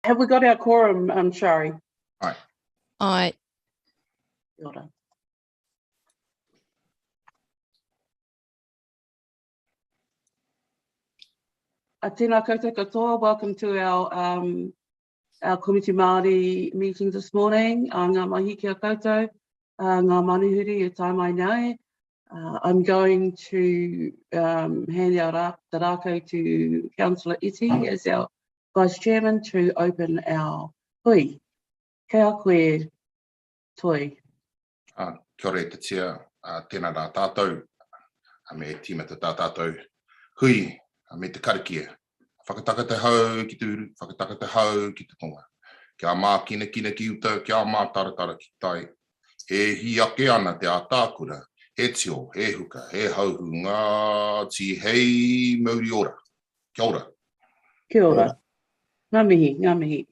Have we got our quorum, Shari? Aye. Aye. Well done. Tēnā koutou katoa. Welcome to our Komiti Maori meeting this morning. Ngā mahi kia koutou, ngā manuhiri e tai mai nei. I'm going to hand out the rākau to Councillor Iti as our Vice Chairman to open our hui. Kia koe toi. Kia ora te tia, tēnā rā tātou, me tīmata tā tātou hui, me te karakia. Whakataka te hau ki te uru, whakataka te hau ki te tonga. Kia mā kina ki uta, kia mā taratara ki tai. E hi ake ana te ātākura, he tio, he huka, he hauhu, ngā ti hei Maori ora. Kia ora. Kia ora. Ngā mihi, ngā mihi.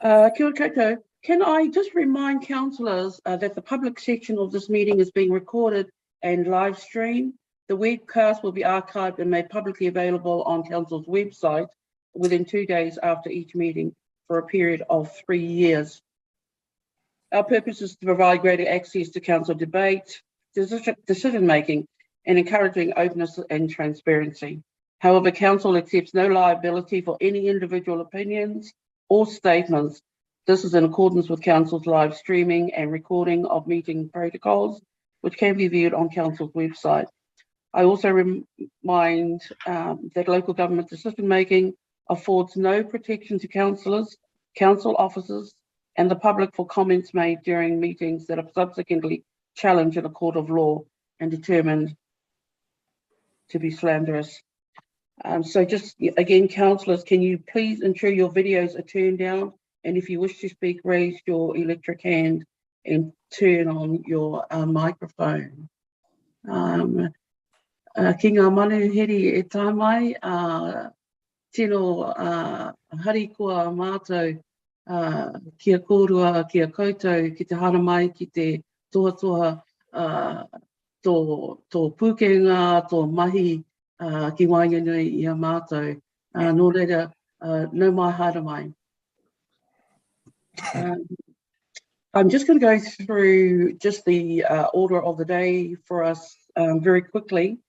Kia ora koutou. Can I just remind councillors that the public section of this meeting is being recorded and live streamed. The webcast will be archived and made publicly available on Council's website within 2 days after each meeting for a period of 3 years. Our purpose is to provide greater access to Council debate, decision-making, and encouraging openness and transparency. However, Council accepts no liability for any individual opinions or statements. This is in accordance with Council's live streaming and recording of meeting protocols, which can be viewed on Council's website. I also remind that local government decision-making affords no protection to councillors, council officers, and the public for comments made during meetings that are subsequently challenged in a court of law and determined to be slanderous. So just again, councillors, can you please ensure your videos are turned down? And if you wish to speak, raise your electric hand and turn on your microphone. Ki ngā manuhiri e tai mai, tino harikoa mātou kia kōrua, kia koutou, ki te hana mai, ki te tohatoha, tō pūkenga, tō mahi, ki waenganui i a mātou. Nō reira, no mai haere mai. I'm just going to go through just the order of the day for us very quickly.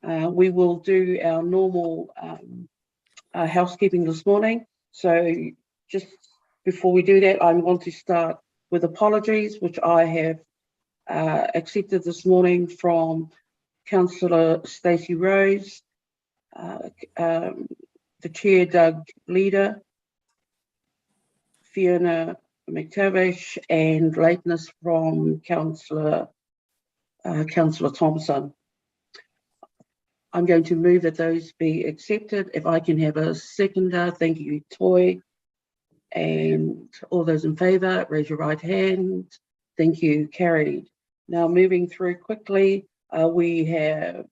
We will do our normal housekeeping this morning. So just before we do that, I want to start with apologies, which I have accepted this morning from Councillor Stacey Rose, the Chair Doug Leader, Fiona McTavish, and lateness from Councillor Thompson. I'm going to move that those be accepted. If I can have a seconder, thank you, Toy. And all those in favour, raise your right hand. Thank you, carried. Now moving through quickly, we have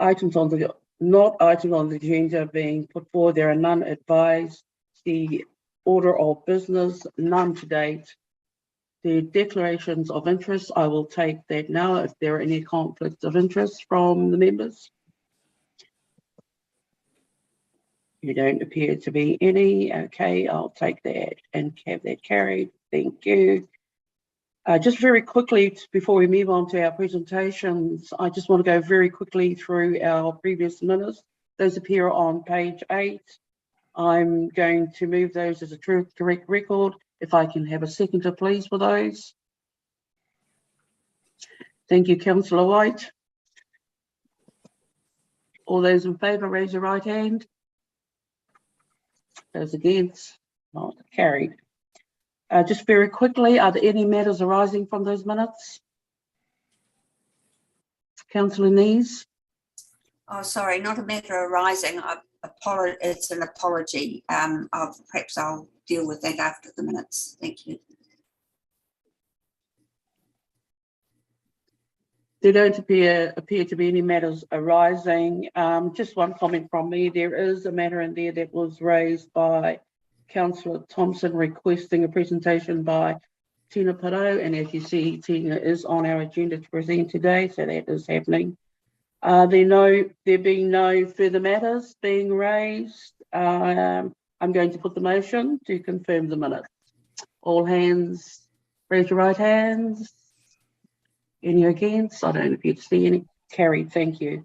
items on the, not items on the agenda being put forward. There are none advised. The order of business, none to date. The declarations of interest, I will take that now if there are any conflicts of interest from the members. You don't appear to be any. Okay, I'll take that and have that carried. Thank you. Just very quickly, before we move on to our presentations, I just want to go very quickly through our previous minutes. Those appear on page 8. I'm going to move those as a correct record. If I can have a seconder, please, for those. Thank you, Councillor White. All those in favour, raise your right hand. Those against, not carried. Just very quickly, are there any matters arising from those minutes? Councillor Nees. Oh, sorry, not a matter arising. It's an apology. Perhaps I'll deal with that after the minutes. Thank you. There don't appear to be any matters arising. Just one comment from me. There is a matter in there that was raised by Councillor Thompson requesting a presentation by Tina Parau, and as you see, Tina is on our agenda to present today, so that is happening. There being no further matters being raised, I'm going to put the motion to confirm the minutes. All hands, raise your right hands. Any against? I don't appear to see any. Carried, thank you.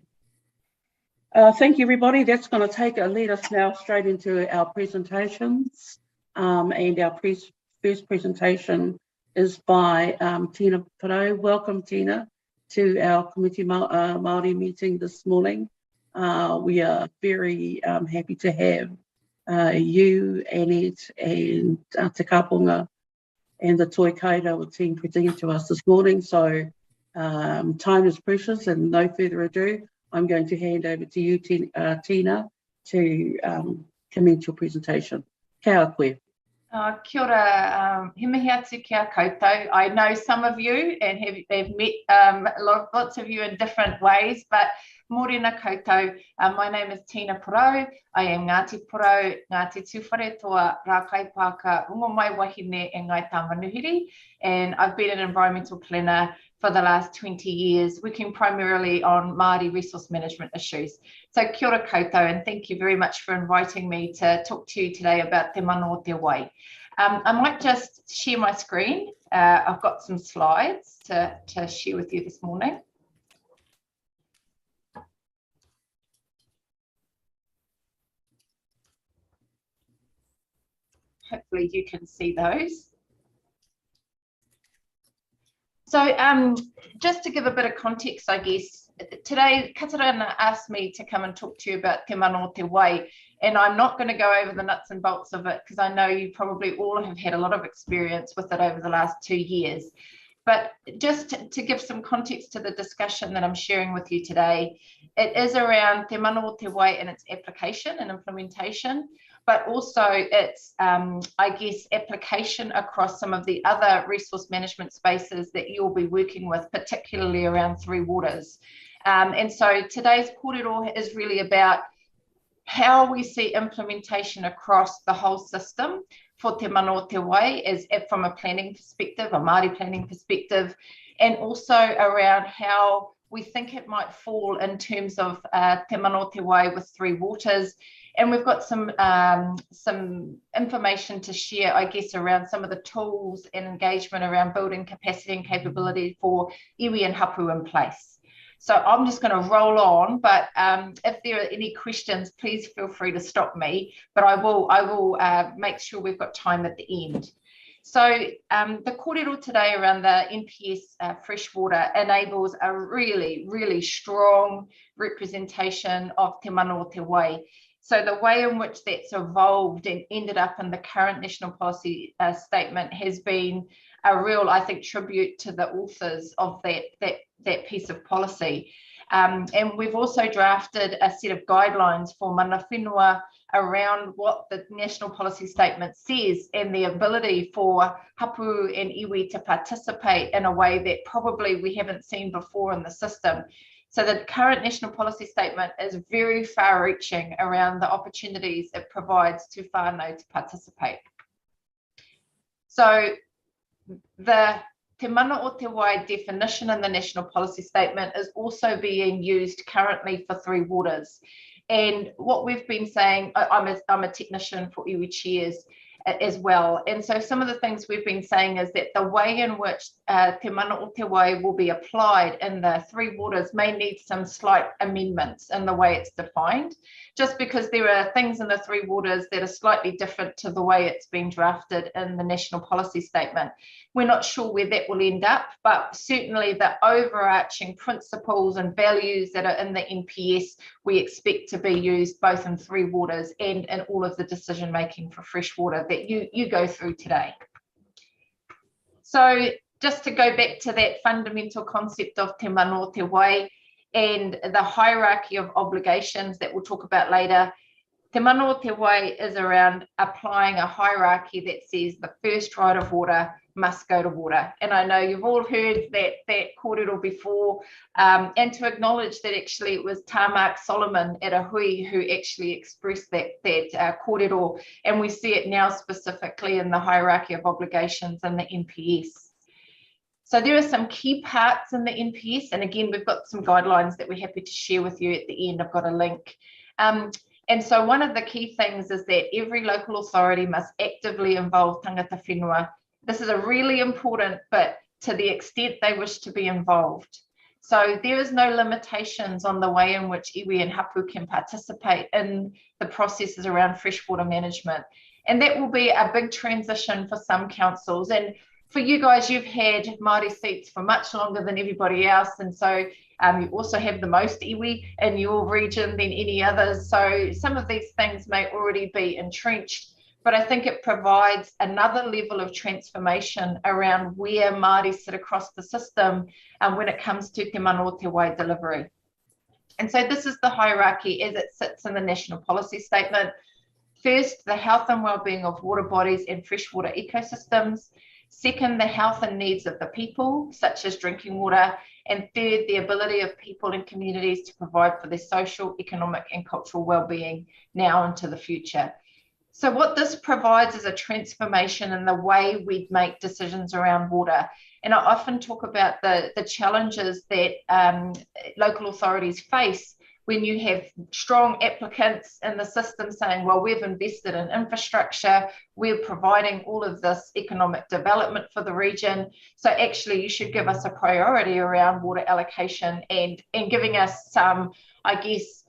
Thank you, everybody. That's going to lead us now straight into our presentations. And our first presentation is by Tina Parau. Welcome, Tina, to our Komiti Maori meeting this morning. We are very happy to have you, Annette, and Te Kapunga and the Toi Kaidawa team presenting to us this morning. So time is precious, and no further ado, I'm going to hand over to you, Tina, to commence your presentation. Kia koe. Kia ora, he mihi atu kia koutou. I know some of you and have met lots of you in different ways, but morena koutou. My name is Tina Parau. I am Ngāti Parau, Ngāti Tūwhare toa Rākai Pāka, Ungo Mai Wahine e Ngai Tamanuhiri, and I've been an environmental planner for the last 20 years, working primarily on Maori resource management issues. So kia ora koutou, and thank you very much for inviting me to talk to you today about Te Mano o Te Wai. I might just share my screen. I've got some slides to share with you this morning. Hopefully you can see those. So just to give a bit of context, I guess, today Katarana asked me to come and talk to you about Te Mano o Te Wai, and I'm not going to go over the nuts and bolts of it because I know you probably all have had a lot of experience with it over the last 2 years. But just to give some context to the discussion that I'm sharing with you today, it is around Te Mano o Te Wai and its application and implementation, but also its, I guess, application across some of the other resource management spaces that you'll be working with, particularly around Three Waters. And so today's kōrero is really about how we see implementation across the whole system for Te Mano o Te Wai as from a planning perspective, a Māori planning perspective, and also around how we think it might fall in terms of Te Mano o Te Wai with Three Waters. And we've got some information to share, I guess, around some of the tools and engagement around building capacity and capability for iwi and hapu in place. So I'm just going to roll on, but if there are any questions, please feel free to stop me, but I will make sure we've got time at the end. So the kōrero today around the NPS freshwater enables a really, really strong representation of Te Mano o Te Wai. So the way in which that's evolved and ended up in the current national policy statement has been a real, I think, tribute to the authors of that piece of policy. And we've also drafted a set of guidelines for mana whenua around what the national policy statement says and the ability for hapu and iwi to participate in a way that probably we haven't seen before in the system. So the current national policy statement is very far-reaching around the opportunities it provides to whānau to participate. So the Te Mano o Te Wai definition in the national policy statement is also being used currently for Three Waters. And what we've been saying, I'm a technician for iwi chairs as well. And so some of the things we've been saying is that the way in which Te Mano o Te Wai will be applied in the Three Waters may need some slight amendments in the way it's defined, just because there are things in the Three Waters that are slightly different to the way it's been drafted in the national policy statement. We're not sure where that will end up, but certainly the overarching principles and values that are in the NPS, we expect to be used both in Three Waters and in all of the decision making for freshwater that you go through today. So just to go back to that fundamental concept of Te Mano o Te Wai and the hierarchy of obligations that we'll talk about later, Te Mano o Te Wai is around applying a hierarchy that says the first right of water must go to water. And I know you've all heard that kōrero before, and to acknowledge that actually it was Mark Solomon at a hui who actually expressed that kōrero, and we see it now specifically in the hierarchy of obligations in the NPS. So there are some key parts in the NPS, and again, we've got some guidelines that we're happy to share with you at the end. I've got a link. And so one of the key things is that every local authority must actively involve tangata whenua. This is a really important bit, to the extent they wish to be involved. So there is no limitations on the way in which iwi and hapu can participate in the processes around freshwater management. And that will be a big transition for some councils. And for you guys, you've had Māori seats for much longer than everybody else. And so you also have the most iwi in your region than any others. So some of these things may already be entrenched, but I think it provides another level of transformation around where Māori sit across the system when it comes to te mana o te wai delivery. And so this is the hierarchy as it sits in the National Policy Statement. First, the health and well-being of water bodies and freshwater ecosystems. Second, the health and needs of the people, such as drinking water. And third, the ability of people and communities to provide for their social, economic and cultural well-being now into the future. So what this provides is a transformation in the way we make decisions around water. And I often talk about the challenges that local authorities face when you have strong applicants in the system saying, well, we've invested in infrastructure, we're providing all of this economic development for the region. So actually you should give us a priority around water allocation and giving us some, I guess,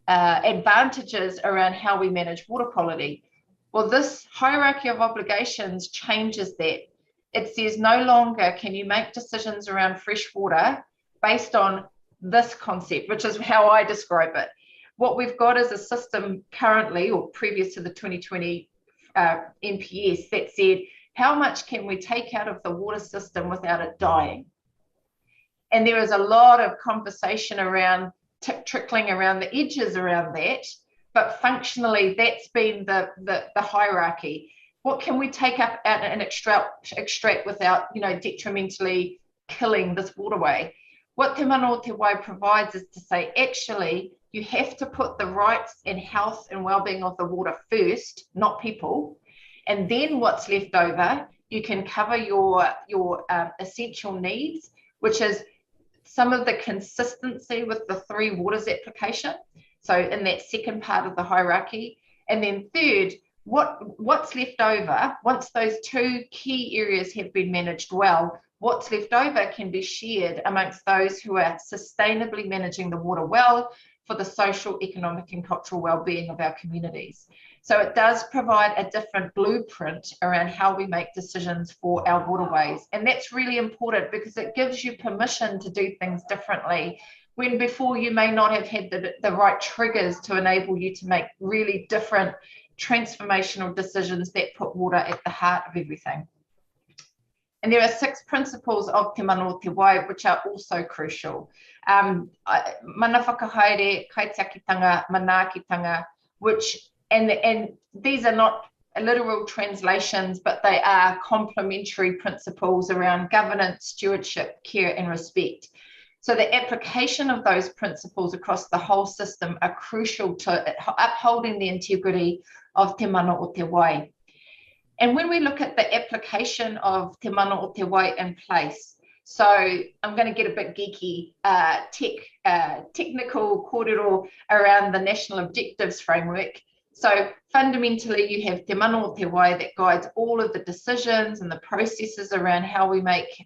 advantages around how we manage water quality. Well, this hierarchy of obligations changes that. It says no longer can you make decisions around fresh water based on this concept, which is how I describe it. What we've got is a system currently, or previous to the 2020 NPS, that said, how much can we take out of the water system without it dying? And there is a lot of conversation around trickling around the edges around that, but functionally that's been the hierarchy. What can we take up out and extract without, detrimentally killing this waterway? What Te Mana o Te Wai provides is to say, actually, you have to put the rights and health and well-being of the water first, not people. And then what's left over, you can cover your essential needs, which is some of the consistency with the 3 waters application. So in that second part of the hierarchy. And then third, what's left over, once those 2 key areas have been managed well, what's left over can be shared amongst those who are sustainably managing the water well for the social, economic and cultural well-being of our communities. So it does provide a different blueprint around how we make decisions for our waterways. And that's really important because it gives you permission to do things differently when before you may not have had the right triggers to enable you to make really different transformational decisions that put water at the heart of everything. And there are 6 principles of Te Mana o Te Wai, which are also crucial. Mana whakahaere, kaitiakitanga, manaakitanga, and these are not literal translations, but they are complementary principles around governance, stewardship, care, and respect. So the application of those principles across the whole system are crucial to upholding the integrity of Te Mana o Te Wai. And when we look at the application of Te Mana o Te Wai in place, so I'm going to get a bit geeky, technical kōrero around the National Objectives Framework. So fundamentally, you have Te Mana o Te Wai that guides all of the decisions and the processes around how we make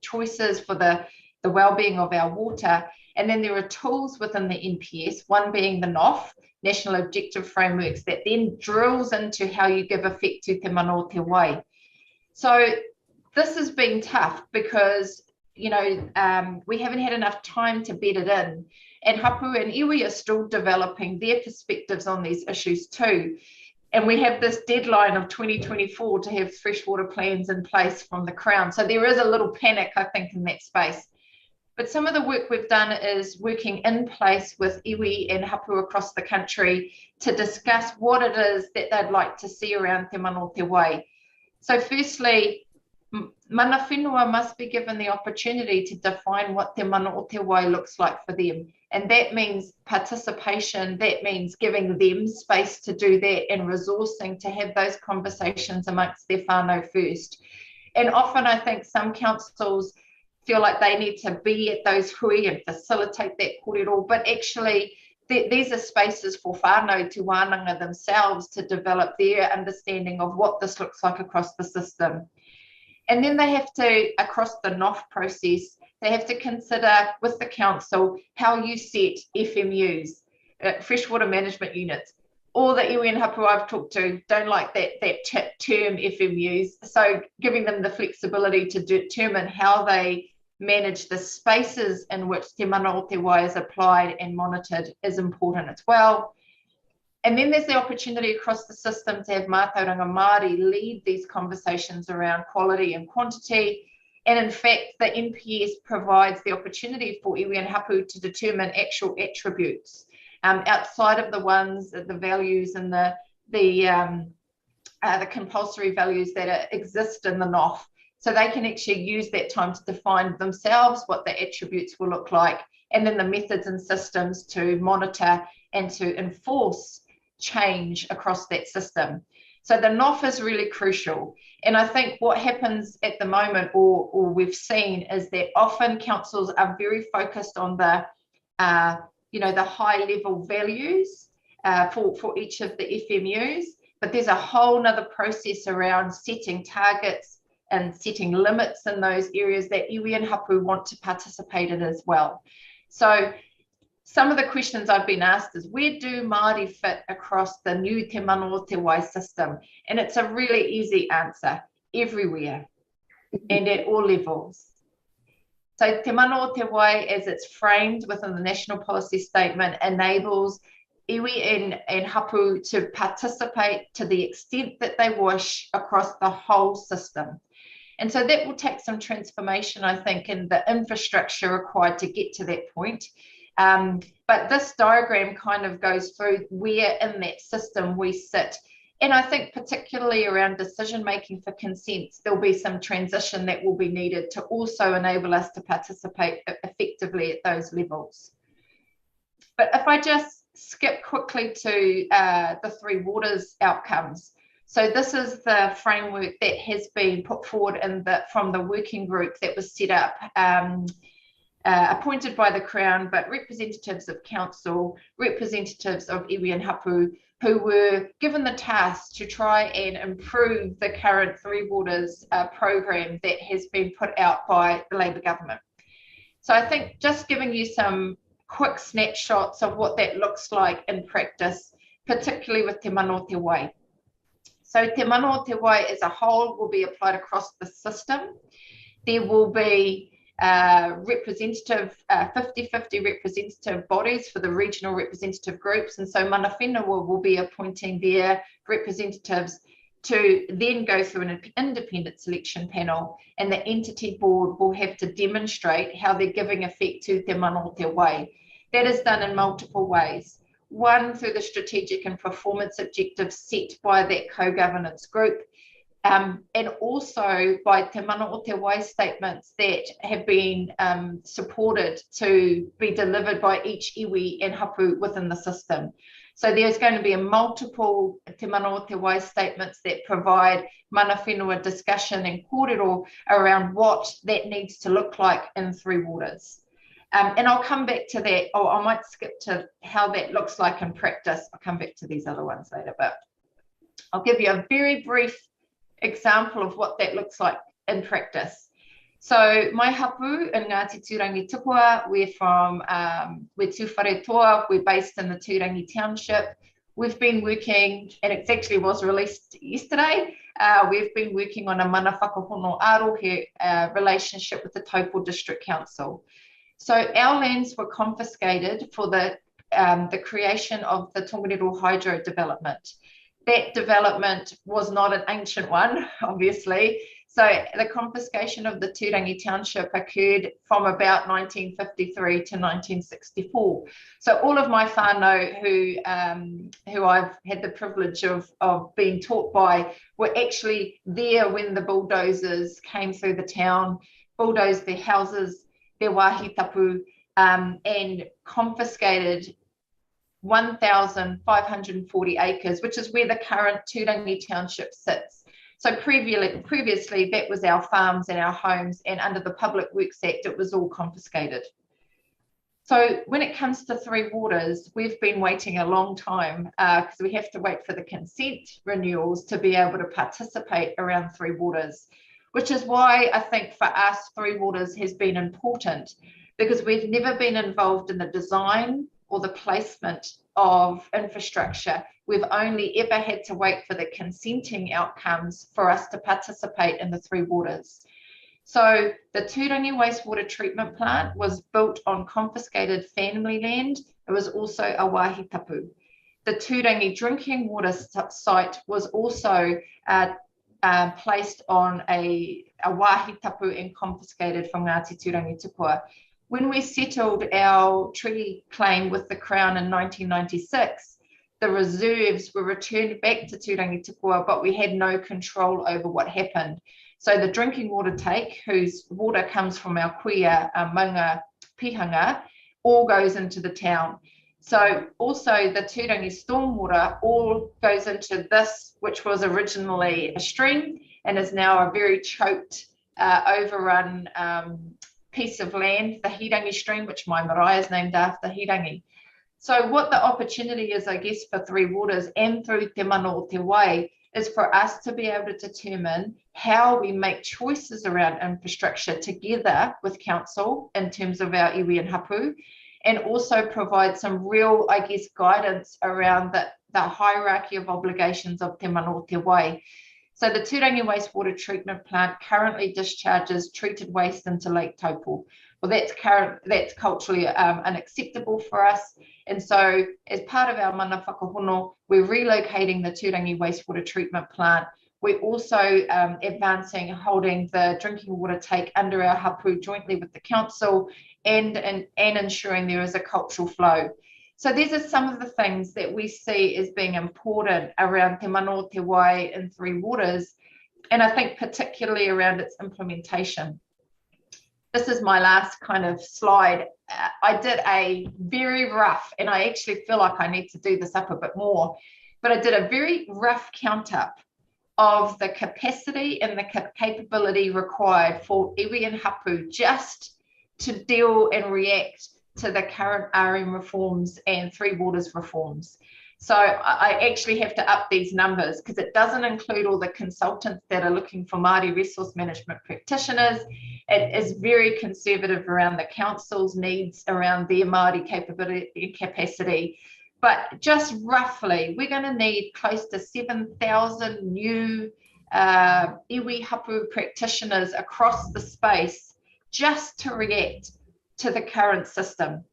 choices for the well-being of our water. And then there are tools within the NPS, one being the NOF, National Objective Frameworks, that then drills into how you give effect to Te Mana o Te Wai. So this has been tough because, we haven't had enough time to bed it in. And hapu and iwi are still developing their perspectives on these issues too. And we have this deadline of 2024 to have freshwater plans in place from the Crown. So there is a little panic, I think, in that space. But some of the work we've done is working in place with iwi and hapu across the country to discuss what it is that they'd like to see around Te Mana o Te Wai. So firstly, mana whenua must be given the opportunity to define what Te Mana o Te Wai looks like for them. And that means participation, that means giving them space to do that and resourcing to have those conversations amongst their whānau first. And often I think some councils feel like they need to be at those hui and facilitate that kōrero, but actually these are spaces for whānau te wānanga themselves to develop their understanding of what this looks like across the system. And then they have to, across the NOF process, they have to consider with the council how you set FMUs, freshwater management units. All the iwi and hapu I've talked to don't like that term FMUs. So giving them the flexibility to determine how they manage the spaces in which te mana o te wai is applied and monitored is important as well. And then there's the opportunity across the system to have mātauranga Māori lead these conversations around quality and quantity. And in fact, the NPS provides the opportunity for iwi and hapu to determine actual attributes outside of the ones, the values and the compulsory values that exist in the NOF. So they can actually use that time to define themselves what the attributes will look like, and then the methods and systems to monitor and to enforce change across that system. So the NOF is really crucial. And I think what happens at the moment, or we've seen, is that often councils are very focused on the, the high level values for each of the FMUs, but there's a whole nother process around setting targets and setting limits in those areas that iwi and hapu want to participate in as well. So some of the questions I've been asked is, where do Māori fit across the new te mana o te wai system? And it's a really easy answer: everywhere and at all levels. So te mana o te wai, as it's framed within the national policy statement, enables iwi and hapu to participate to the extent that they wish across the whole system. And so that will take some transformation, I think, in the infrastructure required to get to that point. But this diagram kind of goes through where in that system we sit. And I think particularly around decision making for consents, there'll be some transition that will be needed to also enable us to participate effectively at those levels. But if I just skip quickly to the Three Waters outcomes. So this is the framework that has been put forward from the working group that was set up, appointed by the Crown, but representatives of council, representatives of iwi and hapu, who were given the task to try and improve the current Three Waters program that has been put out by the Labour government. So I think just giving you some quick snapshots of what that looks like in practice, particularly with te mana o te wai. So te mana o te wai as a whole will be applied across the system. There will be representative, 50-50 representative bodies for the regional representative groups. And so mana whenua will be appointing their representatives to then go through an independent selection panel, and the entity board will have to demonstrate how they're giving effect to te mana o te wai. That is done in multiple ways. One, through the strategic and performance objectives set by that co-governance group, and also by te mana o te wai statements that have been supported to be delivered by each iwi and hapu within the system. So there's going to be a multiple te mana o te wai statements that provide mana whenua discussion and kōrero around what that needs to look like in Three Waters. And I'll come back to that. Oh, I might skip to how that looks like in practice. I'll come back to these other ones later, but I'll give you a very brief example of what that looks like in practice. So my hapu in Ngāti Turangi Tupua, we're Tuwharetoa, we're based in the Turangi Township. We've been working, and it actually was released yesterday, we've been working on a mana whakahono arohe relationship with the Taupo District Council. So our lands were confiscated for the creation of the Tongariro Hydro development. That development was not an ancient one, obviously. So the confiscation of the Turangi Township occurred from about 1953 to 1964. So all of my whānau who I've had the privilege of being taught by were actually there when the bulldozers came through the town, bulldozed their houses, their wāhi tapu, and confiscated 1,540 acres, which is where the current Turangi Township sits. So previously that was our farms and our homes, and under the Public Works Act, it was all confiscated. So when it comes to Three Waters, we've been waiting a long time because we have to wait for the consent renewals to be able to participate around Three Waters, which is why I think for us, Three Waters has been important, because we've never been involved in the design or the placement of infrastructure. We've only ever had to wait for the consenting outcomes for us to participate in the Three Waters. So the Turangi wastewater treatment plant was built on confiscated family land. It was also a wāhi tapu. The Turangi drinking water site was also placed on a wāhi tapu and confiscated from Ngāti Turangi Tupua. When we settled our treaty claim with the Crown in 1996, the reserves were returned back to Turangi Tupua, but we had no control over what happened. So the drinking water take, whose water comes from our kuia maunga pihanga, all goes into the town. So also the Turangi stormwater all goes into this, which was originally a stream and is now a very choked, overrun piece of land, the Hirangi stream, which my marae is named after Hirangi. So what the opportunity is, I guess, for Three Waters and through Te Mana o Te Wai is for us to be able to determine how we make choices around infrastructure together with council in terms of our iwi and hapu, and also provide some real, I guess, guidance around the hierarchy of obligations of Te Mana o Te Wai. So the Turangi wastewater treatment plant currently discharges treated waste into Lake Taupo. Well, that's culturally unacceptable for us. And so as part of our mana whakahono, we're relocating the Turangi wastewater treatment plant. We're also advancing, holding the drinking water take under our hapu jointly with the council and ensuring there is a cultural flow. So these are some of the things that we see as being important around Te Mana o Te Wai and Three Waters, and I think particularly around its implementation. This is my last kind of slide. I did a very rough, and I actually feel like I need to do this up a bit more, but I did a very rough count up of the capacity and the capability required for iwi and hapu just to deal and react to the current RM reforms and Three Waters reforms. So I actually have to up these numbers because it doesn't include all the consultants that are looking for Māori resource management practitioners. It is very conservative around the council's needs around their Māori capability and capacity. But just roughly, we're going to need close to 7,000 new iwi hapu practitioners across the space just to react to the current system.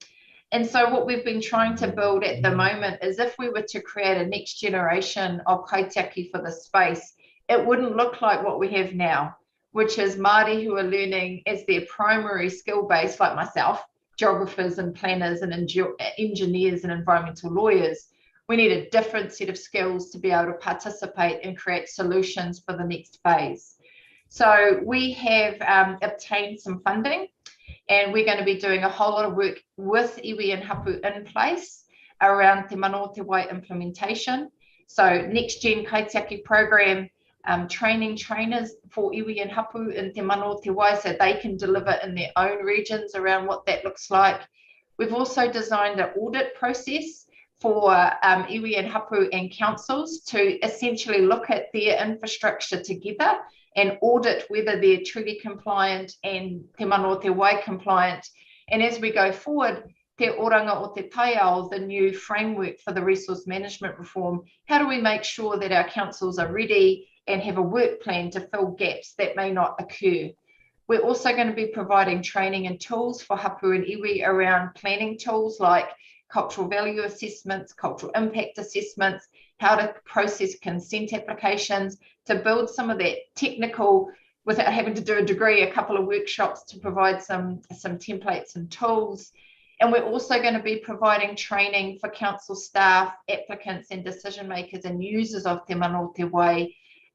And so what we've been trying to build at the moment is if we were to create a next generation of kaitiaki for the space, it wouldn't look like what we have now, which is Māori who are learning as their primary skill base, like myself, geographers and planners and engineers and environmental lawyers. We need a different set of skills to be able to participate and create solutions for the next phase. So we have obtained some funding, and we're going to be doing a whole lot of work with iwi and hapu in place around Te Mana o Te Wai implementation. So next gen kaitiaki program, training trainers for iwi and hapu in Te Mana o Te Wai so they can deliver in their own regions around what that looks like. We've also designed an audit process for iwi and hapu and councils to essentially look at their infrastructure together and audit whether they're treaty compliant and Te Mana o Te Wai compliant. And as we go forward, Te Oranga o Te Taiao, the new framework for the resource management reform, how do we make sure that our councils are ready and have a work plan to fill gaps that may not occur? We're also going to be providing training and tools for hapu and iwi around planning tools like cultural value assessments, cultural impact assessments, how to process consent applications, to build some of that technical without having to do a degree, a couple of workshops to provide some templates and tools. And we're also going to be providing training for council staff, applicants and decision makers and users of Te Mana o Te Wai.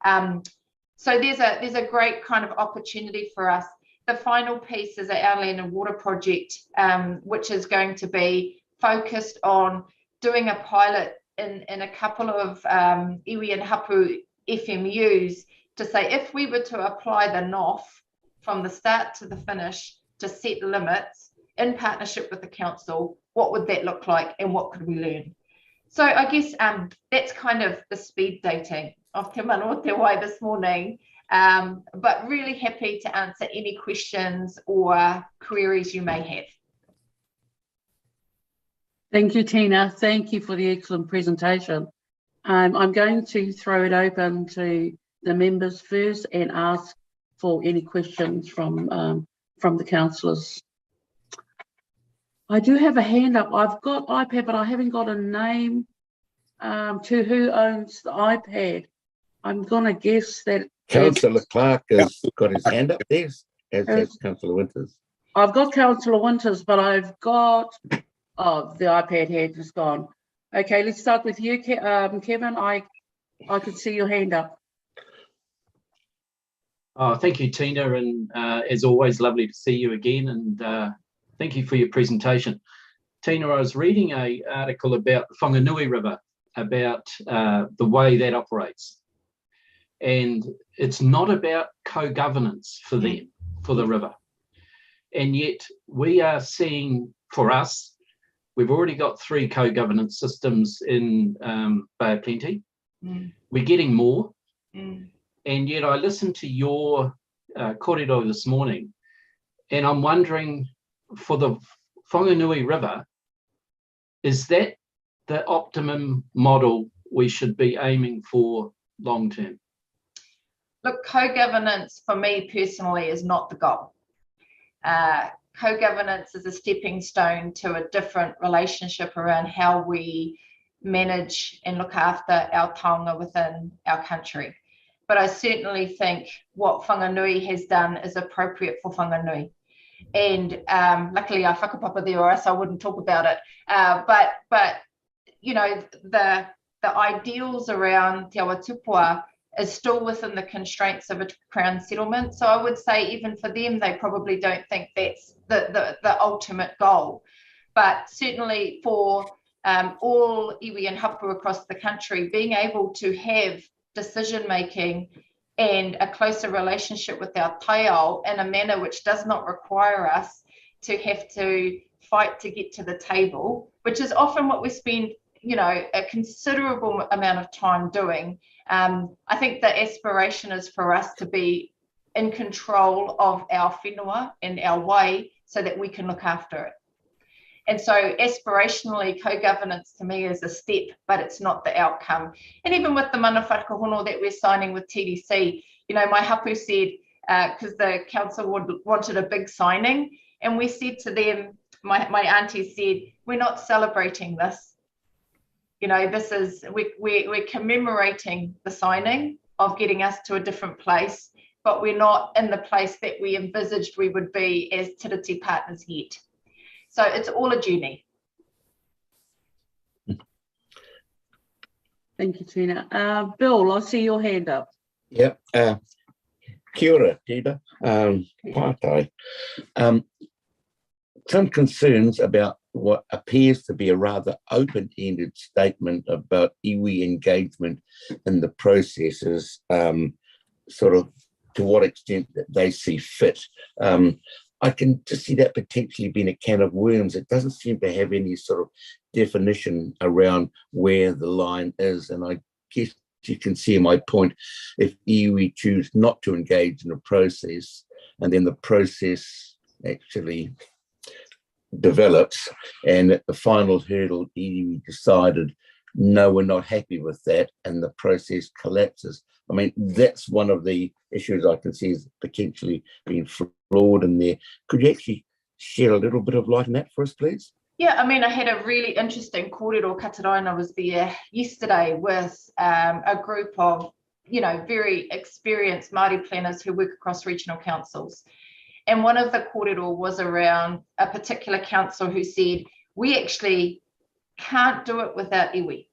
So there's a great kind of opportunity for us. The final piece is our Land and Water project, which is going to be focused on doing a pilot in a couple of iwi and hapu FMUs to say, if we were to apply the NOF from the start to the finish to set limits in partnership with the council, what would that look like and what could we learn? So I guess that's kind of the speed dating of Tamanotawa this morning, but really happy to answer any questions or queries you may have. Thank you, Tina. Thank you for the excellent presentation. I'm going to throw it open to the members first and ask for any questions from the councillors. I do have a hand up. I've got iPad, but I haven't got a name to who owns the iPad. I'm going to guess that Councillor Clark has got his hand up there, as has Councillor Winters. I've got Councillor Winters, but I've got, oh, the iPad hand is gone. Okay, let's start with you, Kevin. I can see your hand up. Oh, thank you, Tina, and as always, lovely to see you again, and thank you for your presentation. Tina, I was reading an article about the Whanganui River, about the way that operates, and it's not about co-governance for them, for the river, and yet we are seeing, for us, we've already got 3 co-governance systems in Bay of Plenty. We're getting more. And yet I listened to your kōrero this morning, and I'm wondering, for the Whanganui River, is that the optimum model we should be aiming for long term? Look, co-governance for me personally is not the goal. Co-governance is a stepping stone to a different relationship around how we manage and look after our taonga within our country. But I certainly think what Whanganui has done is appropriate for Whanganui. And luckily I whakapapa there, or else I wouldn't talk about it. But you know, the ideals around Te Awa Tupua is still within the constraints of a Crown settlement. So I would say even for them, they probably don't think that's the ultimate goal. But certainly for all iwi and hapu across the country, being able to have decision making and a closer relationship with our taiao in a manner which does not require us to have to fight to get to the table, which is often what we spend, you know, a considerable amount of time doing. I think the aspiration is for us to be in control of our whenua and our way so that we can look after it. And so aspirationally, co-governance to me is a step, but it's not the outcome. And even with the mana whakahono that we're signing with TDC, you know, my hapu said, because the council wanted a big signing, and we said to them, my auntie said, we're not celebrating this. You know, this is, we're commemorating the signing of getting us to a different place, but we're not in the place that we envisaged we would be as tiriti partners yet. So it's all a journey. Thank you, Tina. Bill, I see your hand up. Yep. Kia ora, Tina. Pātai. Some concerns about what appears to be a rather open-ended statement about iwi engagement in the processes, sort of to what extent that they see fit. I can just see that potentially being a can of worms. It doesn't seem to have any sort of definition around where the line is. And I guess you can see my point. If iwi choose not to engage in a process, and then the process actually develops, and at the final hurdle, iwi decided, no, we're not happy with that, and the process collapses. I mean, that's one of the issues I can see is potentially being flawed in there. Could you actually shed a little bit of light on that for us, please? Yeah, I mean, I had a really interesting kōrero Kataraina. I was there yesterday with a group of, you know, very experienced Māori planners who work across regional councils. And one of the kōrero was around a particular council who said, we actually can't do it without iwi.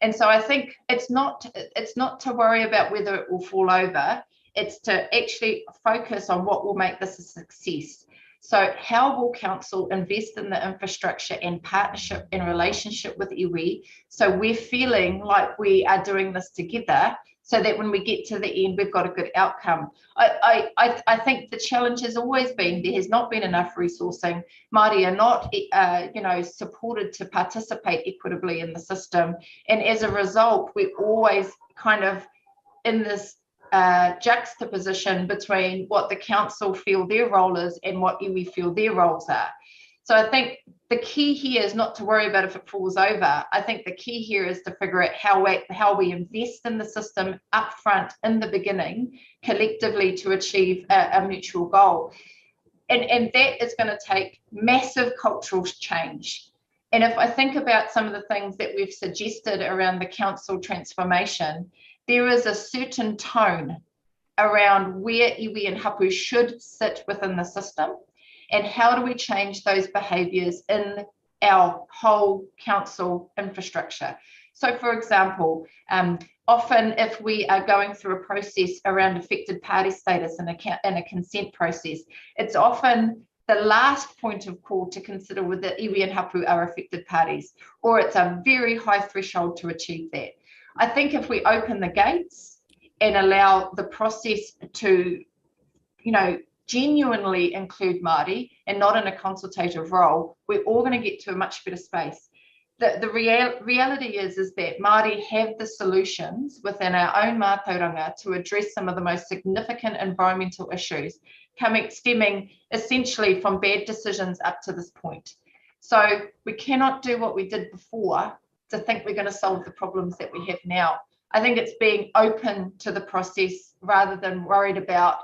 And so I think it's not to worry about whether it will fall over. It's to actually focus on what will make this a success. So how will council invest in the infrastructure and partnership and relationship with iwi, so we're feeling like we are doing this together, so that when we get to the end, we've got a good outcome. I think the challenge has always been there has not been enough resourcing. Māori are not, supported to participate equitably in the system, and as a result, we're always kind of in this juxtaposition between what the council feel their role is and what iwi feel their roles are. So I think the key here is not to worry about if it falls over. I think the key here is to figure out how we invest in the system upfront in the beginning, collectively, to achieve a mutual goal. And that is going to take massive cultural change. And if I think about some of the things that we've suggested around the council transformation, there is a certain tone around where iwi and hapu should sit within the system, and how do we change those behaviours in our whole council infrastructure. So, for example, often if we are going through a process around affected party status in a consent process, it's often the last point of call to consider whether iwi and hapu are affected parties, or it's a very high threshold to achieve that. I think if we open the gates and allow the process to, genuinely include Māori and not in a consultative role, we're all going to get to a much better space. The reality is that Māori have the solutions within our own mātauranga to address some of the most significant environmental issues stemming essentially from bad decisions up to this point. So we cannot do what we did before to think we're going to solve the problems that we have now. I think it's being open to the process rather than worried about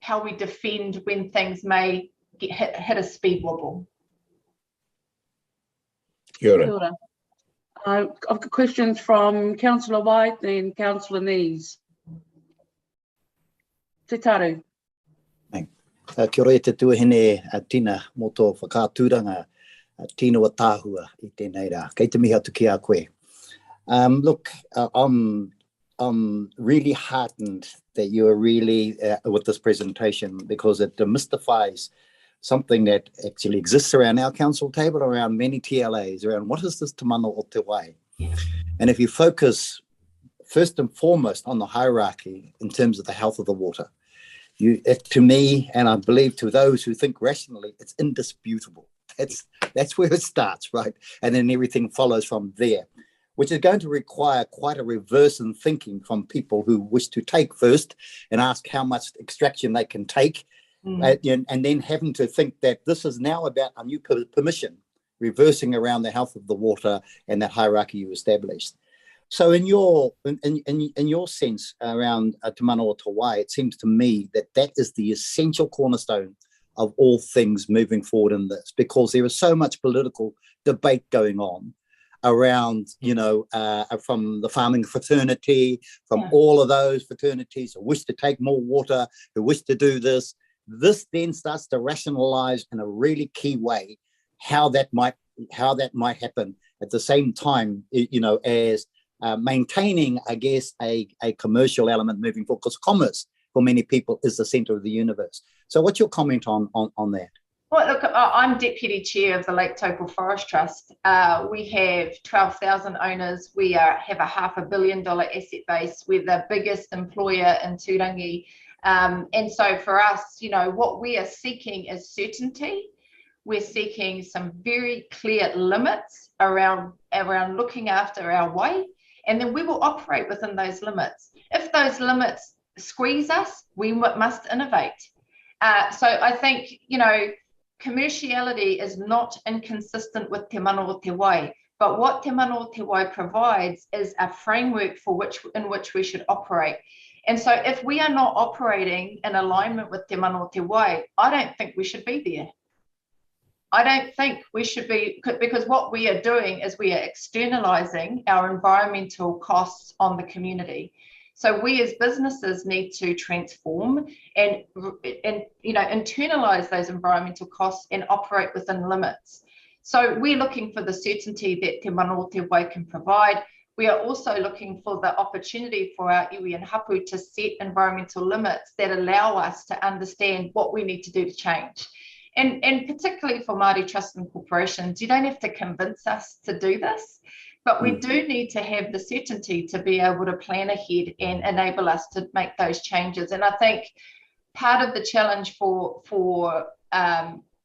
how we defend when things may hit a speed wobble. Kia ora. Kia ora. I've got questions from Councillor White and Councillor Nees. Te taru. Kia ora e te tuahine tina mō tō whakāturanga tino a tāhua I tēnei rā. Kei te mihi atu ki a koe. Look, I'm really heartened that you are really with this presentation, because it demystifies something that actually exists around our council table, around many TLAs, around what is this te mana o te wai. And if you focus first and foremost on the hierarchy in terms of the health of the water, to me, and I believe to those who think rationally, it's indisputable. That's where it starts, right? And then everything follows from there, which is going to require quite a reverse in thinking from people who wish to take first and ask how much extraction they can take, and then having to think that this is now about a new permission, reversing around the health of the water and that hierarchy you established. So in your sense around te mana o te wai, it seems to me that is the essential cornerstone of all things moving forward in this, because there is so much political debate going on around, from the farming fraternity, from all of those fraternities who wish to take more water, who wish to do this. This then starts to rationalize in a really key way how that might happen at the same time, as maintaining, I guess, a commercial element moving forward, because commerce for many people is the center of the universe. So what's your comment on that? Well, look, I'm Deputy Chair of the Lake Taupo Forest Trust. We have 12,000 owners. We have a $500 million asset base. We're the biggest employer in Turangi. And so for us, what we are seeking is certainty. We're seeking some very clear limits around looking after our wai, and then we will operate within those limits. If those limits squeeze us, we must innovate. So I think, commerciality is not inconsistent with te mana o te wai, but what te mana o te wai provides is a framework in which we should operate. And so if we are not operating in alignment with te mana o te wai, I don't think we should be there. I don't think we should be, because what we are doing is we are externalizing our environmental costs on the community. So we as businesses need to transform and internalize those environmental costs and operate within limits. So we're looking for the certainty that te mana o te wai can provide. We are also looking for the opportunity for our iwi and hapu to set environmental limits that allow us to understand what we need to do to change. And particularly for Māori trusts and corporations, you don't have to convince us to do this, but we do need to have the certainty to be able to plan ahead and enable us to make those changes. And I think part of the challenge for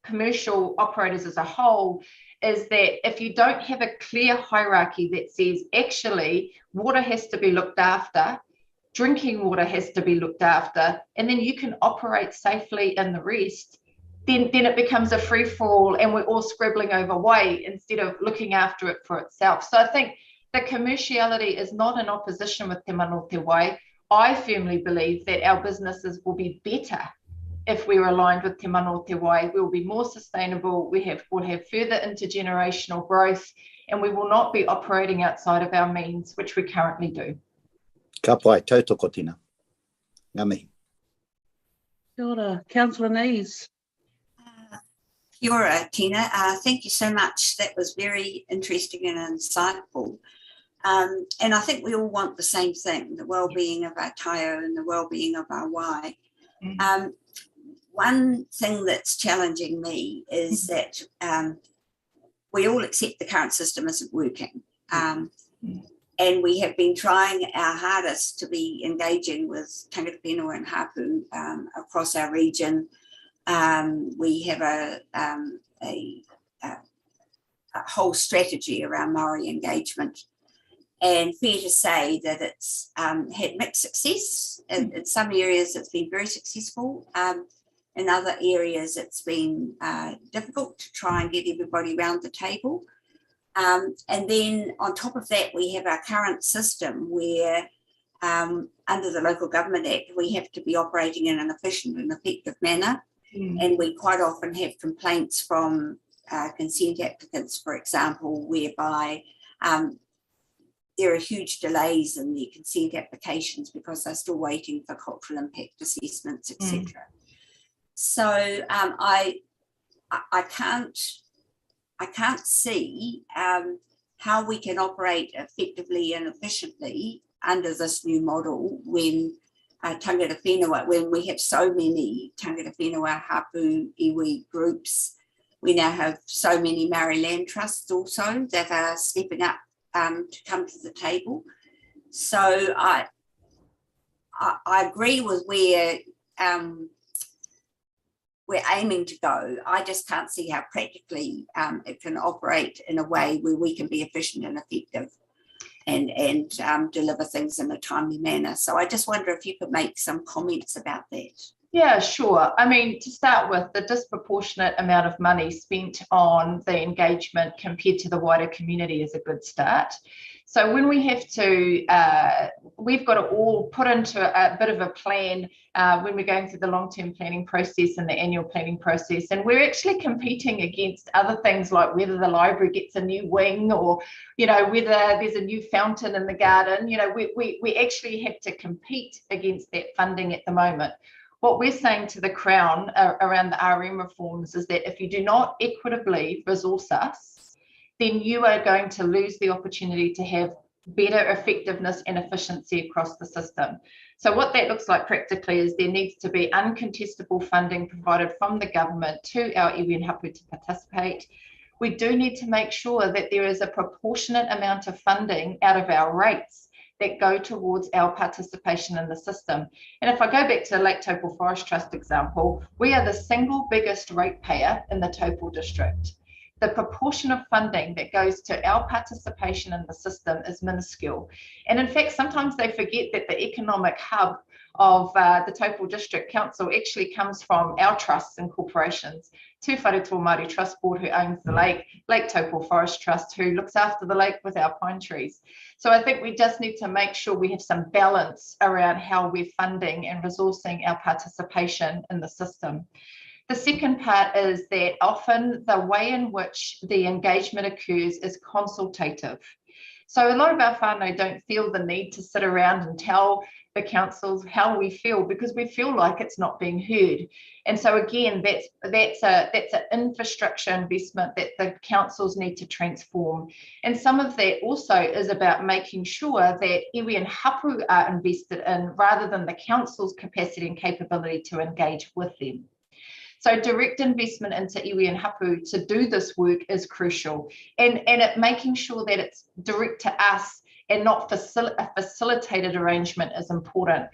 commercial operators as a whole is that if you don't have a clear hierarchy that says actually water has to be looked after, drinking water has to be looked after, and then you can operate safely in the rest, then it becomes a free-for-all and we're all scribbling over way instead of looking after it for itself. So I think the commerciality is not in opposition with Te Mano Te Wai. I firmly believe that our businesses will be better if we're aligned with Te Mano Te Wai. We'll be more sustainable, we'll have further intergenerational growth, and we will not be operating outside of our means, which we currently do. Ka pai, tautoko tina. Ngā mihi. Kia ora, Councillor Nees. Kia ora, Tina. Thank you so much. That was very interesting and insightful. And I think we all want the same thing, the well-being of our taio and the well-being of our wai. One thing that's challenging me is that we all accept the current system isn't working. And we have been trying our hardest to be engaging with tangata whenua and hapu across our region. We have a whole strategy around Maori engagement, and fair to say that it's had mixed success. In some areas it's been very successful. In other areas it's been difficult to try and get everybody around the table. And then on top of that, we have our current system where under the Local Government Act, we have to be operating in an efficient and effective manner. And we quite often have complaints from consent applicants, for example, whereby there are huge delays in the consent applications because they're still waiting for cultural impact assessments, etc. So I can't see how we can operate effectively and efficiently under this new model when tangata whenua, when we have so many tangata whenua, hapu, iwi groups. We now have so many Maori land trusts also that are stepping up to come to the table. So I agree with where we're aiming to go. I just can't see how practically it can operate in a way where we can be efficient and effective and deliver things in a timely manner. So I just wonder if you could make some comments about that. Yeah, sure. I mean, to start with, the disproportionate amount of money spent on the engagement compared to the wider community is a good start. So when we have to, we've got to all put into a bit of a plan when we're going through the long-term planning process and the annual planning process. And we're actually competing against other things like whether the library gets a new wing or, you know, whether there's a new fountain in the garden. You know, we actually have to compete against that funding at the moment. What we're saying to the Crown around the RM reforms is that if you do not equitably resource us, then you are going to lose the opportunity to have better effectiveness and efficiency across the system. So what that looks like practically is there needs to be uncontestable funding provided from the government to our iwi and hapu to participate. We do need to make sure that there is a proportionate amount of funding out of our rates that go towards our participation in the system. And if I go back to the Lake Taupo Forest Trust example, we are the single biggest ratepayer in the Taupo district. The proportion of funding that goes to our participation in the system is minuscule. And in fact, sometimes they forget that the economic hub of the Taupo District Council actually comes from our trusts and corporations. Te Wharetua Māori Trust Board, who owns the lake, Lake Taupo Forest Trust, who looks after the lake with our pine trees. So I think we just need to make sure we have some balance around how we're funding and resourcing our participation in the system. The second part is that often the way in which the engagement occurs is consultative. So a lot of our whānau don't feel the need to sit around and tell the councils how we feel, because we feel like it's not being heard. And so again, that's an infrastructure investment that the councils need to transform. And some of that also is about making sure that iwi and hapu are invested in, rather than the council's capacity and capability to engage with them. So direct investment into iwi and hapu to do this work is crucial, and making sure that it's direct to us and not a facilitated arrangement is important.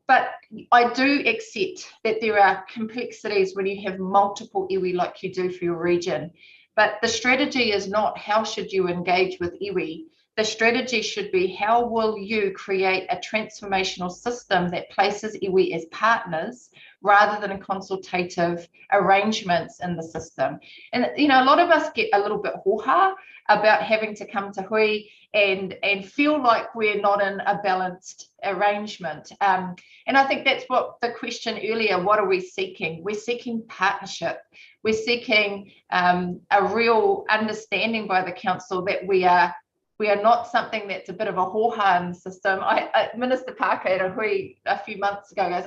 But I do accept that there are complexities when you have multiple iwi like you do for your region. But the strategy is not how should you engage with iwi. The strategy should be how will you create a transformational system that places iwi as partners rather than consultative arrangements in the system. And a lot of us get a little bit hoha about having to come to hui and feel like we're not in a balanced arrangement. And I think that's what the question earlier, what are we seeking? We're seeking partnership. We're seeking a real understanding by the council that we are not something that's a bit of a hoha in the system. Minister Parker at a hui a few months ago goes,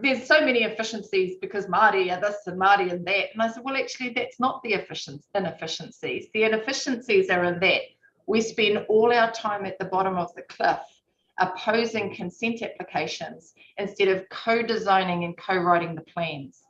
there's so many efficiencies because Māori are this and Māori and that. And I said, well, actually, that's not the inefficiencies. The inefficiencies are in that we spend all our time at the bottom of the cliff opposing consent applications instead of co-designing and co-writing the plans.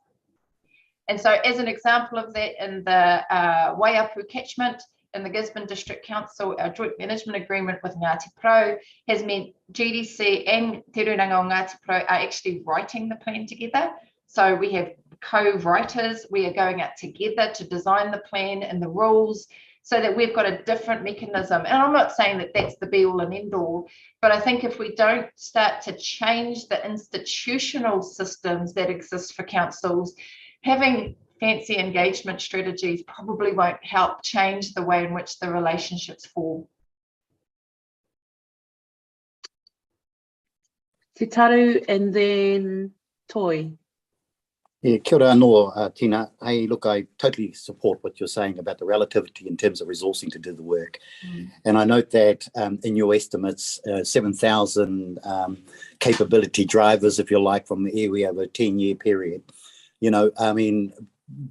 And so as an example of that, in the Waiapu catchment, in the Gisborne District Council, our joint management agreement with Ngāti Pro has meant GDC and Te Runanga o Ngāti Pro are actually writing the plan together. So we have co-writers, we are going out together to design the plan and the rules so that we've got a different mechanism. And I'm not saying that that's the be all and end all, but I think if we don't start to change the institutional systems that exist for councils, having fancy engagement strategies probably won't help change the way in which the relationships form. Te Taru and then Toi. Yeah, kia ora anō, Tina. Hey, look, I totally support what you're saying about the relativity in terms of resourcing to do the work. And I note that in your estimates, 7,000 capability drivers, if you like, from the area over a 10-year period.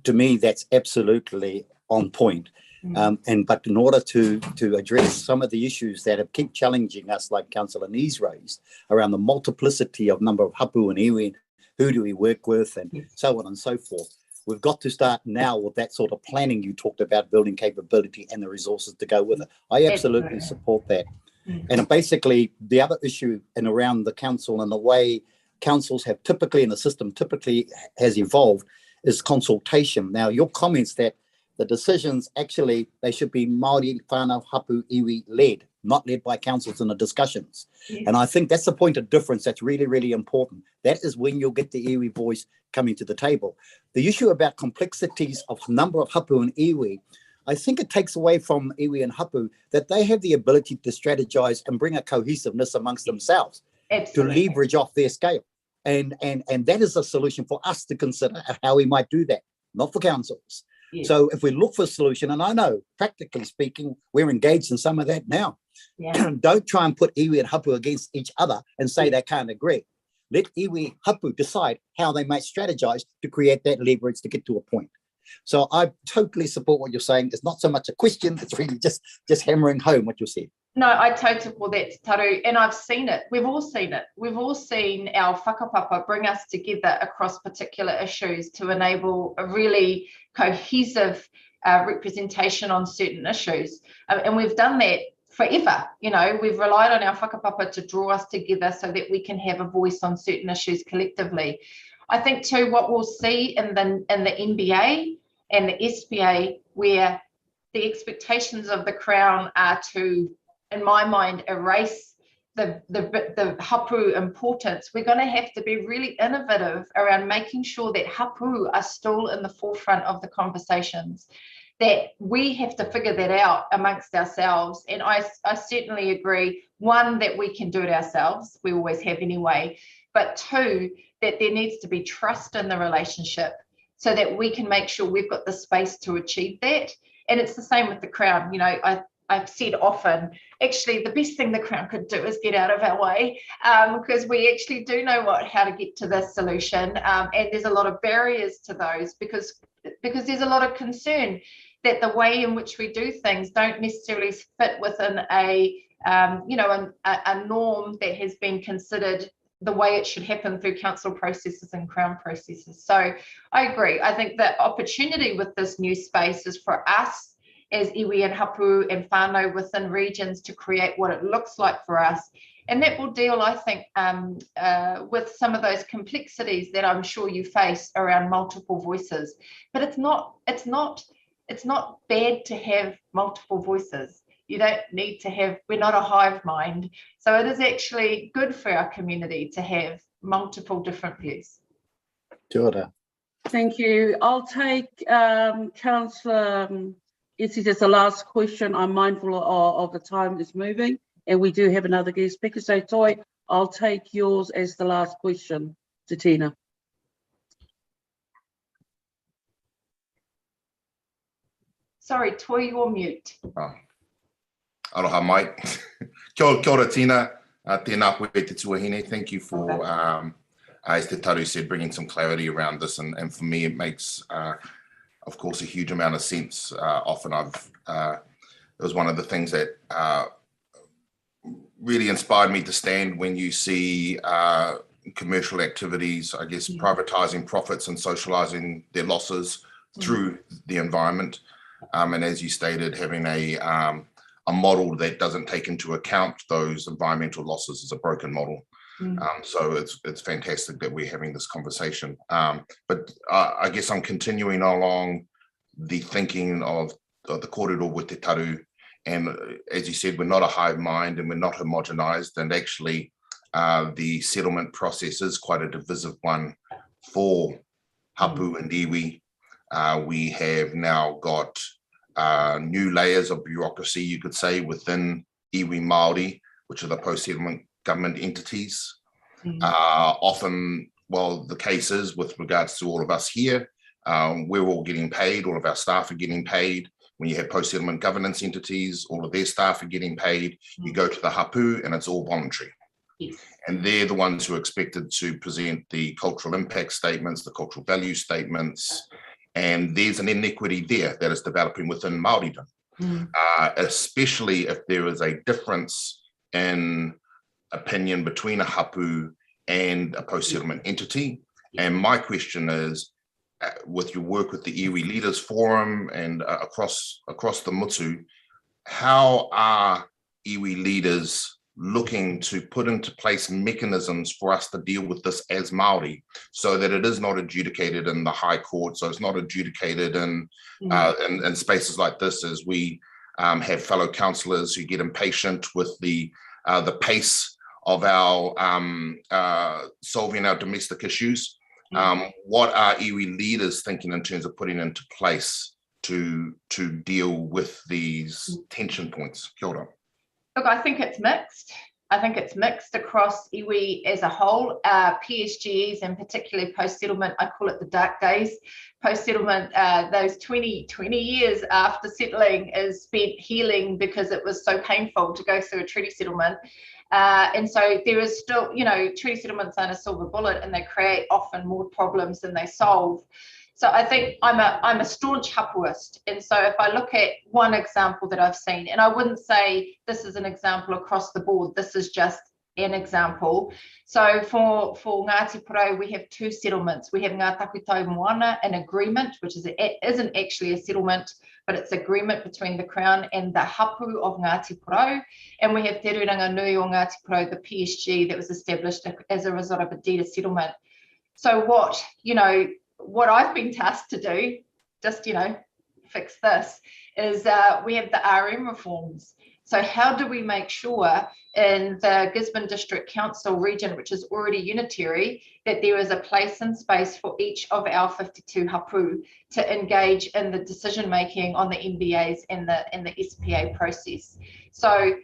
To me, that's absolutely on point. But in order to address some of the issues that have keep challenging us, like Councillor Nees raised, around the multiplicity of number of hapu and iwi, who do we work with, and so on and so forth, we've got to start now with that sort of planning you talked about, building capability and the resources to go with it. I absolutely support that. And basically, the other issue and around the council and the way councils have typically, and the system typically has evolved, is consultation. Now, your comments that the decisions actually, they should be Māori whānau hapu iwi led, not led by councils in the discussions. And I think that's the point of difference that's really, really important. That is when you'll get the iwi voice coming to the table. The issue about complexities of number of hapu and iwi, I think it takes away from iwi and hapu that they have the ability to strategize and bring a cohesiveness amongst themselves to leverage off their scale. And that is a solution for us to consider how we might do that, not for councils. So if we look for a solution, and I know, practically speaking, we're engaged in some of that now. Don't try and put iwi and hapu against each other and say they can't agree. Let iwi hapu decide how they might strategize to create that leverage to get to a point. So I totally support what you're saying. It's not so much a question, it's really just hammering home what you said. No, I totally support that, Taru, and I've seen it. We've all seen it. We've all seen our whakapapa bring us together across particular issues to enable a really cohesive representation on certain issues. And we've done that forever. We've relied on our whakapapa to draw us together so that we can have a voice on certain issues collectively. I think too, what we'll see in the NBA and the SPA, where the expectations of the Crown are to, in my mind, erase the hapu importance, we're going to have to be really innovative around making sure that hapu are still in the forefront of the conversations, that we have to figure that out amongst ourselves. And I certainly agree, one, that we can do it ourselves, we always have anyway, but two, that there needs to be trust in the relationship so that we can make sure we've got the space to achieve that. And it's the same with the Crown. I've said often, actually, the best thing the Crown could do is get out of our way, because we actually do know how to get to this solution, and there's a lot of barriers to those because there's a lot of concern that the way in which we do things don't necessarily fit within a norm that has been considered the way it should happen through council processes and Crown processes. So I agree. I think the opportunity with this new space is for us as iwi and hapu and whānau within regions to create what it looks like for us. And that will deal, I think, with some of those complexities that I'm sure you face around multiple voices. But it's not bad to have multiple voices. You don't need to have, we're not a hive mind. So it is actually good for our community to have multiple different views. Kia ora. Thank you. I'll take Councillor Etsy as the last question. I'm mindful of the time that's moving, and we do have another guest speaker. So Toi, I'll take yours as the last question to Tina. Sorry, Toi, you're mute. Oh. Aloha mai. Kia ora Tina, tēnā koe te tuahine. Thank you for, as Te Taru said, bringing some clarity around this. And for me, it makes, of course, a huge amount of sense. Often it was one of the things that really inspired me to stand when you see commercial activities, I guess, privatizing profits and socializing their losses through the environment. And as you stated, having a model that doesn't take into account those environmental losses is a broken model. So it's fantastic that we're having this conversation. But I guess I'm continuing along the thinking of the kōrero with Te Taru. And as you said, we're not a hive mind and we're not homogenized. And actually, the settlement process is quite a divisive one for hapu and iwi. We have now got new layers of bureaucracy, you could say, within iwi Māori, which are the post-settlement government entities. Often, well, the case is with regards to all of us here, we're all getting paid, all of our staff are getting paid. When you have post-settlement governance entities, all of their staff are getting paid. You go to the hapu and it's all voluntary. And they're the ones who are expected to present the cultural impact statements, the cultural value statements, and there's an inequity there that is developing within Māoridom, especially if there is a difference in opinion between a hapu and a post-settlement entity. And my question is, with your work with the Iwi Leaders Forum and across the mutu, how are Iwi leaders looking to put into place mechanisms for us to deal with this as Māori, so that it is not adjudicated in the High Court, so it's not adjudicated in spaces like this, as we have fellow councillors who get impatient with the pace of our solving our domestic issues. What are iwi leaders thinking in terms of putting into place to deal with these tension points? Kia ora. Look, I think it's mixed. I think it's mixed across iwi as a whole. PSGEs and particularly post-settlement, I call it the dark days. Post-settlement, those 20 years after settling is spent healing because it was so painful to go through a treaty settlement. And so there is still, treaty settlements aren't a silver bullet and they create often more problems than they solve. So I think I'm a staunch hapuist. And so if I look at one example that I've seen, and I wouldn't say this is an example across the board, this is just an example. So for Ngāti Porou, we have two settlements. We have Ngā Takutau Moana, an agreement, which isn't actually a settlement, but it's agreement between the Crown and the hapu of Ngāti Porou. And we have Te Ruranga Nui o Ngāti Porou, the PSG, that was established as a result of a deed of settlement. So what I've been tasked to do, just, fix this, is we have the RM reforms. So how do we make sure in the Gisborne District Council region, which is already unitary, that there is a place and space for each of our 52 hapu to engage in the decision-making on the MBAs and the SPA process? So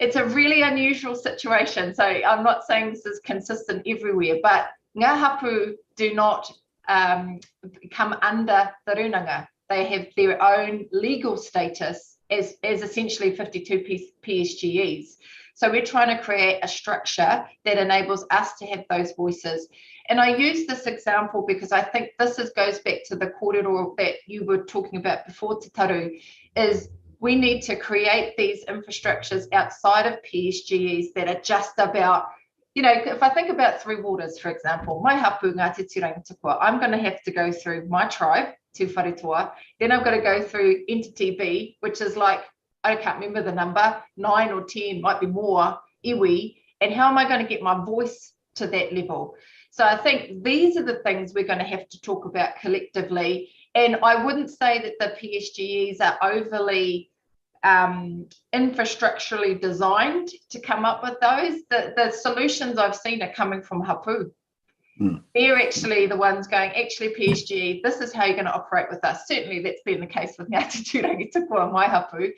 it's a really unusual situation. So I'm not saying this is consistent everywhere, but ngā hapu do not come under the runanga. They have their own legal status as essentially 52 PSGEs. So we're trying to create a structure that enables us to have those voices. And I use this example because I think this goes back to the kōrero that you were talking about before, Te Taru, is we need to create these infrastructures outside of PSGEs that are just about, you know, if I think about Three Waters, for example, my hapu Ngāti Tirangi Tukua, I'm going to have to go through my tribe, Te Wharetoa, then I've got to go through entity B, which is like, I can't remember the number, 9 or 10, might be more, iwi, and how am I going to get my voice to that level? So I think these are the things we're going to have to talk about collectively. And I wouldn't say that the PSGEs are overly infrastructurally designed to come up with those. The solutions I've seen are coming from hapu. They're actually the ones going, actually PSGE, this is how you're going to operate with us. Certainly that's been the case with Ngāti Turangi Tukua, my hapu.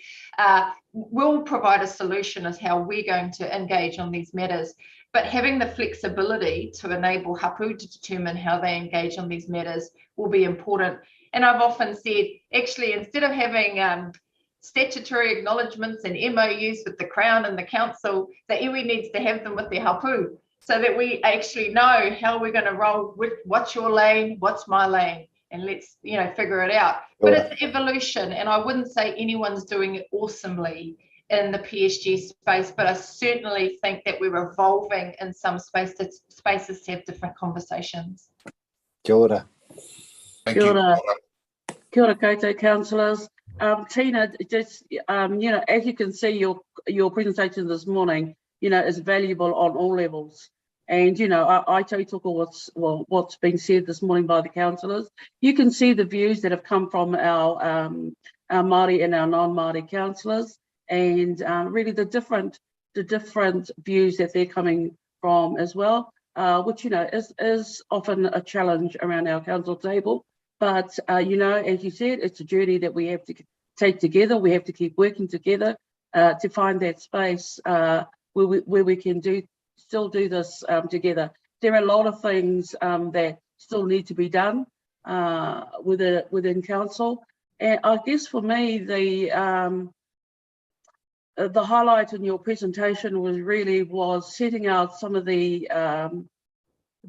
We'll provide a solution as how we're going to engage on these matters. But having the flexibility to enable hapu to determine how they engage on these matters will be important. And I've often said, actually, instead of having statutory acknowledgements and MOUs with the Crown and the Council, the iwi needs to have them with their hapu, so that we actually know how we're going to roll with what's your lane, what's my lane, and let's, you know, figure it out. But it's evolution, and I wouldn't say anyone's doing it awesomely in the PSG space, but I certainly think that we're evolving in some spaces to have different conversations. Kia ora. Thank Kia you. ora. Kia ora koutou councillors. Tina, just you know, as you can see, your presentation this morning, you know, is valuable on all levels. And you know, I tautoko what's been said this morning by the councillors. You can see the views that have come from our Māori and our non-Māori councillors, and really the different views that they're coming from as well, which you know is often a challenge around our council table. But you know, as you said, it's a journey that we have to take together. We have to keep working together to find that space where we can still do this together. There are a lot of things that still need to be done within council. And I guess for me, the highlight in your presentation was setting out some of the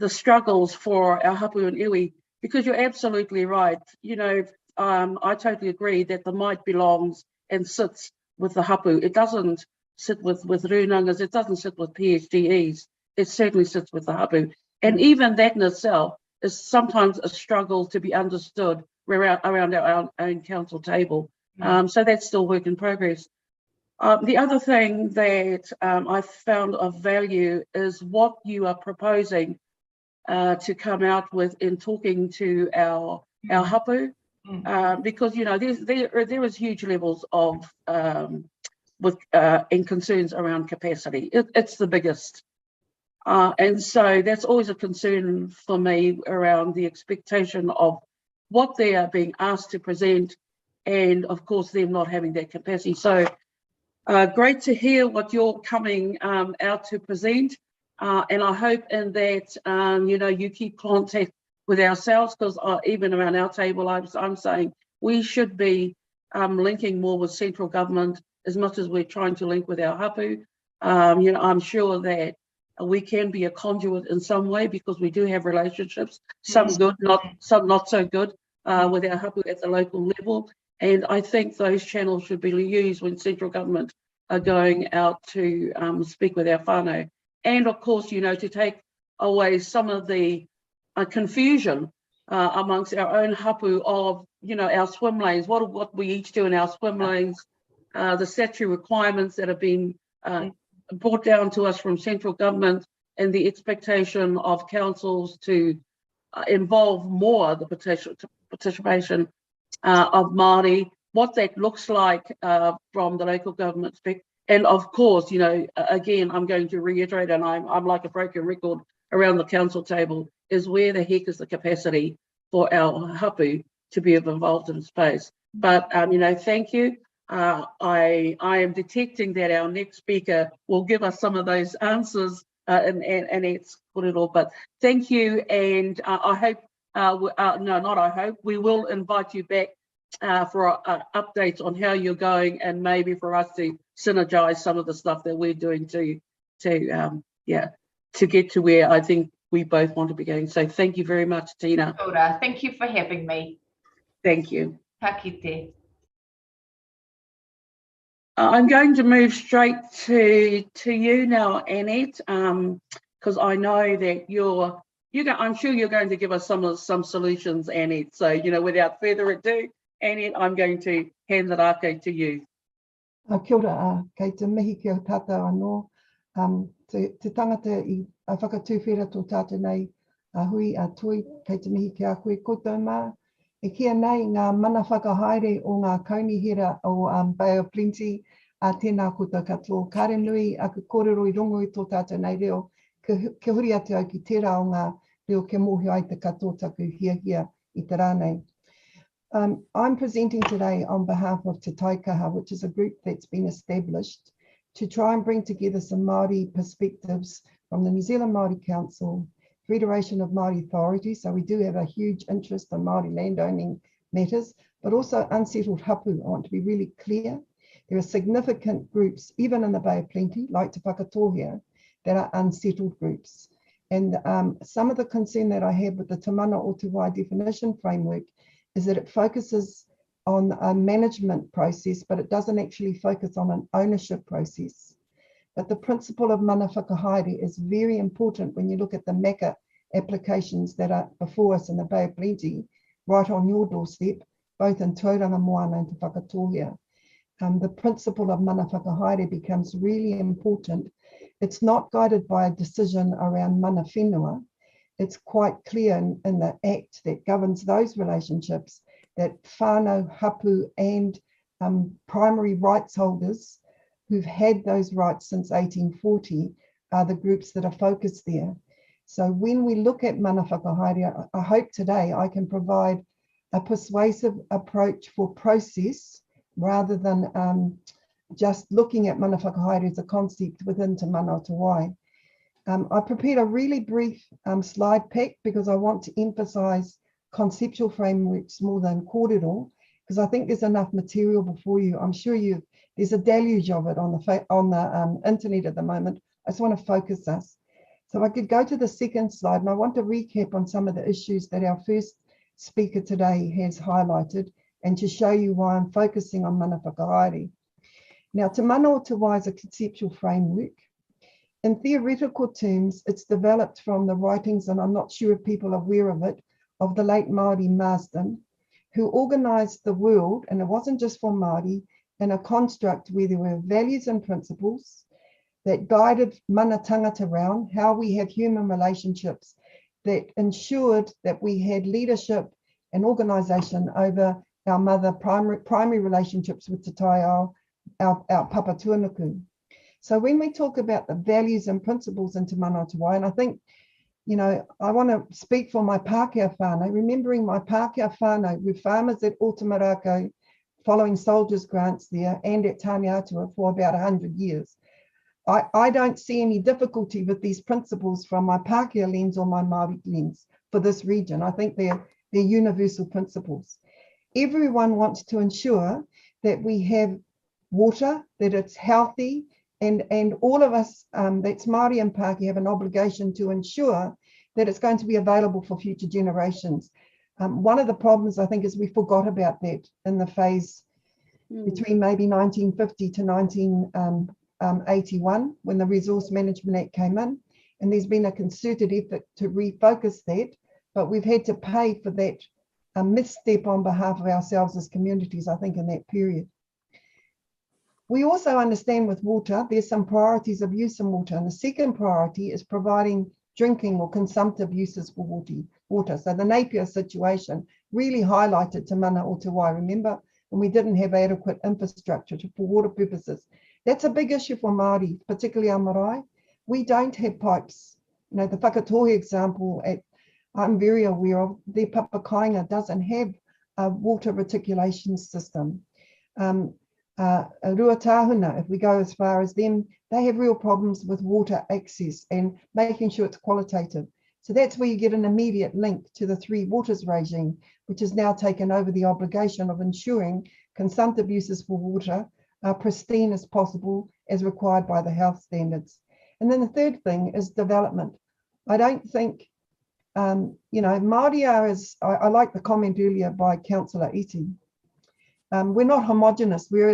struggles for our hapu and iwi, because you're absolutely right. You know, I totally agree that the might belongs and sits with the hapu. It doesn't sit with runangas, it doesn't sit with PSGEs, it certainly sits with the hapu. And even that in itself is sometimes a struggle to be understood around our own council table. So that's still work in progress. The other thing that I found of value is what you are proposing to come out with in talking to our hapu, because you know there is huge levels of and concerns around capacity. It's the biggest, and so that's always a concern for me around the expectation of what they are being asked to present, and of course them not having that capacity. So great to hear what you're coming out to present. And I hope in that, you know, you keep contact with ourselves, because even around our table, I'm saying we should be linking more with central government as much as we're trying to link with our hapu. You know, I'm sure that we can be a conduit in some way, because we do have relationships, some good, some not so good, with our hapu at the local level. And I think those channels should be used when central government are going out to speak with our whānau. And of course, you know, to take away some of the confusion amongst our own hapu of, you know, our swim lanes, what we each do in our swim lanes, the statutory requirements that have been brought down to us from central government, and the expectation of councils to involve more the participation of Māori, what that looks like from the local government perspective. And of course, you know, again, I'm going to reiterate, and I'm like a broken record around the council table, is where the heck is the capacity for our hapu to be involved in space. But, you know, thank you. I am detecting that our next speaker will give us some of those answers and it's put it all. But thank you, and I hope, no, not I hope, we will invite you back for updates on how you're going, and maybe for us to synergize some of the stuff that we're doing to get to where I think we both want to be going. So thank you very much, Tina. Kia ora. Thank you for having me. Thank you. Ka kite. I'm going to move straight to you now, Annette, because I know that I'm sure you're going to give us some solutions, Annette. So, without further ado, Annette, I'm going to hand the rākei to you. Kia ora, kei te mihi ki o tātou anō. Te tangata I whakatūwhera tō tātou nei hui a toi, kei te mihi ki a koe koutou mā. E kia nei ngā mana whakahaere o ngā kaunihera o Bay of Plenty a tēnā koutou katoa. Kāre nui a ka kōrero I rongo I tō tātou nei reo, ke huri atu au ki tērā o ngā reo ke mōhio ai te katoa taku hia I te rānei. I'm presenting today on behalf of Te Taikaha, which is a group that's been established to try and bring together some Māori perspectives from the New Zealand Māori Council, Federation of Māori Authorities, so we do have a huge interest in Māori landowning matters, but also unsettled hapu. I want to be really clear. There are significant groups, even in the Bay of Plenty, like Te Whakatōhea, that are unsettled groups. And some of the concern that I have with the Tamanotawa definition framework is that it focuses on a management process, but it doesn't actually focus on an ownership process. But the principle of mana whakahaere is very important when you look at the MACA applications that are before us in the Bay of Plenty, right on your doorstep, both in Tauranga Moana and Te Whakatōhea. The principle of mana whakahaere becomes really important. It's not guided by a decision around mana whenua. It's quite clear in the act that governs those relationships that whānau, hapu and primary rights holders who've had those rights since 1840 are the groups that are focused there. So when we look at mana whakahaere, I hope today I can provide a persuasive approach for process rather than just looking at mana whakahaere as a concept within Te Manautawai. I prepared a really brief slide pack because I want to emphasize conceptual frameworks more than kōrero, because I think there's enough material before you. I'm sure there's a deluge of it on the internet at the moment. I just want to focus us. So I could go to the second slide, and I want to recap on some of the issues that our first speaker today has highlighted, and to show you why I'm focusing on mana whakahaere. Now, Te Manautawai is a conceptual framework. In theoretical terms, it's developed from the writings, and I'm not sure if people are aware of it, of the late Maori Marsden, who organised the world, and it wasn't just for Māori, in a construct where there were values and principles that guided mana tangata around how we have human relationships, that ensured that we had leadership and organisation over our mother primary relationships with Te Taiao, our Papa Tuanuku. So when we talk about the values and principles in Te Manautawai, and I think, I want to speak for my Pākehā whānau, remembering my Pākehā whānau with farmers at Otamarako, following soldiers' grants there, and at Tāneatua for about 100 years. I don't see any difficulty with these principles from my Pākehā lens or my Māori lens for this region. I think they're universal principles. Everyone wants to ensure that we have water, that it's healthy, and all of us that's Māori and Pākehā have an obligation to ensure that it's going to be available for future generations. One of the problems, I think, is we forgot about that in the phase between maybe 1950 to 1981, when the Resource Management Act came in, and there's been a concerted effort to refocus that, but we've had to pay for that misstep on behalf of ourselves as communities, I think, in that period. We also understand with water, there's some priorities of use in water, and the second priority is providing drinking or consumptive uses for water. So the Napier situation really highlighted Te Manautawai, remember, when we didn't have adequate infrastructure for water purposes. That's a big issue for Māori, particularly our marae. We don't have pipes. The Whakatōhea example, I'm very aware of, their papakainga doesn't have a water reticulation system. Ruatahuna, if we go as far as them, they have real problems with water access and making sure it's qualitative. So that's where you get an immediate link to the Three Waters regime, which has now taken over the obligation of ensuring consumptive uses for water are pristine as possible as required by the health standards. And then the third thing is development. I don't think, Māori are, as I like the comment earlier by Councillor Iti, we're not homogenous, we're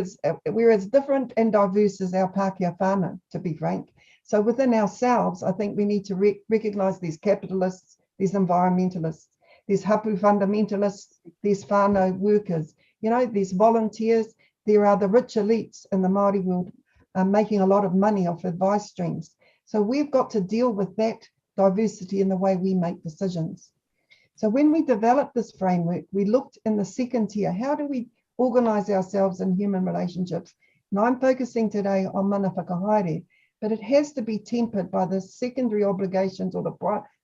as different and diverse as our Pākehā whānau, to be frank. So within ourselves, I think we need to recognise these capitalists, these environmentalists, these hapu fundamentalists, these whānau workers, these volunteers. There are the rich elites in the Māori world making a lot of money off advice streams. So we've got to deal with that diversity in the way we make decisions. So when we developed this framework, we looked in the second tier, how do we organise ourselves in human relationships? And I'm focusing today on mana whakahaere, but it has to be tempered by the secondary obligations or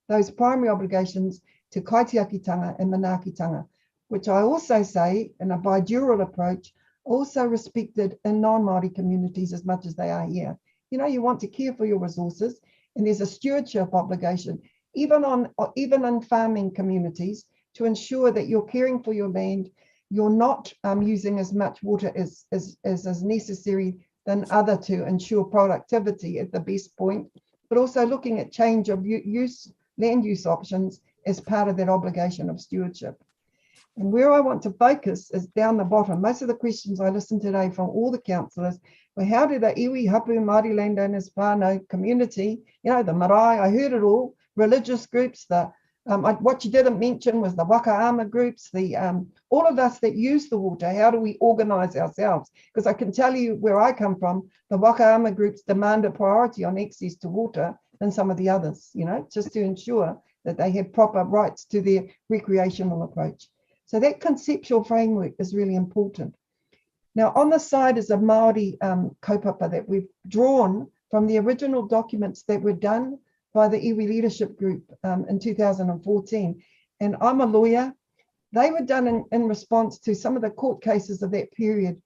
those primary obligations to kaitiakitanga and manaakitanga, which I also say in a bidural approach, also respected in non-Māori communities as much as they are here. You want to care for your resources, and there's a stewardship obligation, even in farming communities, to ensure that you're caring for your land, you're not using as much water as is necessary than other to ensure productivity at the best point, but also looking at change of land use options as part of that obligation of stewardship. And where I want to focus is down the bottom. Most of the questions I listened today from all the councillors were, how do the iwi, hapu, Māori landowners, whānau community, the marae, I heard it all, religious groups, what you didn't mention was the wakaama groups, all of us that use the water, how do we organise ourselves? Because I can tell you where I come from, the wakaama groups demand a priority on access to water than some of the others, just to ensure that they have proper rights to their recreational approach. So that conceptual framework is really important. Now, on the side is a Māori kaupapa that we've drawn from the original documents that were done by the iwi leadership group in 2014. And I'm a lawyer. They were done in response to some of the court cases of that period.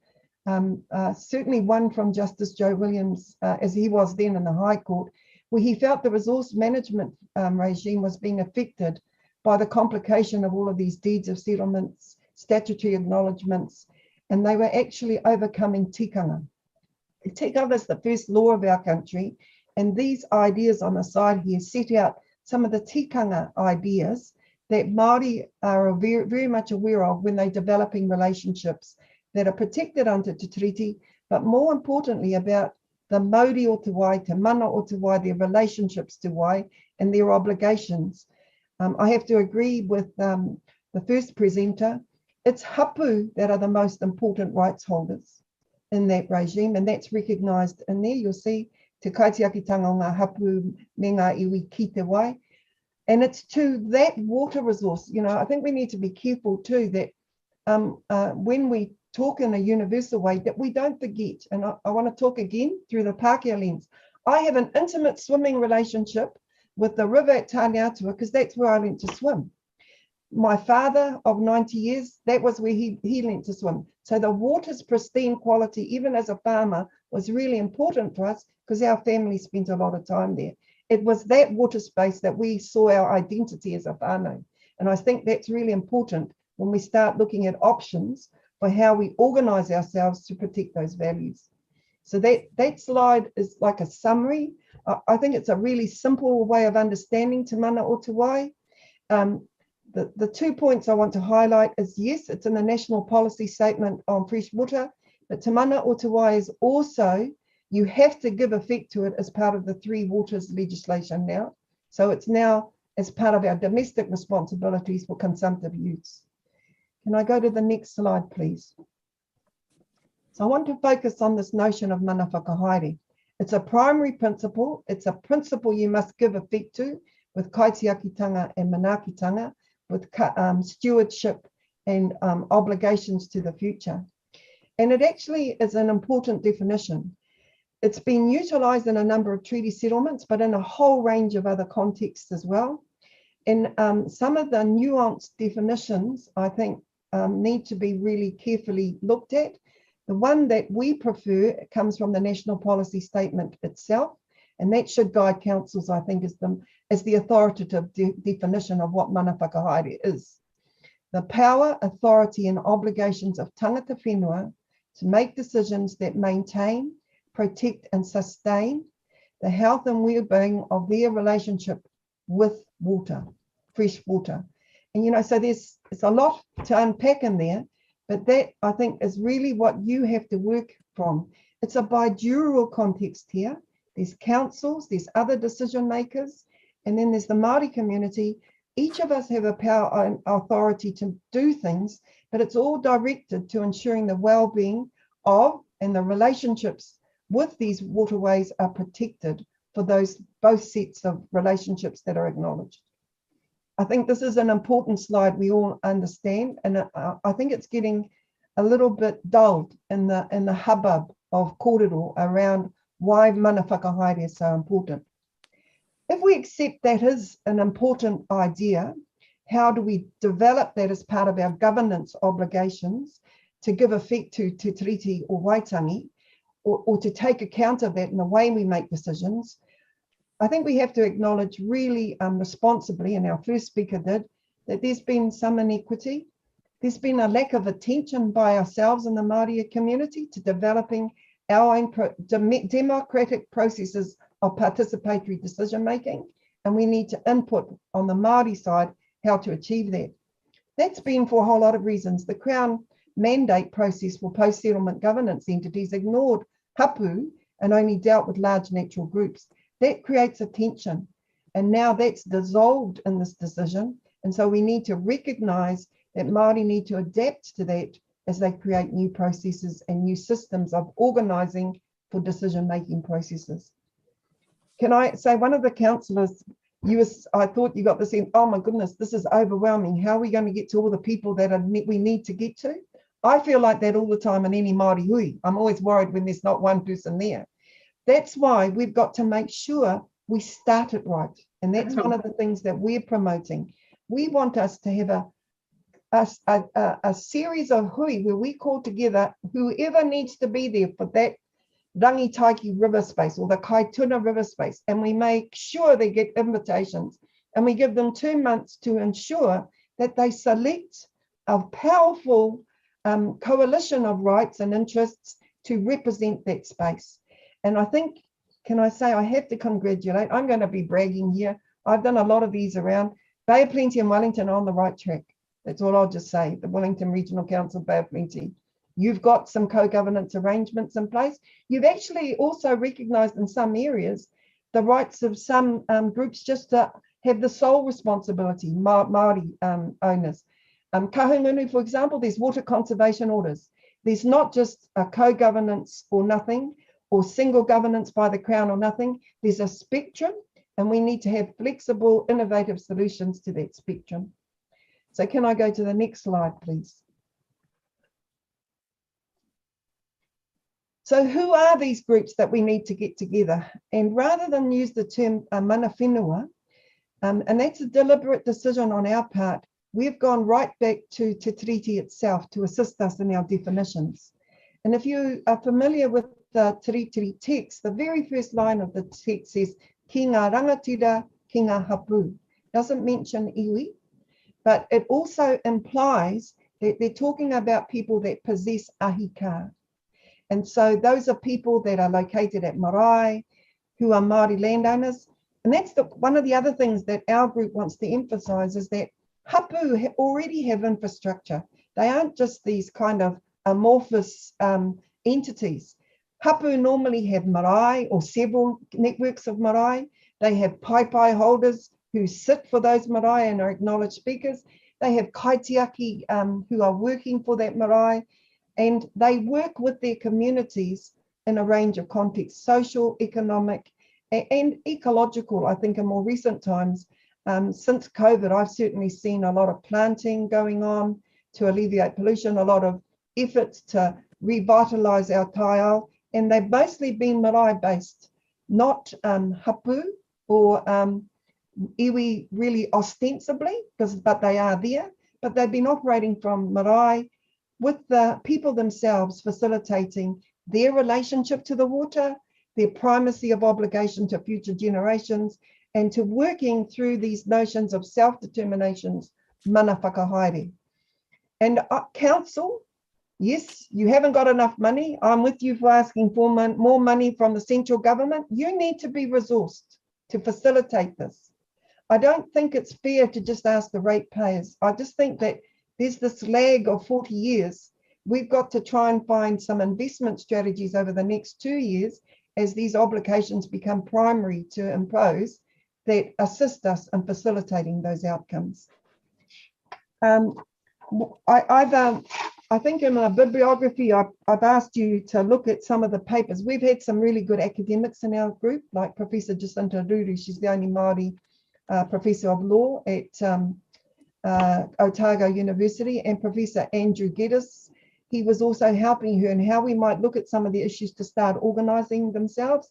Certainly one from Justice Joe Williams, as he was then in the High Court, where he felt the resource management regime was being affected by the complication of all of these deeds of settlements, statutory acknowledgements, and they were actually overcoming tikanga. Tikanga is the first law of our country, and these ideas on the side here set out some of the tikanga ideas that Māori are very, very much aware of when they're developing relationships that are protected under Te Tiriti, but more importantly about the mauri o te wai, te mana o te wai, their relationships to wai, and their obligations. I have to agree with the first presenter. It's hapu that are the most important rights holders in that regime, and that's recognised in there. You'll see te kaitiakitanga o ngā hapu me ngā iwi ki te wai. And it's to that water resource, I think we need to be careful too that when we talk in a universal way, that we don't forget, and I want to talk again through the Pākehā lens. I have an intimate swimming relationship with the river at Tamanotawa because that's where I learned to swim. My father of 90 years, that was where he learned to swim. So the water's pristine quality, even as a farmer, was really important for us because our family spent a lot of time there. It was that water space that we saw our identity as a whānau. And I think that's really important when we start looking at options for how we organise ourselves to protect those values. So that slide is like a summary. I think it's a really simple way of understanding te mana o te wai. The 2 points I want to highlight is, yes, it's in the National Policy Statement on Fresh Water, but te mana o te wai is also, you have to give effect to it as part of the Three Waters legislation now. So it's now as part of our domestic responsibilities for consumptive use. Can I go to the next slide, please? So I want to focus on this notion of mana whakahaere. It's a primary principle. It's a principle you must give effect to with kaitiakitanga and manaakitanga, with stewardship and obligations to the future. And it actually is an important definition. It's been utilised in a number of treaty settlements, but in a whole range of other contexts as well. And some of the nuanced definitions, I think, need to be really carefully looked at. The one that we prefer comes from the National Policy Statement itself, And that should guide councils, I think, as the authoritative definition of what mana whakahaere is. The power, authority and obligations of tangata whenua to make decisions that maintain, protect and sustain the health and well-being of their relationship with water, fresh water. And so there's a lot to unpack in there, but that I think is really what you have to work from. It's a bidural context here. There's councils, there's other decision makers, and then there's the Māori community. Each of us have a power and authority to do things, but it's all directed to ensuring the well-being of and the relationships with these waterways are protected for those both sets of relationships that are acknowledged. I think this is an important slide we all understand, and I think it's getting a little bit dulled in the hubbub of kōrero around why mana whakahaere is so important. If we accept that is an important idea, how do we develop that as part of our governance obligations to give effect to Te Tiriti or Waitangi, or to take account of that in the way we make decisions? I think we have to acknowledge really responsibly, and our first speaker did, that there's been some inequity. There's been a lack of attention by ourselves in the Māori community to developing our own democratic processes of participatory decision making, and we need to input on the Māori side how to achieve that. That's been for a whole lot of reasons. The Crown mandate process for post-settlement governance entities ignored hapu and only dealt with large natural groups. That creates a tension, and now that's dissolved in this decision, and so we need to recognise that Māori need to adapt to that as they create new processes and new systems of organising for decision-making processes. Can I say, one of the councillors, I thought you got the sense, oh my goodness, this is overwhelming. How are we going to get to all the people that we need to get to? I feel like that all the time in any Māori hui. I'm always worried when there's not one person there. That's why we've got to make sure we start it right. And that's one of the things that we're promoting. We want us to have a series of hui where we call together whoever needs to be there for that Rangitaiki river space or the Kaituna river space, and we make sure they get invitations, and we give them 2 months to ensure that they select a powerful coalition of rights and interests to represent that space. And I think, can I say, I have to congratulate, I'm going to be bragging here, I've done a lot of these around. Bay of Plenty and Wellington are on the right track. That's all I'll just say. The Wellington Regional Council, Bay of Plenty. You've got some co-governance arrangements in place. You've actually also recognised in some areas the rights of some groups just to have the sole responsibility, Māori owners. Kahungunu, for example, there's water conservation orders. There's not just a co-governance or nothing, or single governance by the Crown or nothing. There's a spectrum, and we need to have flexible, innovative solutions to that spectrum. So can I go to the next slide, please? So who are these groups that we need to get together? And rather than use the term mana whenua, and that's a deliberate decision on our part, we've gone right back to Te Tiriti itself to assist us in our definitions. And if you are familiar with the Tiriti text, the very first line of the text says, ki ngā rangatira, ki ngā hapu. Doesn't mention iwi, but it also implies that they're talking about people that possess ahika. And so those are people that are located at marae, who are Māori landowners. And that's one of the other things that our group wants to emphasise, is that hapu already have infrastructure. They aren't just these kind of amorphous entities. Hapu normally have marae or several networks of marae. They have paipai holders who sit for those marae and are acknowledged speakers. They have kaitiaki who are working for that marae, and they work with their communities in a range of contexts, social, economic, and ecological. I think in more recent times, since COVID, I've certainly seen a lot of planting going on to alleviate pollution, a lot of efforts to revitalise our taiao, and they've mostly been marae based, not hapu or iwi really ostensibly, but they are there, but they've been operating from marae with the people themselves facilitating their relationship to the water, their primacy of obligation to future generations, and to working through these notions of self-determinations, mana whakahaere. And council, yes, you haven't got enough money. I'm with you for asking for more money from the central government. You need to be resourced to facilitate this. I don't think it's fair to just ask the ratepayers. I just think that there's this lag of 40 years. We've got to try and find some investment strategies over the next 2 years as these obligations become primary to impose that assist us in facilitating those outcomes. I think in my bibliography, I've asked you to look at some of the papers. We've had some really good academics in our group, like Professor Jacinta Ruru. She's the only Māori professor of law at Otago University, and Professor Andrew Geddes. He was also helping her in how we might look at some of the issues to start organising themselves.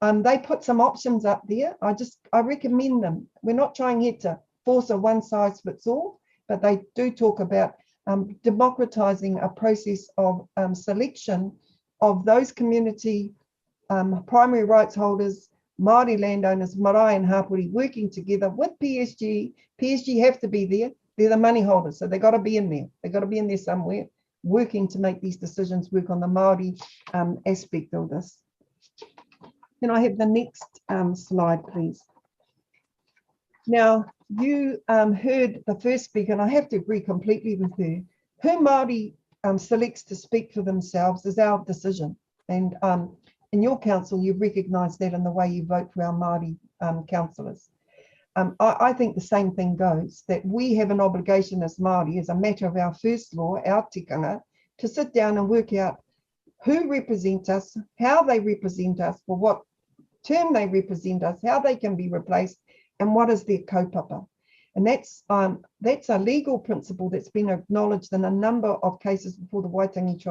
They put some options up there. I recommend them. We're not trying here to force a one size fits all, but they do talk about democratising a process of selection of those community primary rights holders, Māori landowners, marae and hapori, working together with PSG. PSG have to be there. They're the money holders, so they've got to be in there. They've got to be in there somewhere, working to make these decisions work on the Māori aspect of this. Can I have the next slide, please? Now, you heard the first speaker, and I have to agree completely with her. Who Māori selects to speak for themselves is our decision. And in your council, you've recognised that in the way you vote for our Māori councillors. I think the same thing goes, that we have an obligation as Māori, as a matter of our first law, our tikanga, to sit down and work out who represent us, how they represent us, for what term they represent us, how they can be replaced, and what is their kaupapa. And that's a legal principle that's been acknowledged in a number of cases before the Waitangi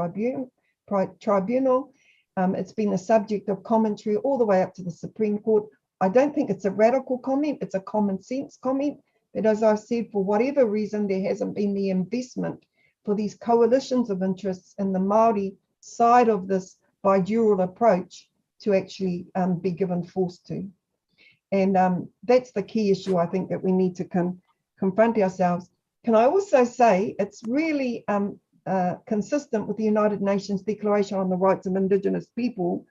Tribunal. It's been the subject of commentary all the way up to the Supreme Court. I don't think it's a radical comment, it's a common sense comment. But as I've said, for whatever reason, there hasn't been the investment for these coalitions of interests in the Māori side of this bidural approach to actually be given force to. And that's the key issue, I think, that we need to confront ourselves. Can I also say it's really consistent with the United Nations Declaration on the Rights of Indigenous People,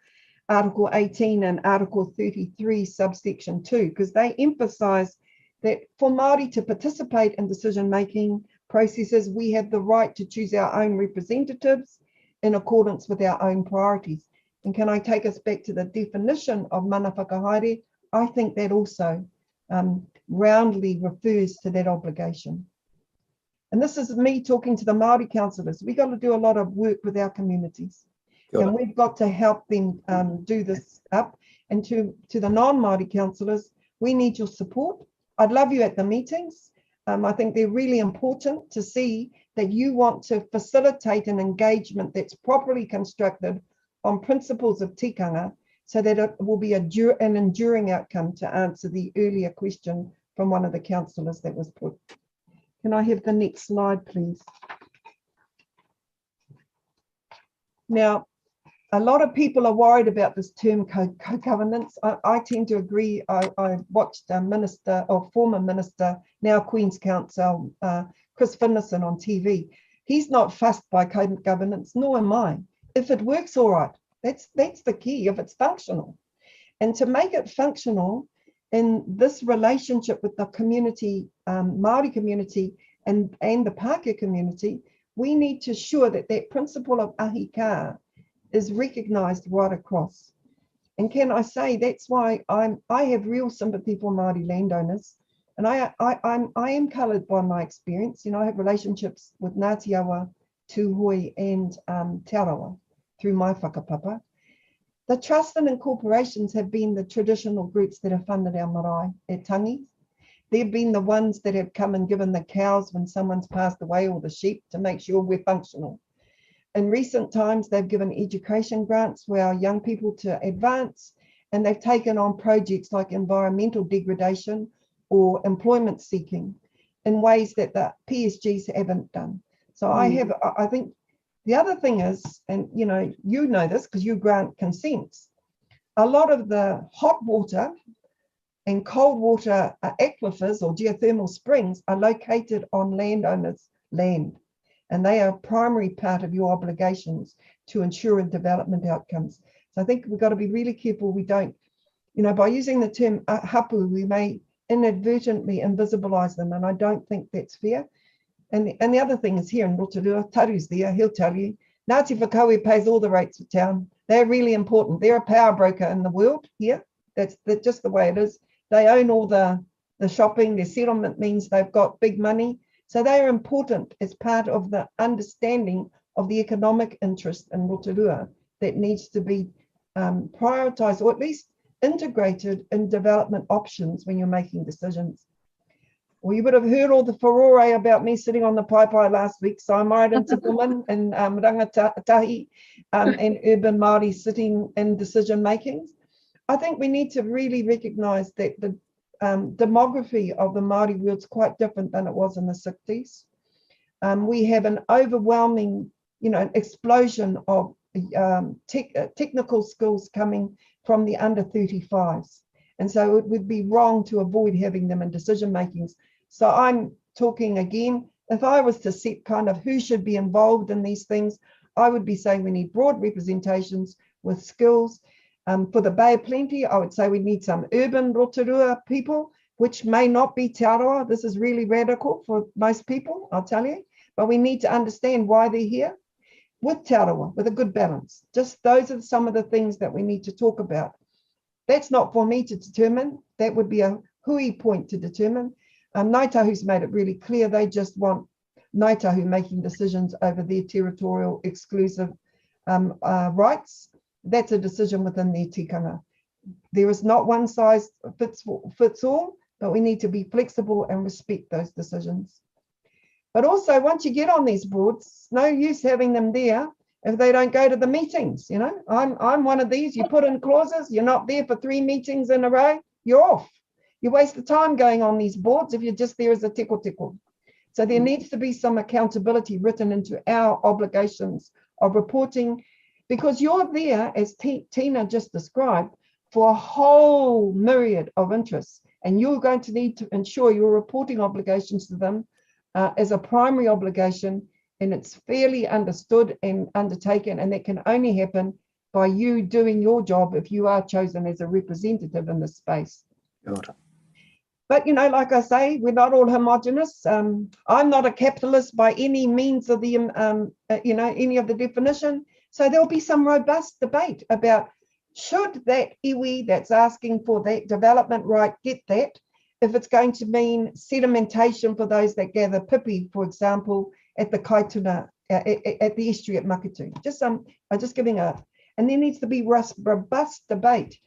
Article 18 and Article 33, subsection 2, because they emphasise that for Māori to participate in decision-making processes, we have the right to choose our own representatives in accordance with our own priorities. And can I take us back to the definition of mana whakahaere? I think that also roundly refers to that obligation. And this is me talking to the Māori councillors. We've got to do a lot of work with our communities. And we've got to help them do this up. And to the non-Māori councillors, we need your support. I'd love you at the meetings. I think they're really important to see that you want to facilitate an engagement that's properly constructed on principles of tikanga, so that it will be an enduring outcome, to answer the earlier question from one of the councillors that was put. Can I have the next slide, please? Now, a lot of people are worried about this term co-governance. I tend to agree. I watched a minister, or former minister, now Queen's Counsel, Chris Finlayson on TV. He's not fussed by co-governance, nor am I. If it works, all right. That's the key, if it's functional. And to make it functional in this relationship with the community, Māori community and the Pākehā community, we need to ensure that that principle of ahi ka is recognised right across. And can I say, that's why I have real sympathy for Māori landowners. And I am coloured by my experience. You know, I have relationships with Ngāti Awa, Tūhoe and Te Arawa through my whakapapa. The trusts and incorporations have been the traditional groups that have funded our marae at Tangi. They've been the ones that have come and given the cows when someone's passed away, or the sheep, to make sure we're functional. In recent times, they've given education grants for our young people to advance, and they've taken on projects like environmental degradation or employment seeking in ways that the PSGs haven't done. So I think the other thing is, and you know this because you grant consents. a lot of the hot water and cold water aquifers or geothermal springs are located on landowners' land, and they are a primary part of your obligations to ensure development outcomes. So I think we've got to be really careful we don't, by using the term hapu, we may inadvertently invisibilize them, and I don't think that's fair. And the other thing is here in Rotorua, Taru's there, he'll tell you, Ngāti Whakaue pays all the rates for town. They're really important. They're a power broker in the world here. That's just the way it is. They own all the shopping. Their settlement means they've got big money. So they are important as part of the understanding of the economic interest in Rotorua that needs to be prioritised, or at least integrated in development options when you're making decisions. Well, you would have heard all the furore about me sitting on the paipai last week. So I'm right into women and rangatahi and urban Māori sitting in decision makings. I think we need to really recognise that the demography of the Māori world is quite different than it was in the 60s. We have an overwhelming, explosion of technical skills coming from the under 35s. And so it would be wrong to avoid having them in decision makings. So I'm talking again, if I was to set kind of who should be involved in these things, I would be saying we need broad representations with skills. For the Bay of Plenty, I would say we need some urban Rotorua people, which may not be Te Aroa. This is really radical for most people, I'll tell you. But we need to understand why they're here with Te Aroa, with a good balance. Just those are some of the things that we need to talk about. That's not for me to determine. That would be a hui point to determine. Ngāi Tahu's made it really clear they just want Ngāi Tahu making decisions over their territorial exclusive rights. That's a decision within their tikanga. There is not one size fits all, but we need to be flexible and respect those decisions. But also, once you get on these boards, no use having them there if they don't go to the meetings. I'm one of these. You put in clauses, you're not there for 3 meetings in a row, you're off. You waste the time going on these boards if you're just there as a teko. So there needs to be some accountability written into our obligations of reporting, because you're there, as Tina just described, for a whole myriad of interests, and you're going to need to ensure your reporting obligations to them as a primary obligation, and it's fairly understood and undertaken, and that can only happen by you doing your job if you are chosen as a representative in this space. But, like I say, we're not all homogenous. I'm not a capitalist by any means of the, any of the definition. So there'll be some robust debate about should that iwi that's asking for that development right get that, if it's going to mean sedimentation for those that gather pipi, for example, at the Kaituna, at the estuary at Makatu. I'm just giving a, and there needs to be robust debate.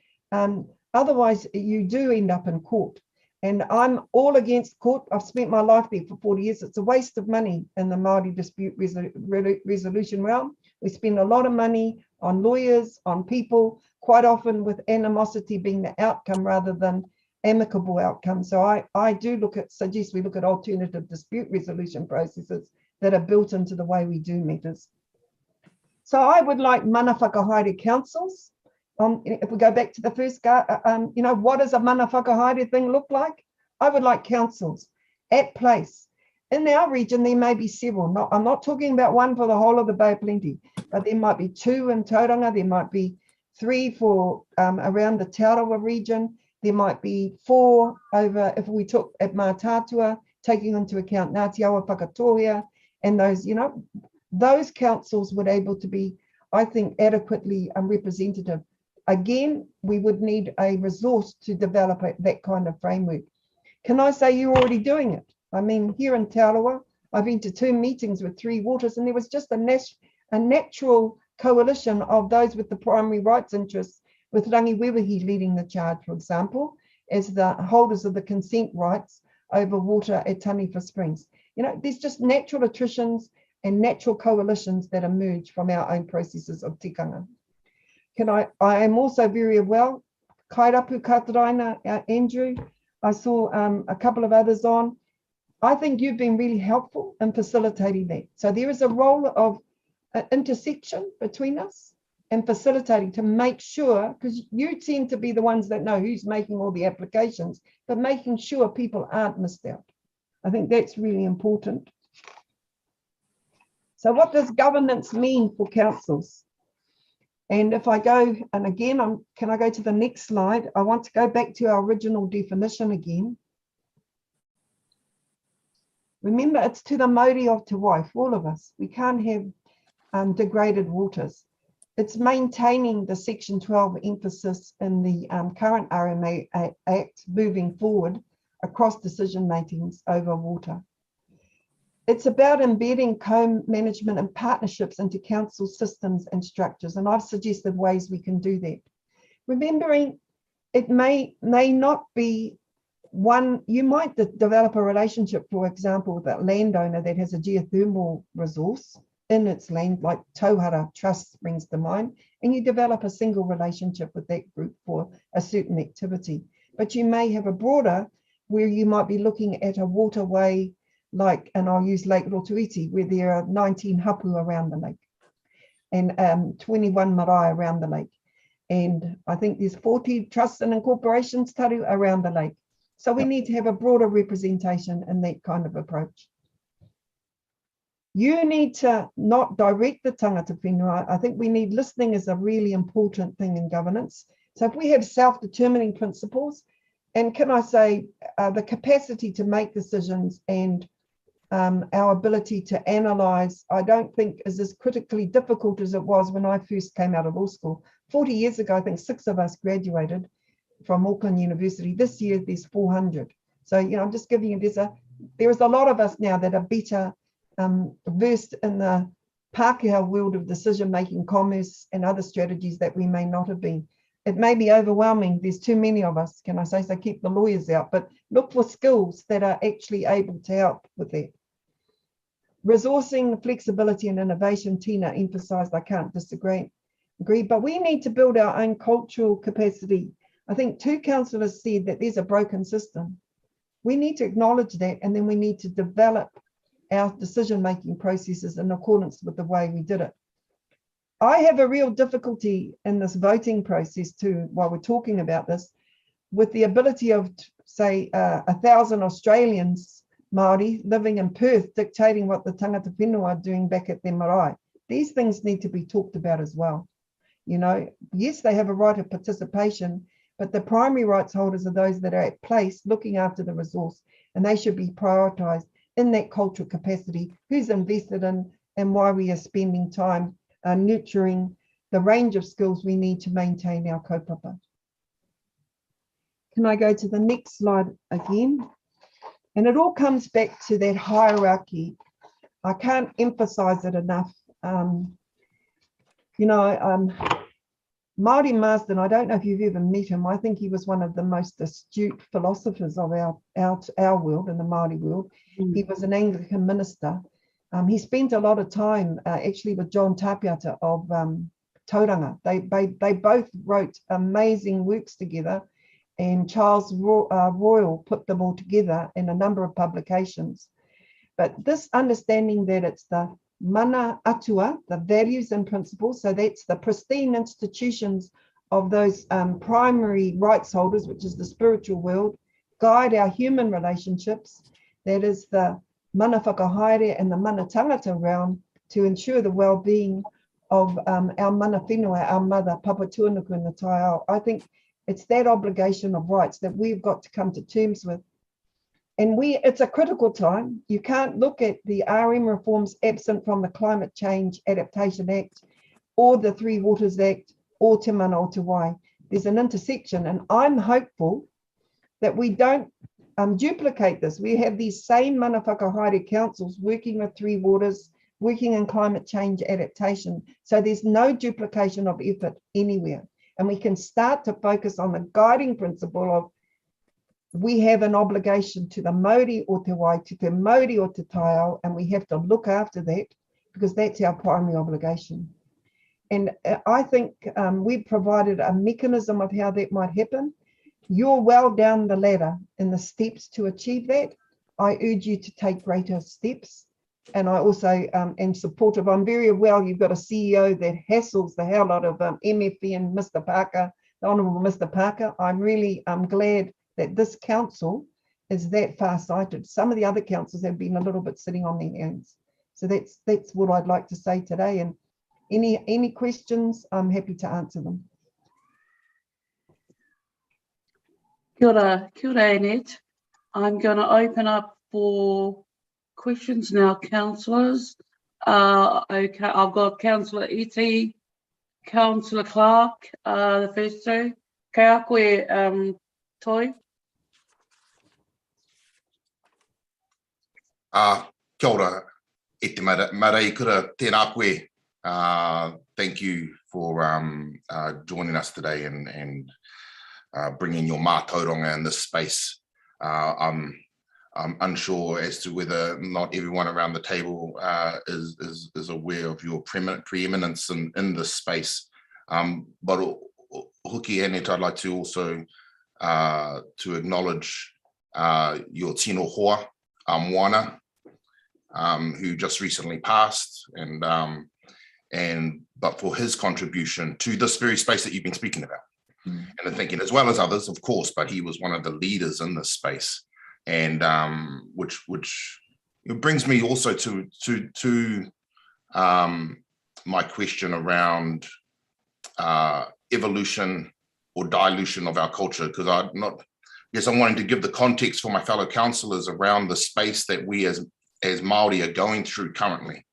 Otherwise, you do end up in court. And I'm all against court. I've spent my life there for 40 years. It's a waste of money in the Māori dispute resolution realm. We spend a lot of money on lawyers, on people, quite often with animosity being the outcome rather than amicable outcome. So I do suggest we look at alternative dispute resolution processes that are built into the way we do matters. So I would like mana whakahaere councils. If we go back to the first, what does a mana whakahaere thing look like? I would like councils at place. In our region, there may be several. I'm not talking about one for the whole of the Bay of Plenty, but there might be 2 in Tauranga. There might be 3 for around the Te Aroa region. There might be 4 over, if we took at Mātātua, taking into account Ngāti Awa Whakatohea, and those, those councils would able to be, I think, adequately representative. Again, we would need a resource to develop that kind of framework. Can I say you're already doing it? I mean, here in Te Aroa, I've been to 2 meetings with 3 waters, and there was just a natural coalition of those with the primary rights interests, with Rangi Wewahi leading the charge, for example, as the holders of the consent rights over water at Taniwha Springs. There's just natural attritions and natural coalitions that emerge from our own processes of tikanga. I am also very well, Kairapu Kataraina, Andrew, I saw a couple of others on. I think you've been really helpful in facilitating that. So there is a role of intersection between us, and facilitating to make sure, because you tend to be the ones that know who's making all the applications, but making sure people aren't missed out. I think that's really important. So what does governance mean for councils? And if I go, and again, can I go to the next slide? I want to go back to our original definition again. Remember, it's to the Maori of Te Wai, for all of us. We can't have degraded waters. It's maintaining the Section 12 emphasis in the current RMA Act, moving forward across decision makings over water. It's about embedding co-management and partnerships into council systems and structures, and I've suggested ways we can do that. Remembering it may not be one, you might develop a relationship, for example, with that landowner that has a geothermal resource in its land, like Tauhara Trust springs to mind, and you develop a single relationship with that group for a certain activity. But you may have a broader, where you might be looking at a waterway, like, and I'll use Lake Rotuiti, where there are 19 hapu around the lake and 21 marae around the lake. And I think there's 40 trusts and incorporations taru around the lake. So we need to have a broader representation in that kind of approach. You need to not direct the tangata whenua. I think we need listening is a really important thing in governance. So if we have self-determining principles, and can I say the capacity to make decisions and our ability to analyse, I don't think is as critically difficult as it was when I first came out of law school. 40 years ago, I think 6 of us graduated from Auckland University. This year, there's 400. So, you know, I'm just giving you, there is a lot of us now that are better versed in the Pākehā world of decision-making, commerce, and other strategies that we may not have been. It may be overwhelming. There's too many of us, can I say, so keep the lawyers out, but look for skills that are actually able to help with that. Resourcing, flexibility and innovation, Tina emphasised, I can't disagree, but we need to build our own cultural capacity. I think 2 councillors said that there's a broken system. We need to acknowledge that, and then we need to develop our decision-making processes in accordance with the way we did it. I have a real difficulty in this voting process too, while we're talking about this, with the ability of, say, 1,000 Australians, Māori, living in Perth, dictating what the tangata whenua are doing back at their marae. These things need to be talked about as well. You know, yes, they have a right of participation, but the primary rights holders are those that are at place looking after the resource, and they should be prioritised in that cultural capacity, who's invested in, and why we are spending time nurturing the range of skills we need to maintain our kaupapa. Can I go to the next slide again? And it all comes back to that hierarchy. I can't emphasize it enough. You know, Maori Marsden, I don't know if you've ever met him. I think he was one of the most astute philosophers of our world, in the Maori world. He was an Anglican minister. He spent a lot of time actually with John Tapiata of Tauranga. They both wrote amazing works together, and Charles Royal put them all together in a number of publications. But this understanding that it's the mana atua, the values and principles, so that's the pristine institutions of those primary rights holders, which is the spiritual world, guide our human relationships, that is the mana whakahaere and the mana tangata realm, to ensure the well-being of our mana whenua, our mother, Papa Tuanuku and the Taiao. I think it's that obligation of rights that we've got to come to terms with. And it's a critical time. You can't look at the RM reforms absent from the Climate Change Adaptation Act or the Three Waters Act or Te Mana o Te Wai. There's an intersection, and I'm hopeful that we don't duplicate this. We have these same mana whakahaere councils working with Three Waters, working in climate change adaptation. So there's no duplication of effort anywhere. And we can start to focus on the guiding principle of we have an obligation to the Maori o Te Wai, to the Maori o Te Taiao, and we have to look after that because that's our primary obligation. And I think we've provided a mechanism of how that might happen. You're well down the ladder in the steps to achieve that. I urge you to take greater steps. And I also am supportive. I'm very well, you've got a CEO that hassles the hell out of MFE and Mr. Parker, the Honourable Mr. Parker. I'm really glad that this council is that far-sighted. Some of the other councils have been a little bit sitting on their hands. So that's what I'd like to say today. And any questions, I'm happy to answer them. Kia ora, Annette. I'm going to open up for questions now, councillors. Okay, I've got Councillor Iti, Councillor Clark, the first two. Kei a koe, Toi. Kia ora, e te marei kura tēnā koe. Thank you for joining us today and bringing your mātauranga in this space. I'm unsure as to whether not everyone around the table is aware of your preeminence in this space. But Huki Annette, I'd like to also to acknowledge your tino hoa, Moana, who just recently passed, but for his contribution to this very space that you've been speaking about. And I'm thinking, as well as others, of course, but he was one of the leaders in this space, and which it brings me also to my question around evolution or dilution of our culture, because I'm wanting to give the context for my fellow councillors around the space that we as Maori are going through currently,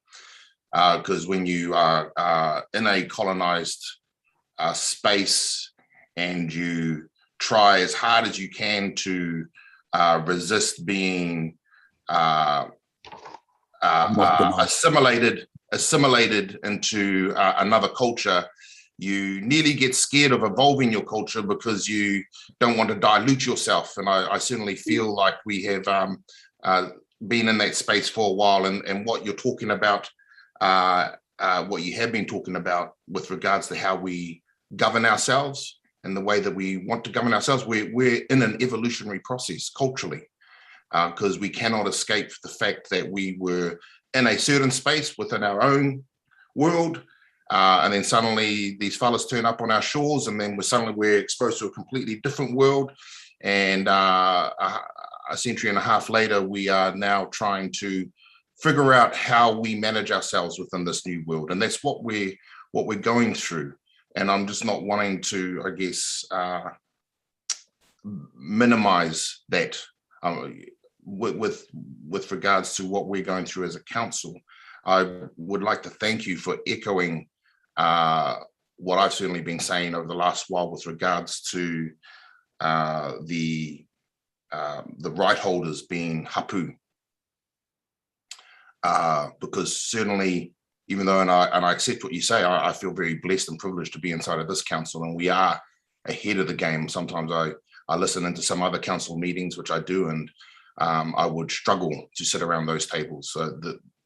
because when you are in a colonized space and you try as hard as you can to resist being assimilated into another culture, you nearly get scared of evolving your culture because you don't want to dilute yourself. And I certainly feel like we have been in that space for a while, and what you're talking about, what you have been talking about with regards to how we govern ourselves and the way that we want to govern ourselves, we're in an evolutionary process culturally, because we cannot escape the fact that we were in a certain space within our own world, and then suddenly these fellas turn up on our shores, and then we're exposed to a completely different world. And a century and a half later, we are now trying to figure out how we manage ourselves within this new world, and that's what we're going through. And I'm just not wanting to, I guess, minimize that with regards to what we're going through as a council. I would like to thank you for echoing what I've certainly been saying over the last while with regards to the right holders being hapu, because certainly, even though, and I accept what you say, I feel very blessed and privileged to be inside of this council, and we are ahead of the game. Sometimes I listen into some other council meetings, which I do, and I would struggle to sit around those tables. So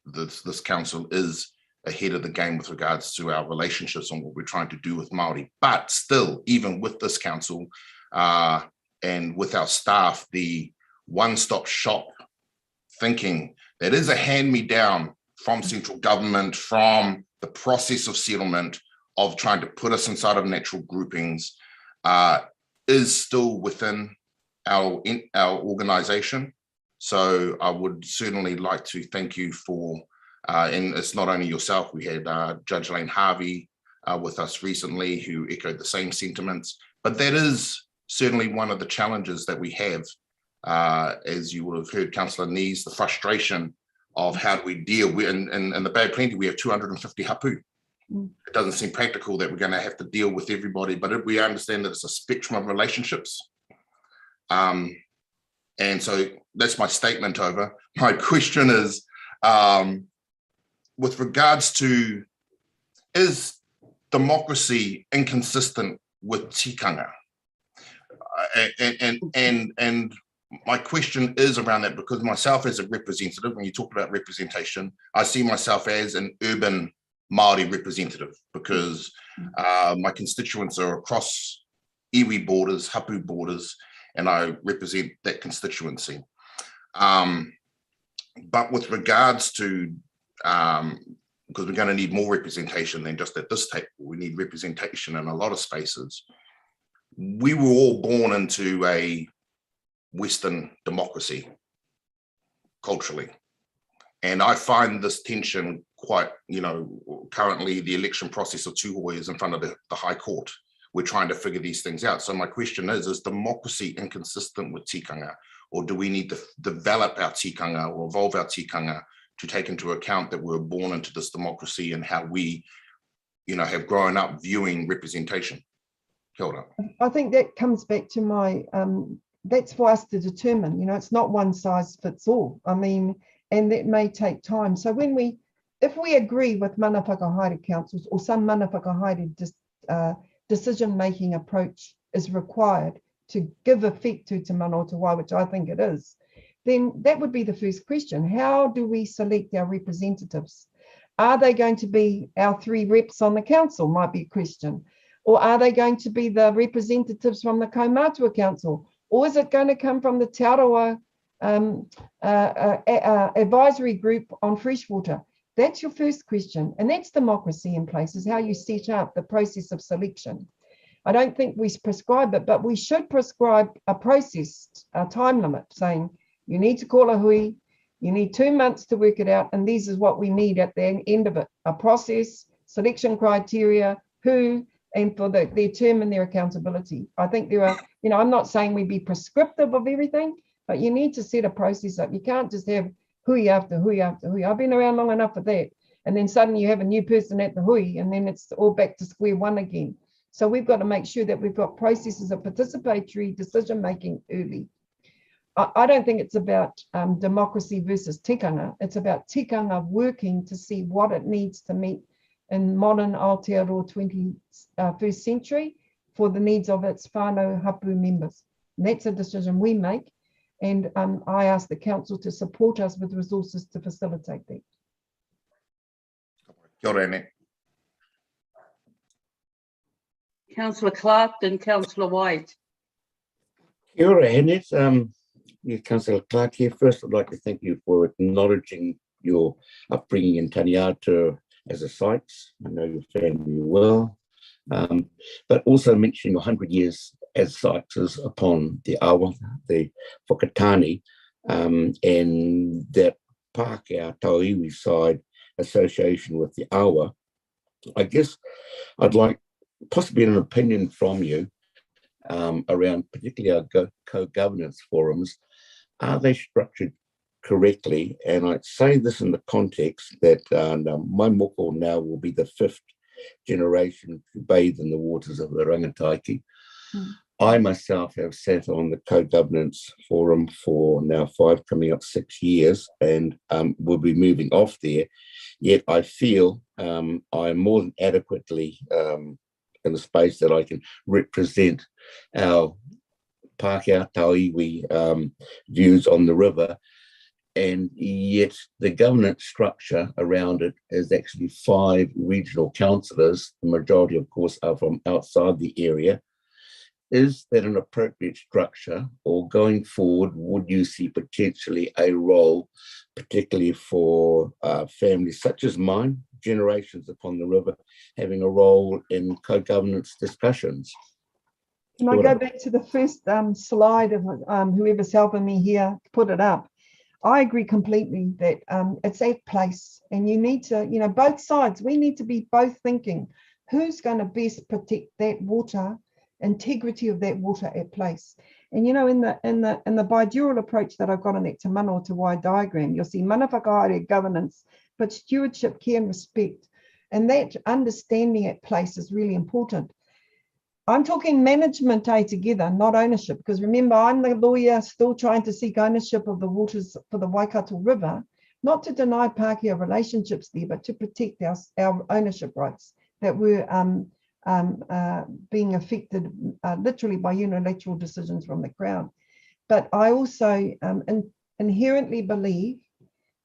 this council is ahead of the game with regards to our relationships and what we're trying to do with Maori. But still, even with this council and with our staff, the one-stop shop thinking that is a hand-me-down from central government, from the process of settlement, of trying to put us inside of natural groupings, is still within our organisation. So I would certainly like to thank you for, and it's not only yourself, we had Judge Lane Harvey with us recently who echoed the same sentiments, but that is certainly one of the challenges that we have, as you would have heard Councillor Nees, the frustration of how do we deal with, in the Bay of Plenty, we have 250 hapu. It doesn't seem practical that we're going to have to deal with everybody, but we understand that it's a spectrum of relationships. And so that's my statement over. My question is, with regards to, is democracy inconsistent with tikanga? And my question is around that, because myself as a representative, when you talk about representation, I see myself as an urban Maori representative, because my constituents are across iwi borders, hapu borders, and I represent that constituency. But with regards to, because we're going to need more representation than just at this table, we need representation in a lot of spaces. We were all born into a Western democracy culturally. And I find this tension quite, currently the election process of Tūhoe is in front of the High Court. We're trying to figure these things out. So my question is democracy inconsistent with tikanga, or do we need to develop our tikanga or evolve our tikanga to take into account that we were born into this democracy and how we, have grown up viewing representation? Kia ora. I think that comes back to my, that's for us to determine, it's not one size fits all. I mean, and that may take time. So if we agree with mana whakahaere councils or some mana whakahaere decision-making approach is required to give effect to Tamanotawa, which I think it is, then that would be the first question. How do we select our representatives? Are they going to be our 3 reps on the council, might be a question. Or are they going to be the representatives from the Kaumātua Council? Or is it going to come from the Te Arawa advisory group on freshwater? That's your first question. And that's democracy in place, is how you set up the process of selection. I don't think we prescribe it, but we should prescribe a process, a time limit, saying you need to call a hui, you need 2 months to work it out, and this is what we need at the end of it. A process, selection criteria, who, and for their term and their accountability. I think there are, I'm not saying we be prescriptive of everything, but you need to set a process up. You can't just have hui after hui after hui. I've been around long enough for that. And then suddenly you have a new person at the hui, and then it's all back to square one again. So we've got to make sure that we've got processes of participatory decision-making early. I don't think it's about democracy versus tikanga. It's about tikanga working to see what it needs to meet in modern Aotearoa 21st century for the needs of its whānau hapu members. And that's a decision we make. And I ask the council to support us with resources to facilitate that. Kia ora, Anne. Councillor Clark and Councillor White. Kia ora, Annette. Councillor Clark here. First, I'd like to thank you for acknowledging your upbringing in Taniata as a Sykes. I know your family well. But also mentioning 100 years as Sykes upon the awa, the whakatane, and that Pākehā Tauiwi side association with the awa. I guess I'd like possibly an opinion from you around particularly our co-governance forums. Are they structured correctly? And I'd say this in the context that my moko now will be the 5th generation to bathe in the waters of the Rangataiki. I myself have sat on the co-governance forum for now 5, coming up 6 years, and will be moving off there. Yet I feel I'm more than adequately in the space that I can represent our Pākehā Tauiwi views on the river, and yet the governance structure around it is actually 5 regional councillors. The majority, of course, are from outside the area. Is that an appropriate structure, or going forward, would you see potentially a role, particularly for families such as mine, generations upon the river, having a role in co-governance discussions? Can I go back to the first slide of whoever's helping me here put it up? I agree completely that it's at place, and you need to, both sides, we need to be both thinking, who's going to best protect that water, integrity of that water at place. And in the bidural approach that I've got in that Te Manotawa diagram, you'll see mana whakahaere governance, but stewardship, care and respect. And that understanding at place is really important. I'm talking management together, not ownership, because remember, I'm the lawyer still trying to seek ownership of the waters for the Waikato River, not to deny Pākehā relationships there, but to protect our ownership rights that were being affected literally by unilateral decisions from the Crown. But I also inherently believe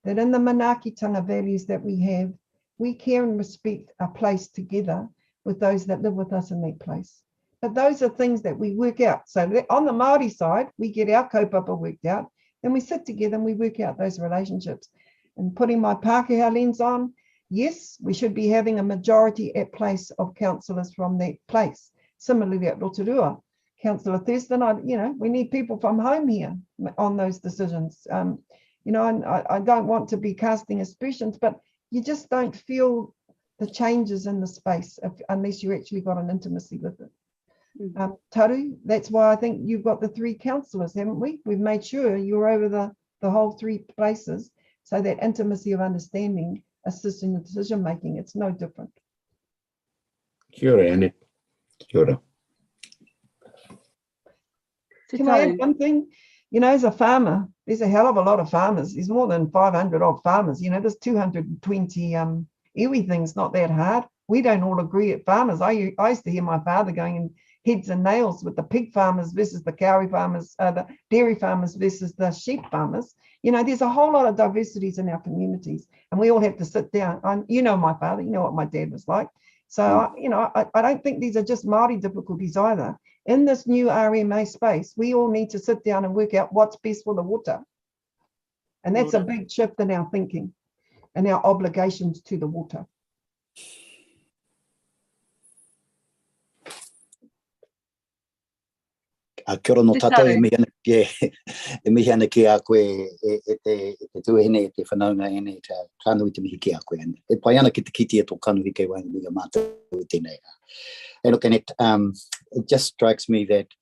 that in the manaakitanga values that we have, we care and respect our place together with those that live with us in that place. But those are things that we work out. So on the Maori side, we get our kaupapa worked out, then we sit together and we work out those relationships. And putting my Pākehā lens on, yes, we should be having a majority at place of councillors from that place. Similarly at Rotorua, Councillor Thurston, we need people from home here on those decisions. And I don't want to be casting aspersions, but you just don't feel the changes in the space unless you actually got an intimacy with it. Taru, that's why I think you've got the 3 councillors, haven't we? We've made sure you're over the whole 3 places, so that intimacy of understanding assists in the decision making. It's no different. Kia ora, Andy. Kia ora. Can I add one thing? As a farmer, there's a hell of a lot of farmers. There's more than 500 odd farmers. There's 220 iwi things, not that hard. We don't all agree at farmers. I used to hear my father going in heads and nails with the pig farmers versus the cow farmers, the dairy farmers versus the sheep farmers. There's a whole lot of diversities in our communities, and we all have to sit down. My father, what my dad was like. So, I don't think these are just Māori difficulties either. In this new RMA space, we all need to sit down and work out what's best for the water. And that's a big shift in our thinking and our obligations to the water. Kia ora no tātou, e mihi ana ki a koe e te tuahine e te whanaunga ene te kānui te mihi ki a koe. E pai ana ki te kiti e tō kānui kei wai ngā mātou e tēnei. And look, and it just strikes me that,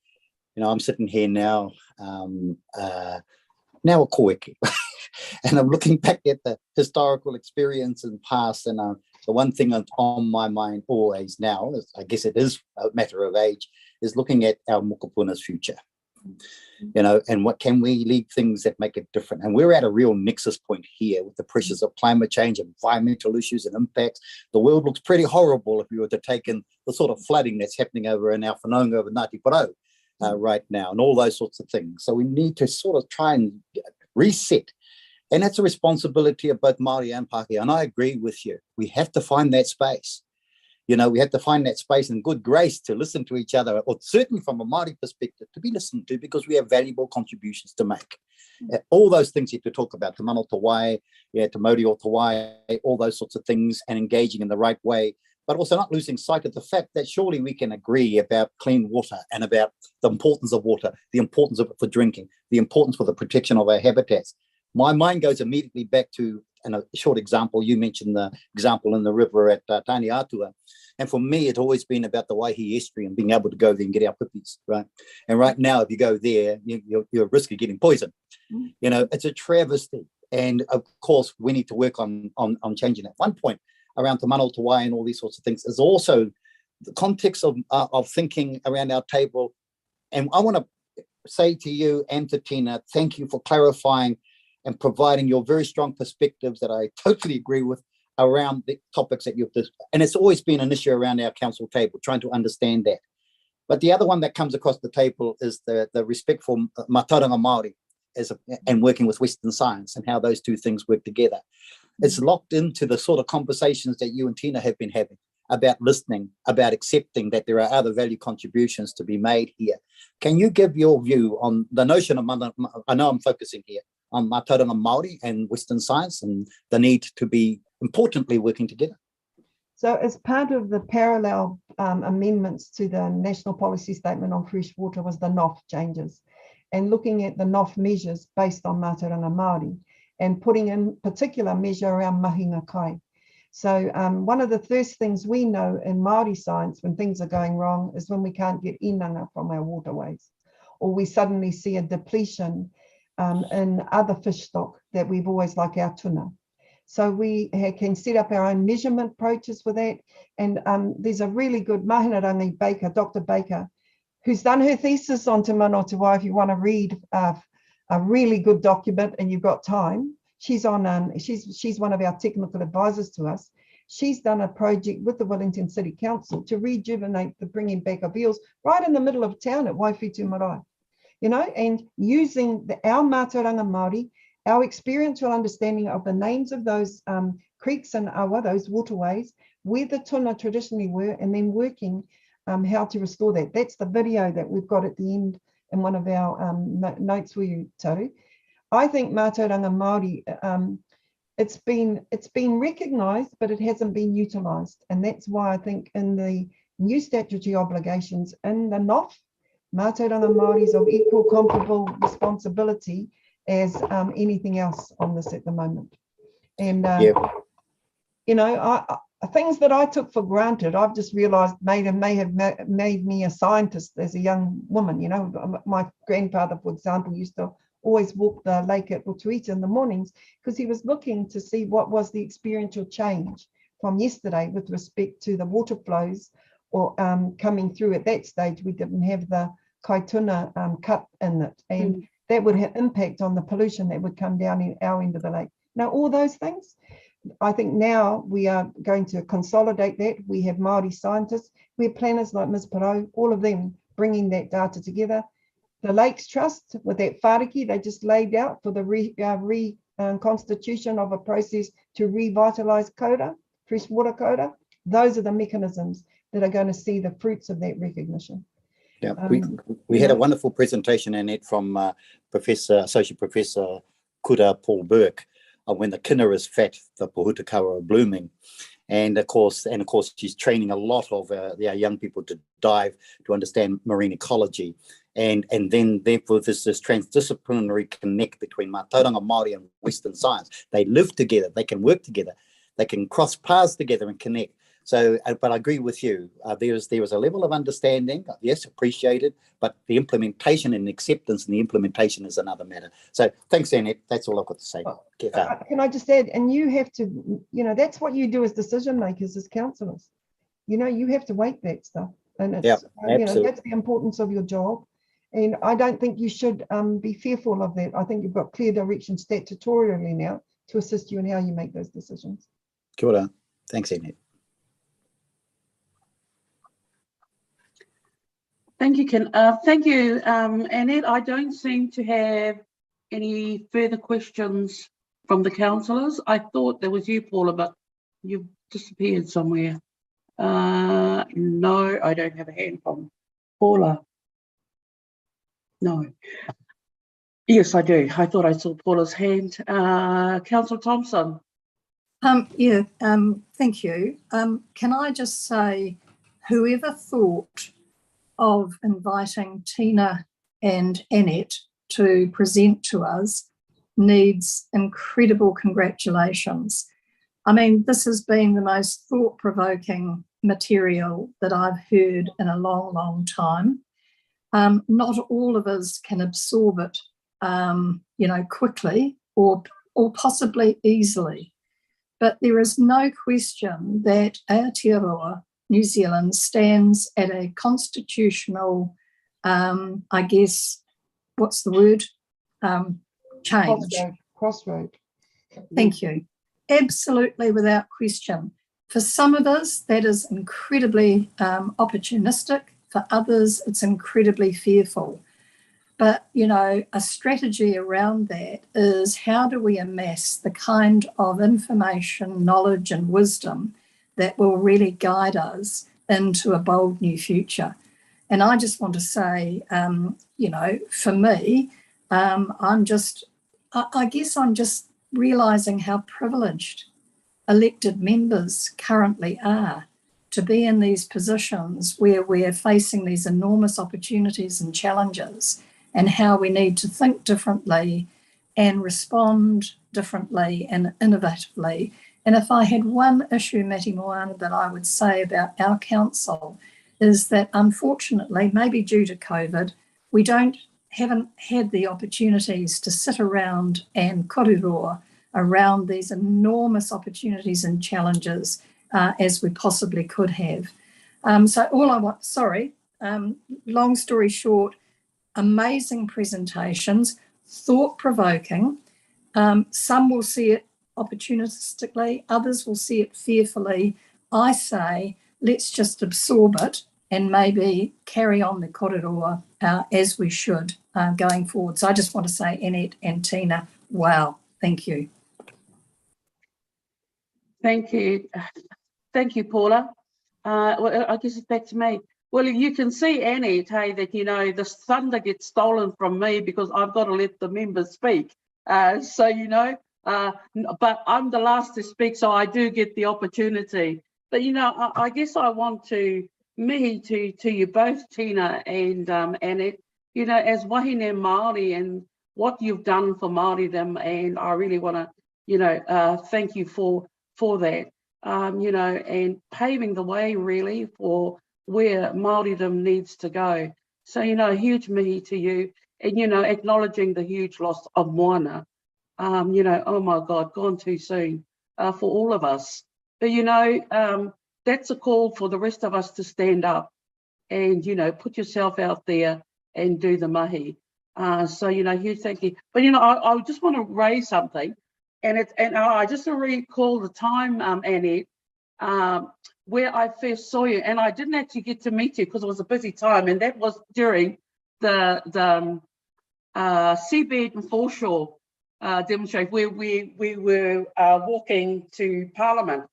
I'm sitting here now, now a koeke, and I'm looking back at the historical experience and past, and the one thing on my mind always now, I guess it is a matter of age, is looking at our mokopuna's future, and what can we leave things that make it different. And we're at a real nexus point here with the pressures of climate change, environmental issues and impacts. The world looks pretty horrible if you were to take in the sort of flooding that's happening over in our whanaunga over Ngāti Porou right now, and all those sorts of things. So we need to sort of try and reset. And that's a responsibility of both Māori and Pākehā. And I agree with you. We have to find that space. We have to find that space and good grace to listen to each other, or certainly from a Māori perspective, to be listened to, because we have valuable contributions to make. All those things you have to talk about, Tamanotawa, Te Maori o Tawai, all those sorts of things, and engaging in the right way, but also not losing sight of the fact that surely we can agree about clean water and about the importance of water, the importance of it for drinking, the importance for the protection of our habitats. My mind goes immediately back to, and a short example, you mentioned the example in the river at Tamanotawa. And for me, it's always been about the Waihi estuary and being able to go there and get our pipis, right? And right now, if you go there, you're at risk of getting poisoned. It's a travesty. And of course, we need to work on changing that. One point around Tamanotawa and all these sorts of things is also the context of thinking around our table. And I want to say to you and to Tina, thank you for clarifying and providing your very strong perspectives that I totally agree with around the topics that you've discussed. And it's always been an issue around our council table, trying to understand that. But the other one that comes across the table is the respect for mātauranga Māori and working with Western science and how those two things work together. It's locked into the sort of conversations that you and Tina have been having about listening, about accepting that there are other value contributions to be made here. Can you give your view on the notion of, I know I'm focusing here on mātauranga Māori and Western science and the need to be importantly working together? So as part of the parallel amendments to the National Policy Statement on Fresh Water was the NOF changes, and looking at the NOF measures based on mātauranga Māori and putting in particular measure around mahinga kai. So one of the first things we know in Māori science when things are going wrong is when we can't get inanga from our waterways, or we suddenly see a depletion in other fish stock that we've always, like our tuna. So we can set up our own measurement approaches for that. And there's a really good Mahinarangi Baker, Dr. Baker, who's done her thesis on Tamanotawa. If you want to read a really good document and you've got time, she's on. She's one of our technical advisors to us. She's done a project with the Wellington City Council to rejuvenate the bringing back of eels right in the middle of town at Waiwhitu Marae. And using our mātauranga Māori, our experiential understanding of the names of those creeks and awa, those waterways, where the tuna traditionally were, and then working how to restore that. That's the video that we've got at the end in one of our notes for you, Taru. I think Mātauranga Māori, it's been recognised, but it hasn't been utilised. And that's why I think in the new statutory obligations in the NOF, Mātauranga Māori is of equal comparable responsibility as anything else on this at the moment. And, you know, things that I took for granted, I've just realised may have made me a scientist as a young woman. You know, my grandfather, for example, used to always walk the lake at Rotuita in the mornings because he was looking to see what was the experiential change from yesterday with respect to the water flows or coming through. At that stage, we didn't have the kaituna cut in it, and that would have impact on the pollution that would come down in our end of the lake. Now, all those things, I think now we are going to consolidate that. We have Māori scientists, we have planners like Ms. Parau, all of them bringing that data together. The Lakes Trust with that whāriki they just laid out for the reconstitution of a process to revitalise Koura, freshwater Koura. Those are the mechanisms that are going to see the fruits of that recognition. Yeah, we had a wonderful presentation, Annette, from Associate Professor Kura Paul Burke, when the kina is fat, the pohutakawa are blooming. And of course, she's training a lot of our young people to dive, to understand marine ecology. And then therefore there's this transdisciplinary connect between Mātauranga Māori and Western science. They live together, they can work together, they can cross paths together and connect. So, but I agree with you. There is a level of understanding, yes, appreciated, but the implementation and acceptance and the implementation is another matter. So thanks, Annette. That's all I've got to say. Can I just add, and you have to, you know, that's what you do as decision makers, as councillors. You know, you have to weight that stuff. And it's, you know, that's the importance of your job. And I don't think you should be fearful of that. I think you've got clear direction statutorily now to assist you in how you make those decisions. Kia ora. Thanks, Annette. Thank you, Ken. Thank you, Annette. I don't seem to have any further questions from the councillors. I thought there was you, Paula, but you've disappeared somewhere. No, I don't have a hand from Paula. No. Yes, I do. I thought I saw Paula's hand. Councillor Thompson. Thank you. Can I just say, whoever thought of inviting Tina and Annette to present to us needs incredible congratulations. I mean, this has been the most thought-provoking material that I've heard in a long, long time. Not all of us can absorb it, you know, quickly or possibly easily. But there is no question that Aotearoa, New Zealand, stands at a constitutional, I guess, what's the word? Change. Crossroad. Thank you. Absolutely, without question. For some of us, that is incredibly opportunistic. For others, it's incredibly fearful. But, you know, a strategy around that is how do we amass the kind of information, knowledge and wisdom that will really guide us into a bold new future. And I just want to say, you know, for me, I guess I'm just realising how privileged elected members currently are to be in these positions where we're facing these enormous opportunities and challenges, and how we need to think differently and respond differently and innovatively. And if I had one issue, Mati Moana, that I would say about our council is that unfortunately, maybe due to COVID, we haven't had the opportunities to sit around and kōrero around these enormous opportunities and challenges as we possibly could have. So all I want, long story short, amazing presentations, thought-provoking. Some will see it opportunistically, others will see it fearfully. I say, let's just absorb it and maybe carry on the kōrero as we should going forward. So I just want to say, Annette and Tina, wow, thank you. Thank you. Thank you, Paula. Well, I guess it's back to me. Well, you can see, Annette, hey, that, you know, the thunder gets stolen from me because I've got to let the members speak. So, you know, but I'm the last to speak, so I do get the opportunity. But, you know, I guess I want to, to you both, Tina and Annette, you know, as wahine Māori and what you've done for Māoridom, and I really want to, you know, thank you for that, you know, and paving the way really for where Māoridom needs to go. So, you know, huge mihi to you, and, you know, acknowledging the huge loss of Moana. You know, oh my God, gone too soon for all of us. But, you know, that's a call for the rest of us to stand up and, you know, put yourself out there and do the mahi. So, you know, huge thank you. But, you know, I just want to raise something, and I just recall the time, Annette, where I first saw you, and I didn't actually get to meet you because it was a busy time, and that was during the seabed and foreshore demonstration where we were walking to Parliament.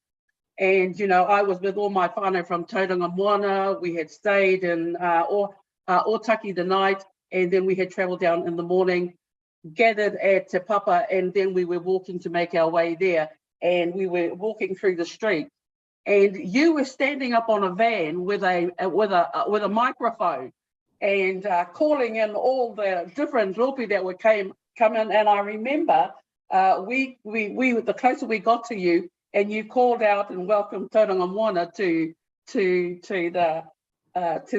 And, you know, I was with all my whānau from Tauranga Moana. We had stayed in Otaki the night, and then we had travelled down in the morning, gathered at Te Papa, and then we were walking to make our way there. And we were walking through the street, and you were standing up on a van with a microphone and calling in all the different ropi that would come in. And I remember we the closer we got to you, and you called out and welcomed Tauranga Moana to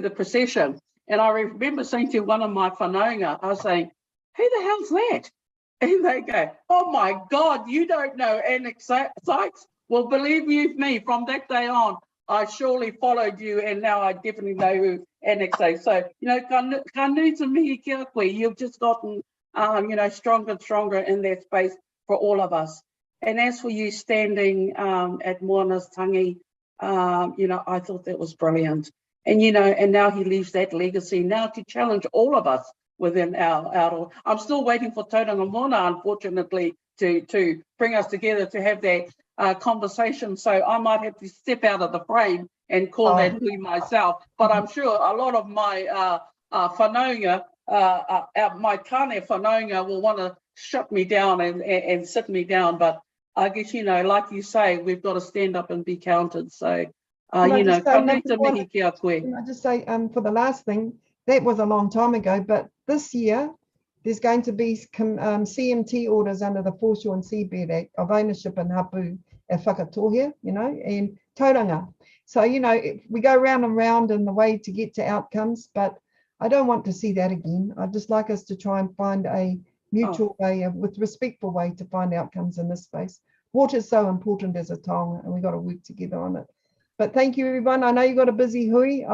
the procession. And I remember saying to one of my whanaunga, I was saying, "Who the hell's that?" And they go, "Oh my God, you don't know Annick Sykes?" Well, believe you me, from that day on, I surely followed you, and now I definitely know who Annick Sykes. So, you know, ka nui mihi kia koe, you've just gotten, you know, stronger and stronger in that space for all of us. And as for you standing at Moana's tangi, you know, I thought that was brilliant. And, you know, and now he leaves that legacy now to challenge all of us within our I'm still waiting for Tauranga Moana, unfortunately, to bring us together to have that conversation. So I might have to step out of the frame and call that hui myself. But I'm sure a lot of my whanaunga, my kane whanaunga will want to shut me down and sit me down. But I guess, you know, like you say, we've got to stand up and be counted. So, you know, ka nui te mihi kia koe. Can I just say, for the last thing, that was a long time ago, but this year there's going to be CMT orders under the Foreshore and Seabed Act of ownership and hapu e whakatohea, you know, and tauranga. So, you know, we go round and round in the way to get to outcomes, but I don't want to see that again. I'd just like us to try and find a mutual way, with respectful way to find outcomes in this space. Water is so important as a taonga, and we've got to work together on it. But thank you, everyone. I know you've got a busy hui.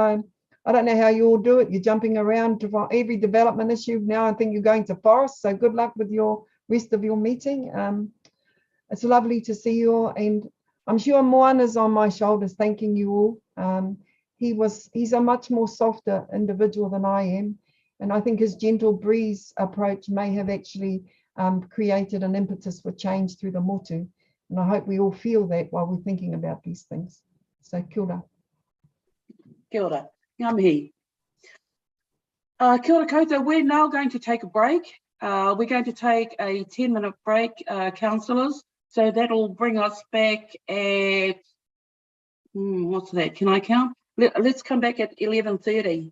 I don't know how you all do it. You're jumping around to every development issue. Now I think you're going to Forest, so good luck with your rest of your meeting. It's lovely to see you all, and I'm sure Moana's on my shoulders thanking you all. He's a much more softer individual than I am, and I think his gentle breeze approach may have actually created an impetus for change through the motu, and I hope we all feel that while we're thinking about these things. So kia ora. Kia ora. Ngā mihi. Kia ora koutou. We're now going to take a break. We're going to take a 10-minute break, councillors. So that'll bring us back at, what's that? Can I count? Let's come back at 11:30.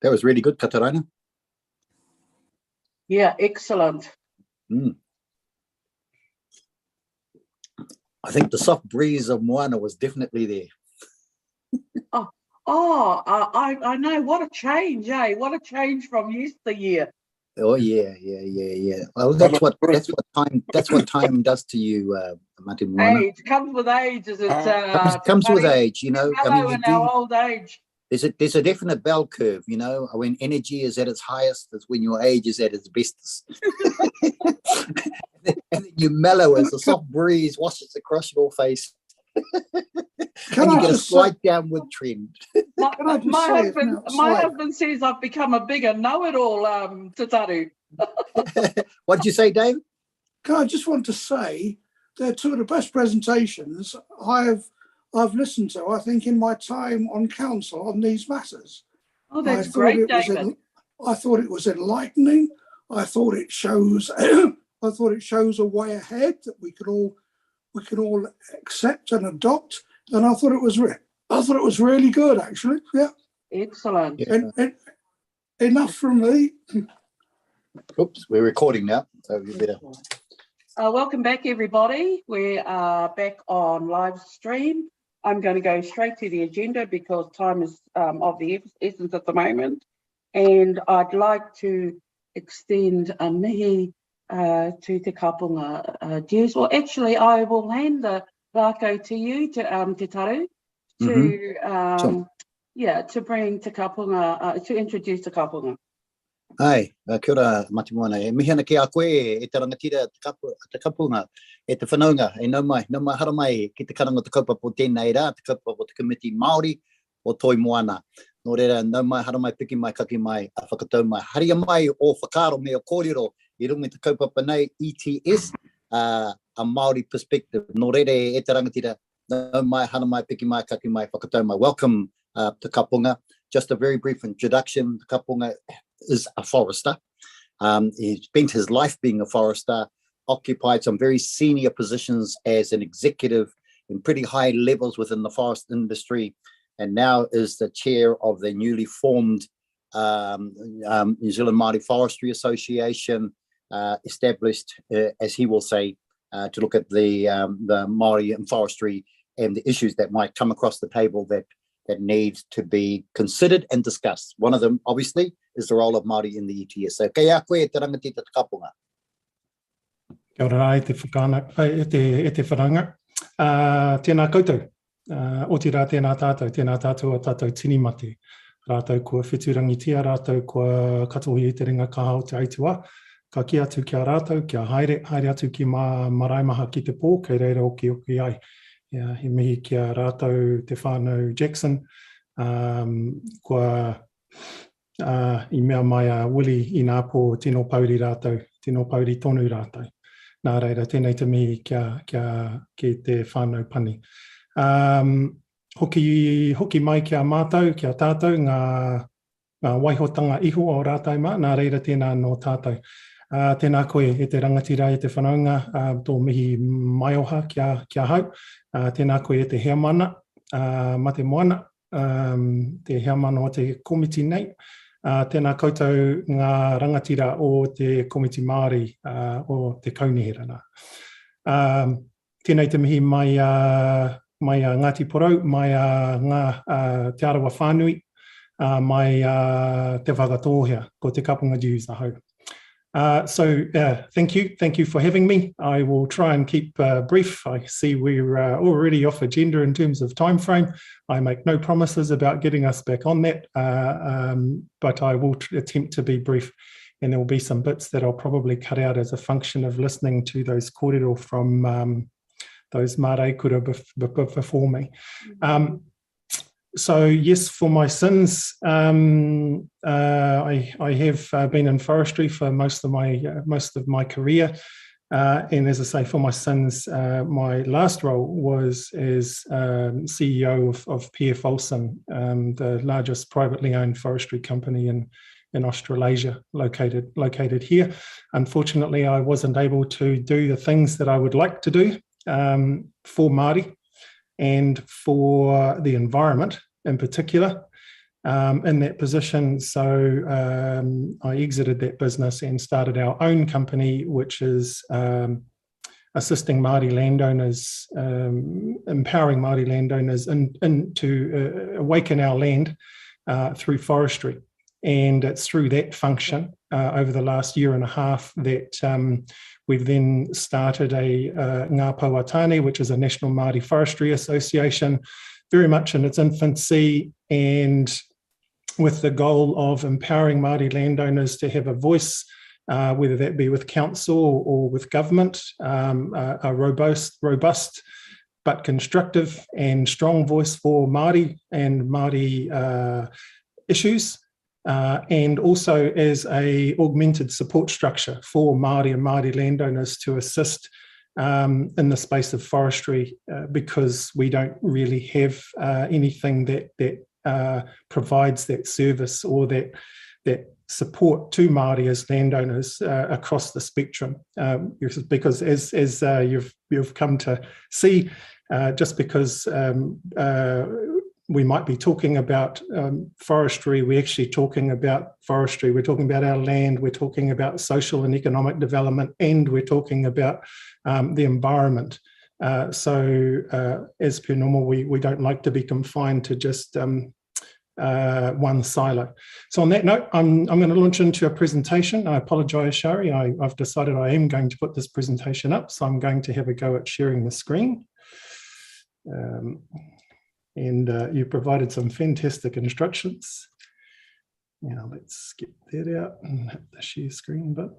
That was really good, Kataraina. Yeah, excellent. I think the soft breeze of Moana was definitely there. I know. What a change, eh? What a change from yesteryear. Oh yeah. Well, that's what time does to you, Mate Moana. Age comes with age, is it? Comes with age, you know. I mean, in our old age. There's a definite bell curve, you know. When energy is at its highest, that's when your age is at its bestest. And then you mellow as the soft breeze washes across your face. And you get a slight downward trend. My husband says I've become a bigger know-it-all, Tataru. What did you say, Dave? I just want to say they're two of the best presentations I've listened to, I think, in my time on council on these matters. Oh, that's great, David. I thought it was enlightening. I thought it shows a way ahead that we could all accept and adopt. And I thought it was really good, actually. Yeah. Excellent. Yeah. And enough from me. Oops, we're recording now, so you better. Welcome back, everybody. We are back on live stream. I'm going to go straight to the agenda because time is of the essence at the moment. And I'd like to extend a mihi to Te Kapunga Jews. Well, actually, I will hand the rākau to you, Te Taru, to bring Te Kapunga, to introduce Te Kapunga. Ai, kia ora, Mate Moana. E mihi ana ki a koe e te rangatira te kapunga, e te whanaunga, e nau mai hara mai ki te karanga te kaupapa o tēnei rā, te kaupapa o te Komiti Maori o Toi Moana. Nō reira, nau mai hara mai, piki mai, kaki mai, a whakatau mai. Haria mai o whakaro me o kōrero, I runga te kaupapa nei, ETS, a Maori perspective. Nō reira, e te rangatira, nau mai hara mai, piki mai, kaki mai, whakatau mai. Welcome to Kapunga. Just a very brief introduction. Kapunga is a forester. He spent his life being a forester, occupied some very senior positions as an executive in pretty high levels within the forest industry, and now is the chair of the newly formed New Zealand Māori Forestry Association, established, as he will say, to look at the Māori and forestry and the issues that might come across the table that needs to be considered and discussed. One of them, obviously, is the role of Māori in the ETS. So, kei a koe te rangatira te kapunga. Kia ora ai te whakana, e te wharanga. Tēnā koutou. O te rā tēnā tātou a tātou tini mate. Rātou kua whiturangitia, rātou kua katohi te ringa kaha o te aitua. Ka ki atu kia rātou, kia haere atu ki maraimaha ki te pō, kei reira oki ai. He mihi kia rātou te whānau Jackson, kua I mea mai a Willie I nā pō tino pauri rātou, tino pauri tonu rātou. Nā reira, tēnei te mihi ki te whānau pani. Hoki mai kia mātou, kia tātou, ngā waihotanga iho o rātou mā, nā reira tēnā no tātou. Tēnā koe e te rangatira e te whanaunga, tō mihi maioha kia hau. Tēnā koe e te hea mana, Mate Moana, te hea mana o te komiti nei. Tēnā koutou ngā rangatira o te komiti Māori o te kaunihera. Tēnei te mihi mai Ngāti Porou, mai ngā te arawa whānui, mai te whakatōhea ko te kapunga Jews ahau. Thank you for having me. I will try and keep brief. I see we're already off agenda in terms of time frame. I make no promises about getting us back on that, but I will attempt to be brief, and there will be some bits that I'll probably cut out as a function of listening to those kōrero from those mārei kura before me. So yes, for my sins, I have been in forestry for most of my career, and as I say, for my sins, my last role was as CEO of PF Olsen, the largest privately owned forestry company in Australasia, located here. Unfortunately, I wasn't able to do the things that I would like to do for Māori and for the environment in particular. in that position. So I exited that business and started our own company, which is assisting Māori landowners, empowering Māori landowners to awaken our land through forestry. And it's through that function over the last year and a half that we've then started a Ngā Pauatane, which is a National Māori Forestry Association, very much in its infancy, and with the goal of empowering Māori landowners to have a voice, whether that be with council or with government, a robust but constructive and strong voice for Māori and Māori issues, and also as a augmented support structure for Māori and Māori landowners to assist in the space of forestry, because we don't really have anything that provides that service or that support to Māori as landowners across the spectrum. Because as you've come to see, just because we might be talking about forestry, we're actually talking about forestry, we're talking about our land, we're talking about social and economic development, and we're talking about the environment. So as per normal, we don't like to be confined to just one silo. So on that note, I'm going to launch into a presentation. I apologise, Shari, I've decided I am going to put this presentation up, so I'm going to have a go at sharing the screen. And you provided some fantastic instructions. Now let's get that out and hit the share screen button.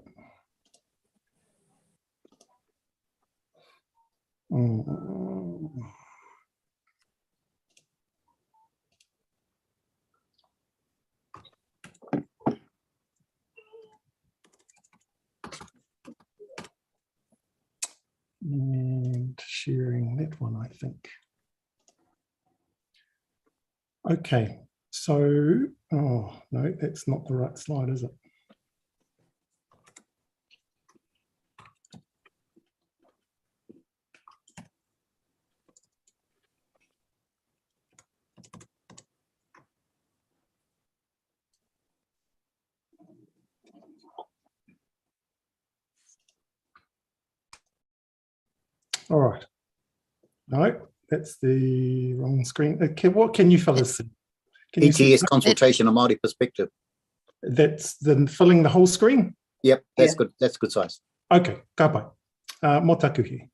And sharing that one, I think. Okay, so, oh no, that's not the right slide, is it? All right. No, that's the wrong screen. Okay, what can you fellas see? ETS consultation, a Māori perspective. That's filling the whole screen? Yep, that's good. That's good size. Okay, ka pai. Mō takuhi.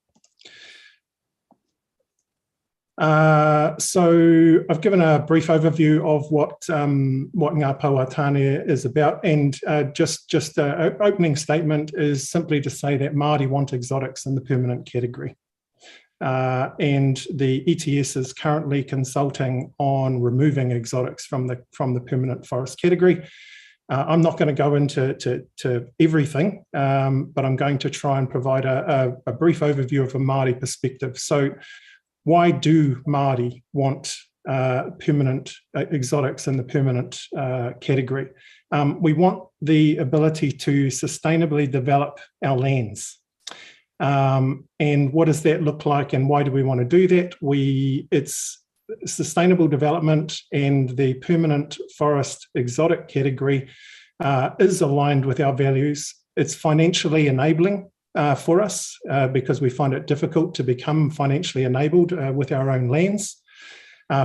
So I've given a brief overview of what Ngā Pauatane is about, and just an opening statement is simply to say that Māori want exotics in the permanent category. And the ETS is currently consulting on removing exotics from the permanent forest category. I'm not going to go into everything, but I'm going to try and provide a brief overview of a Māori perspective. So why do Māori want permanent exotics in the permanent category? We want the ability to sustainably develop our lands. And what does that look like, and why do we want to do that? It's sustainable development, and the permanent forest exotic category is aligned with our values. It's financially enabling for us because we find it difficult to become financially enabled with our own lands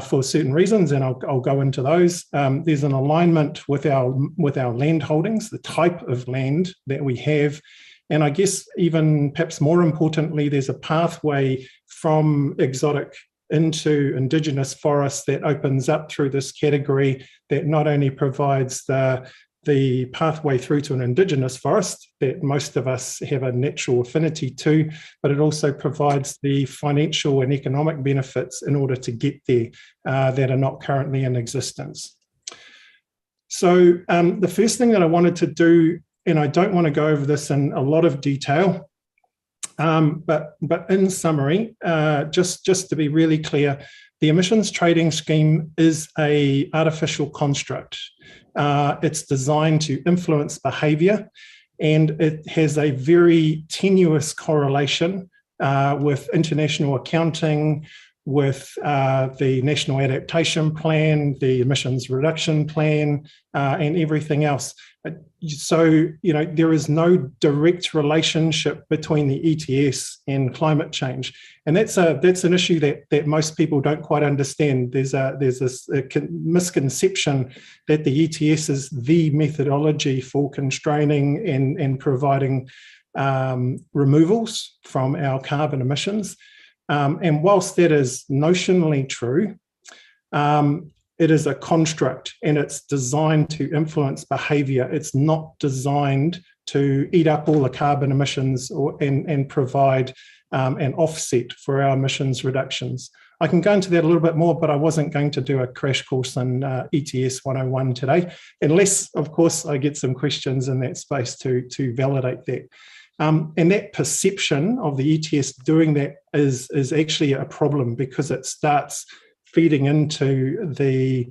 for certain reasons, and I'll go into those. There's an alignment with our land holdings, the type of land that we have. And I guess even perhaps more importantly, there's a pathway from exotic into Indigenous forests that opens up through this category that not only provides the pathway through to an Indigenous forest that most of us have a natural affinity to, but it also provides the financial and economic benefits in order to get there that are not currently in existence. So the first thing that I wanted to do, and I don't want to go over this in a lot of detail, but in summary, just to be really clear, the emissions trading scheme is an artificial construct. It's designed to influence behaviour, and it has a very tenuous correlation with international accounting, with the National Adaptation Plan, the Emissions Reduction Plan, and everything else. So, there is no direct relationship between the ETS and climate change. And that's an issue that most people don't quite understand. There's this misconception that the ETS is the methodology for constraining and providing removals from our carbon emissions. And whilst that is notionally true, it is a construct and it's designed to influence behaviour. It's not designed to eat up all the carbon emissions and provide an offset for our emissions reductions. I can go into that a little bit more, but I wasn't going to do a crash course on ETS 101 today, unless, of course, I get some questions in that space to validate that. And that perception of the ETS doing that is actually a problem, because it starts feeding into the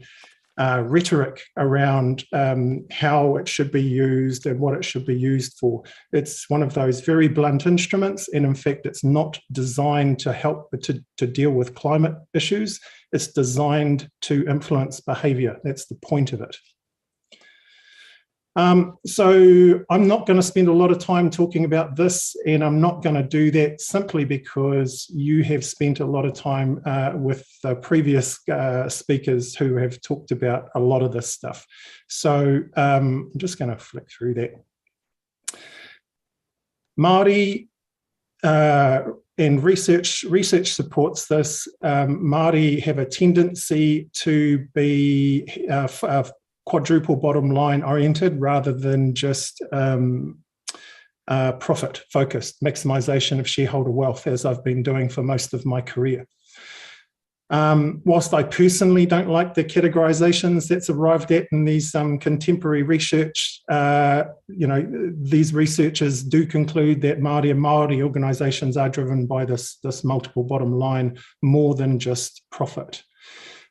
rhetoric around how it should be used and what it should be used for. It's one of those very blunt instruments, and in fact, it's not designed to help to deal with climate issues. It's designed to influence behaviour. That's the point of it. So I'm not going to spend a lot of time talking about this, and I'm not going to do that simply because you have spent a lot of time with the previous speakers who have talked about a lot of this stuff. So I'm just going to flick through that. Maori and research supports this. Maori have a tendency to be quadruple bottom line oriented rather than just profit focused, maximization of shareholder wealth, as I've been doing for most of my career. Whilst I personally don't like the categorizations that's arrived at in these contemporary research, these researchers do conclude that Māori and Maori organisations are driven by this multiple bottom line more than just profit.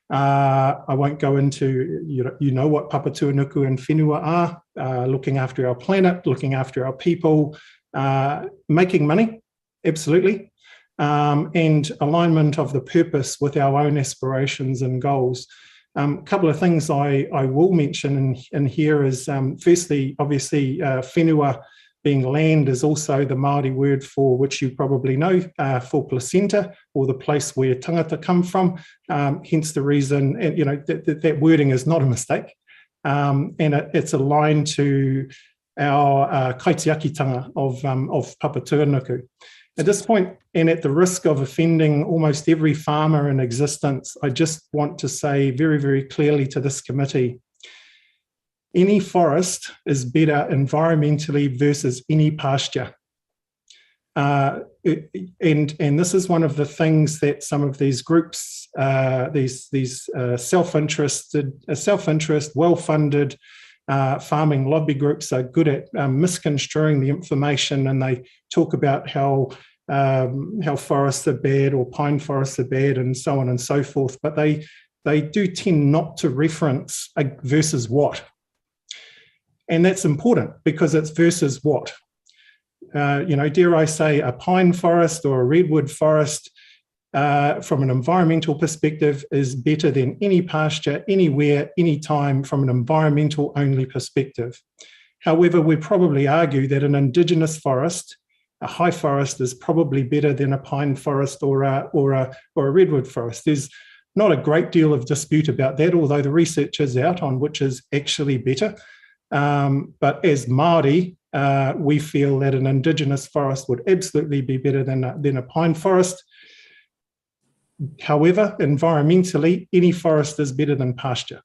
I won't go into, you know what papatuanuku and whenua are, looking after our planet, looking after our people, making money, absolutely, and alignment of the purpose with our own aspirations and goals. A couple of things I will mention in here is, firstly, obviously, whenua being land is also the Māori word for, which you probably know, for placenta, or the place where tangata come from. Hence the reason, that wording is not a mistake. And it's aligned to our kaitiakitanga of papatuanuku. At this point, and at the risk of offending almost every farmer in existence, I just want to say very, very clearly to this committee, any forest is better environmentally versus any pasture. And this is one of the things that some of these groups, these self-interest, well-funded farming lobby groups are good at misconstruing the information, and they talk about how forests are bad or pine forests are bad and so on and so forth, but they do tend not to reference versus what. And that's important because it's versus what. Dare I say, a pine forest or a redwood forest from an environmental perspective is better than any pasture, anywhere, anytime from an environmental only perspective. However, we'd probably argue that an indigenous forest, a high forest, is probably better than a pine forest or a redwood forest. There's not a great deal of dispute about that, although the research is out on which is actually better. But as Māori, we feel that an indigenous forest would absolutely be better than a pine forest. However, environmentally, any forest is better than pasture.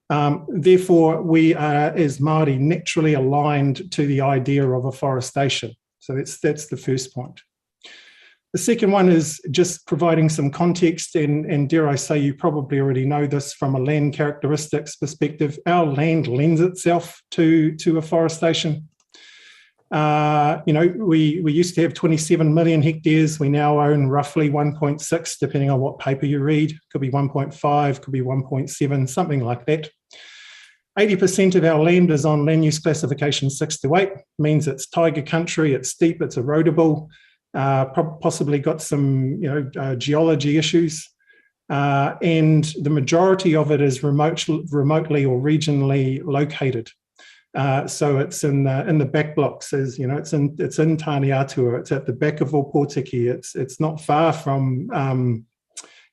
Therefore, we are, as Māori, naturally aligned to the idea of afforestation. So that's the first point. The second one is just providing some context, and dare I say, you probably already know this from a land characteristics perspective. Our land lends itself to afforestation. We used to have 27 million hectares. We now own roughly 1.6, depending on what paper you read. Could be 1.5, could be 1.7, something like that. 80% of our land is on land use classification 6 to 8, means it's tiger country, it's steep, it's erodible. possibly got some, geology issues. And the majority of it is remotely or regionally located. So it's in the back blocks, it's in Tāneatua. It's at the back of Opotiki. It's not far from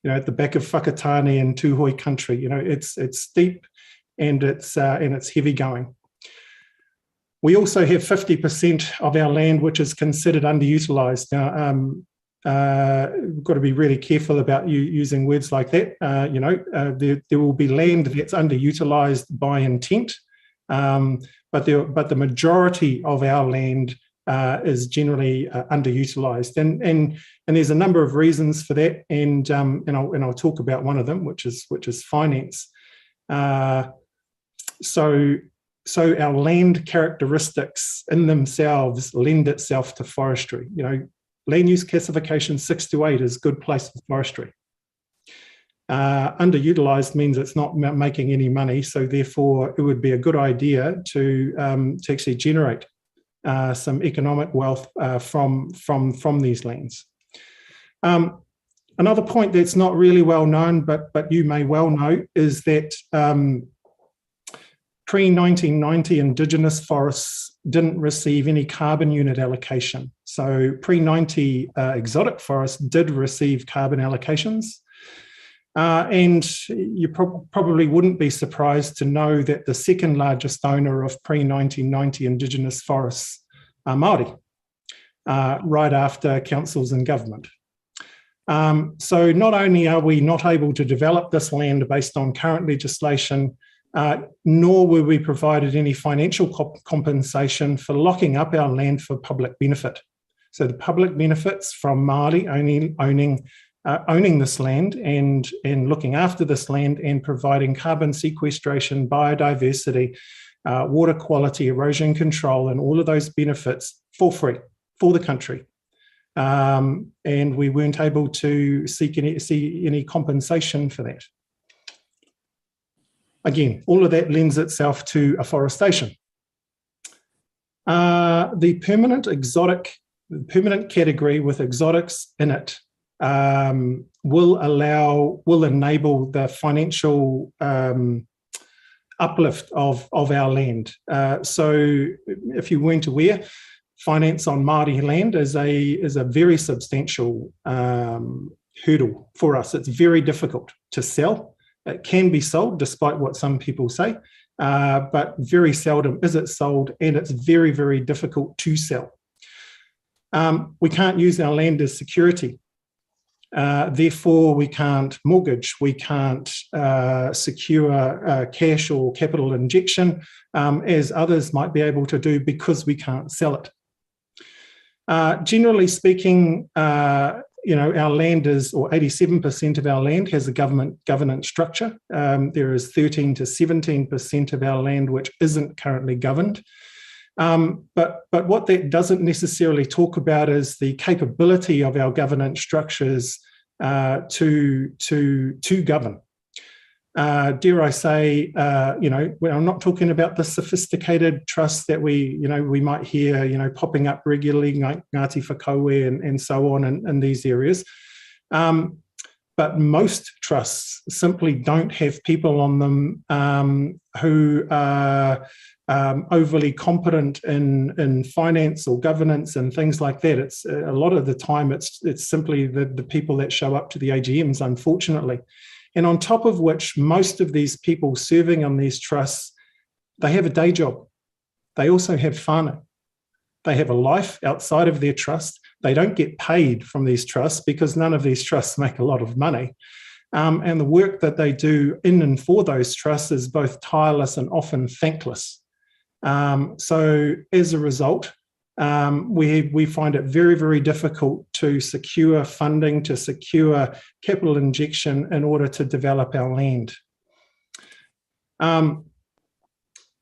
at the back of Whakatane and Tūhoe country. It's steep and it's heavy going. We also have 50% of our land which is considered underutilised. Now, we've got to be really careful about using words like that. There will be land that's underutilised by intent, but the majority of our land is generally underutilised, and there's a number of reasons for that, and I'll talk about one of them, which is finance. So our land characteristics in themselves lend itself to forestry. Land use classification 6 to 8 is good place for forestry. Underutilised means it's not making any money, so therefore it would be a good idea to actually generate some economic wealth from these lands. Another point that's not really well known, but you may well know, is that pre-1990 Indigenous forests didn't receive any carbon unit allocation. So pre-90 exotic forests did receive carbon allocations. And you probably wouldn't be surprised to know that the second largest owner of pre-1990 Indigenous forests are Maori, right after councils and government. So not only are we not able to develop this land based on current legislation, nor were we provided any financial compensation for locking up our land for public benefit. So the public benefits from Māori owning this land and looking after this land and providing carbon sequestration, biodiversity, water quality, erosion control, and all of those benefits for free for the country. And we weren't able to see any compensation for that. Again, all of that lends itself to afforestation. The permanent category with exotics in it will enable the financial uplift of our land. So if you weren't aware, finance on Māori land is a very substantial hurdle for us. It's very difficult to sell. It can be sold, despite what some people say, but very seldom is it sold, and it's very, very difficult to sell. We can't use our land as security. Therefore, we can't mortgage, we can't secure cash or capital injection, as others might be able to do, because we can't sell it. Generally speaking, our land is, or 87% of our land has a governance structure. There is 13 to 17% of our land which isn't currently governed. But what that doesn't necessarily talk about is the capability of our governance structures to govern. Dare I say, I'm not talking about the sophisticated trusts that we might hear, popping up regularly, like Ngāti Whakaue and so on in these areas. But most trusts simply don't have people on them who are overly competent in finance or governance and things like that. It's a lot of the time it's simply the people that show up to the AGMs, unfortunately. And on top of which, most of these people serving on these trusts, they have a day job. They also have whānau. They have a life outside of their trust. They don't get paid from these trusts because none of these trusts make a lot of money. And the work that they do in and for those trusts is both tireless and often thankless. So as a result, we find it very, very difficult to secure funding, to secure capital injection in order to develop our land.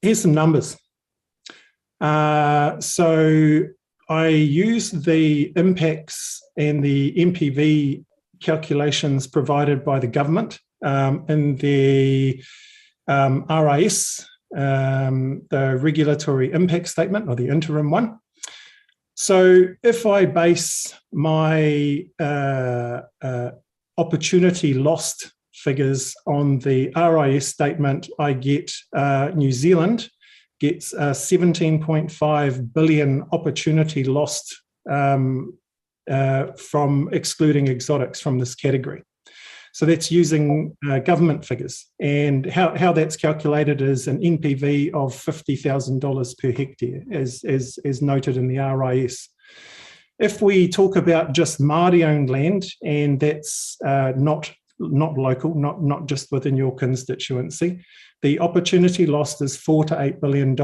Here's some numbers. So I use the impacts and the MPV calculations provided by the government in the RIS, the regulatory impact statement, or the interim one. So if I base my opportunity lost figures on the RIS statement, I get New Zealand gets 17.5 billion opportunity lost from excluding exotics from this category. So that's using government figures, and how that's calculated is an NPV of $50,000 per hectare, as noted in the RIS. If we talk about just Māori-owned land, and that's not local, not just within your constituency, the opportunity lost is $4 to $8 billion.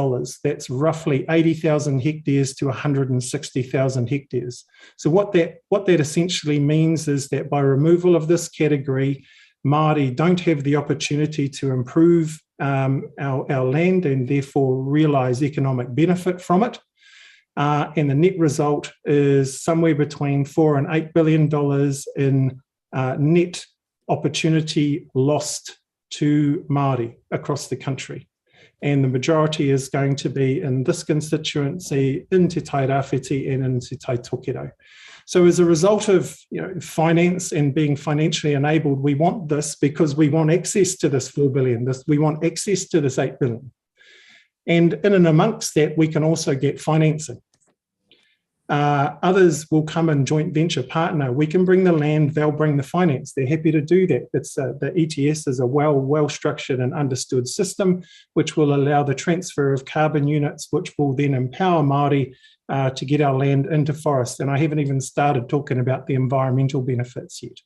That's roughly 80,000 hectares to 160,000 hectares. So what that essentially means is that by removal of this category, Māori don't have the opportunity to improve our land and therefore realise economic benefit from it. And the net result is somewhere between $4 and $8 billion in net opportunity lost to Māori across the country. And the majority is going to be in this constituency, in Te Tairawhiti and in Te Taitokero. So as a result of finance and being financially enabled, we want this because we want access to this $4 billion. We want access to this $8 billion. And in and amongst that, we can also get financing. Others will come and joint venture partner. We can bring the land, they'll bring the finance. They're happy to do that. It's the ETS is a well-structured and understood system, which will allow the transfer of carbon units, which will then empower Māori to get our land into forest. And I haven't even started talking about the environmental benefits yet.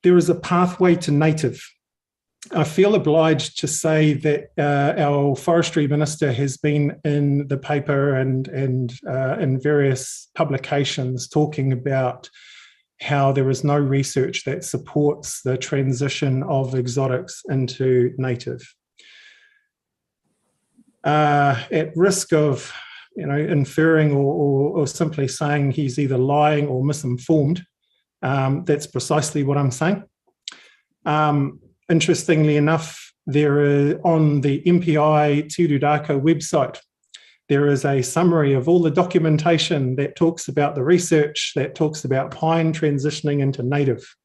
There is a pathway to native. I feel obliged to say that our forestry minister has been in the paper and in various publications talking about how there is no research that supports the transition of exotics into native. At risk of inferring or simply saying he's either lying or misinformed, that's precisely what I'm saying. Interestingly enough, on the MPI Tirurako website, there is a summary of all the documentation that talks about the research that talks about pine transitioning into native.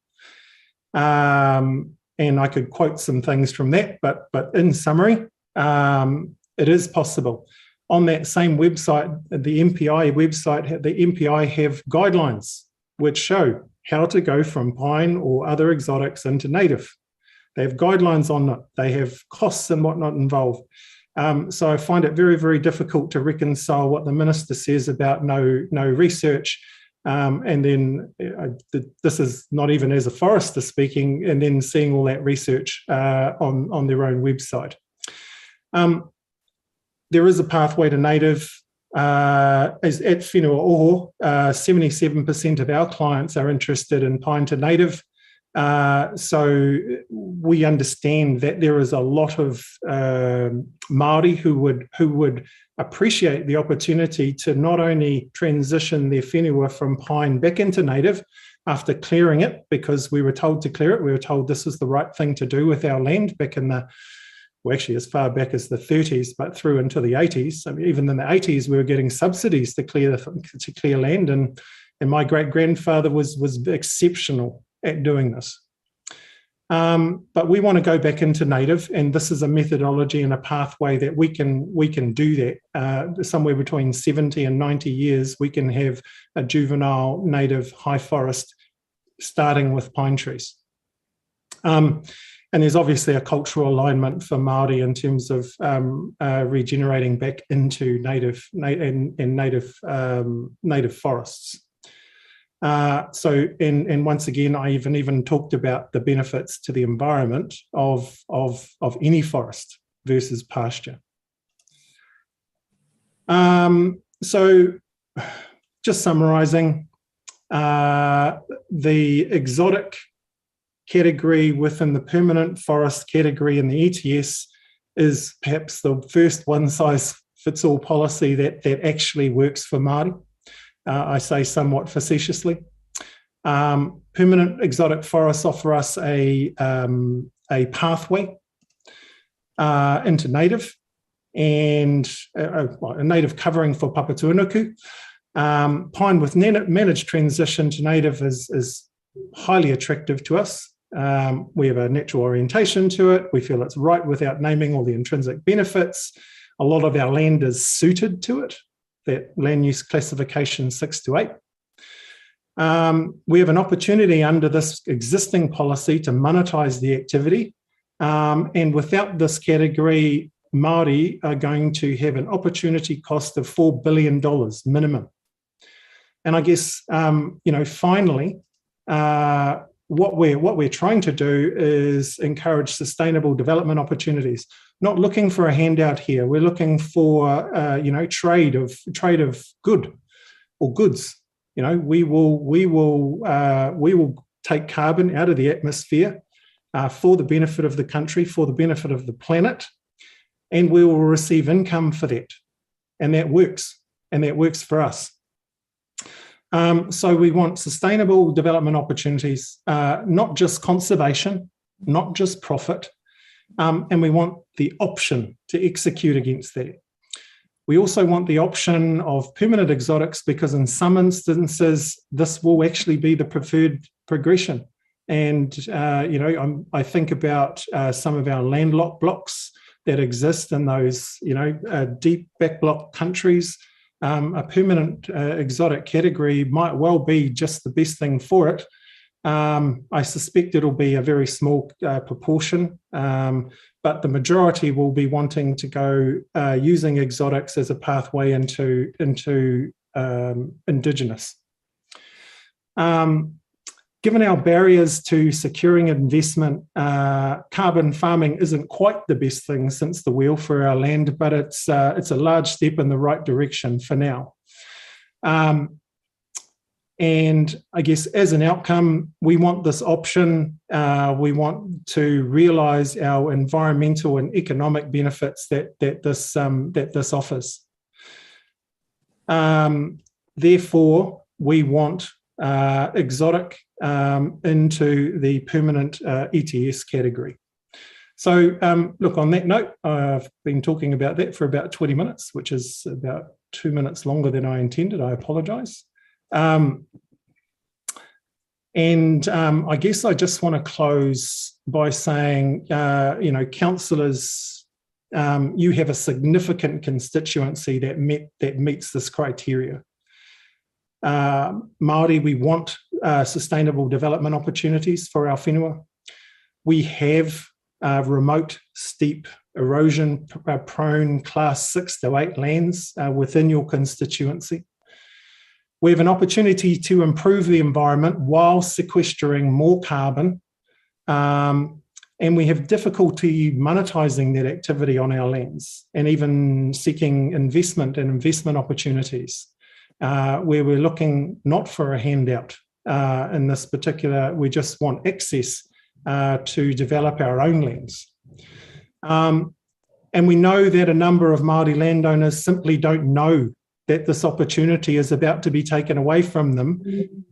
And I could quote some things from that, but in summary, it is possible. On that same website, the MPI website, the MPI have guidelines which show how to go from pine or other exotics into native. They have guidelines on it. They have costs and whatnot involved. So I find it very, very difficult to reconcile what the minister says about no research, and then this is not even as a forester speaking, and then seeing all that research on their own website. There is a pathway to native. As at Whenua Oho, 77% of our clients are interested in pine to native. So we understand that there is a lot of Māori who would appreciate the opportunity to not only transition their whenua from pine back into native after clearing it, because we were told to clear it. We were told this is the right thing to do with our land back in actually as far back as the 30s, but through into the 80s. I mean, even in the 80s, we were getting subsidies to clear land, and my great-grandfather was exceptional at doing this. But we want to go back into native, and this is a methodology and a pathway that we can do that. Somewhere between 70 and 90 years, we can have a juvenile native high forest starting with pine trees. And there's obviously a cultural alignment for Māori in terms of regenerating back into native forests. And once again, I even talked about the benefits to the environment of any forest versus pasture. So just summarising, the exotic category within the permanent forest category in the ETS is perhaps the first one-size-fits-all policy that actually works for Māori. I say somewhat facetiously. Permanent exotic forests offer us a pathway into native. and a native covering for Papatūānuku. Pine with managed transition to native is highly attractive to us. We have a natural orientation to it. We feel it's right without naming all the intrinsic benefits. A lot of our land is suited to it, that land use classification 6 to 8. We have an opportunity under this existing policy to monetize the activity. And without this category, Māori are going to have an opportunity cost of $4 billion minimum. And I guess, finally, what we're trying to do is encourage sustainable development opportunities. Not looking for a handout here. We're looking for, trade of good or goods. We will take carbon out of the atmosphere for the benefit of the country, for the benefit of the planet, and we will receive income for that. And that works, for us. So we want sustainable development opportunities, not just conservation, not just profit, and we want the option to execute against that. We also want the option of permanent exotics because in some instances, this will actually be the preferred progression. And, I think about some of our landlocked blocks that exist in those, deep backblock countries. A permanent exotic category might well be just the best thing for it. I suspect it'll be a very small proportion, but the majority will be wanting to go using exotics as a pathway into Indigenous. Given our barriers to securing investment, carbon farming isn't quite the best thing since the wheel for our land, but it's a large step in the right direction for now. And I guess as an outcome, we want this option. We want to realise our environmental and economic benefits that this offers. Therefore, we want exotic into the permanent ETS category. So look, on that note, I've been talking about that for about 20 minutes, which is about 2 minutes longer than I intended. I apologise. I guess I just want to close by saying, councillors, you have a significant constituency that meets this criteria. Māori, we want sustainable development opportunities for our whenua. We have remote, steep, erosion-prone class 6 to 8 lands within your constituency. We have an opportunity to improve the environment while sequestering more carbon, and we have difficulty monetising that activity on our lands and even seeking investment and investment opportunities. Where we're looking not for a handout in this particular, we just want access to develop our own lands. And we know that a number of Māori landowners simply don't know that this opportunity is about to be taken away from them,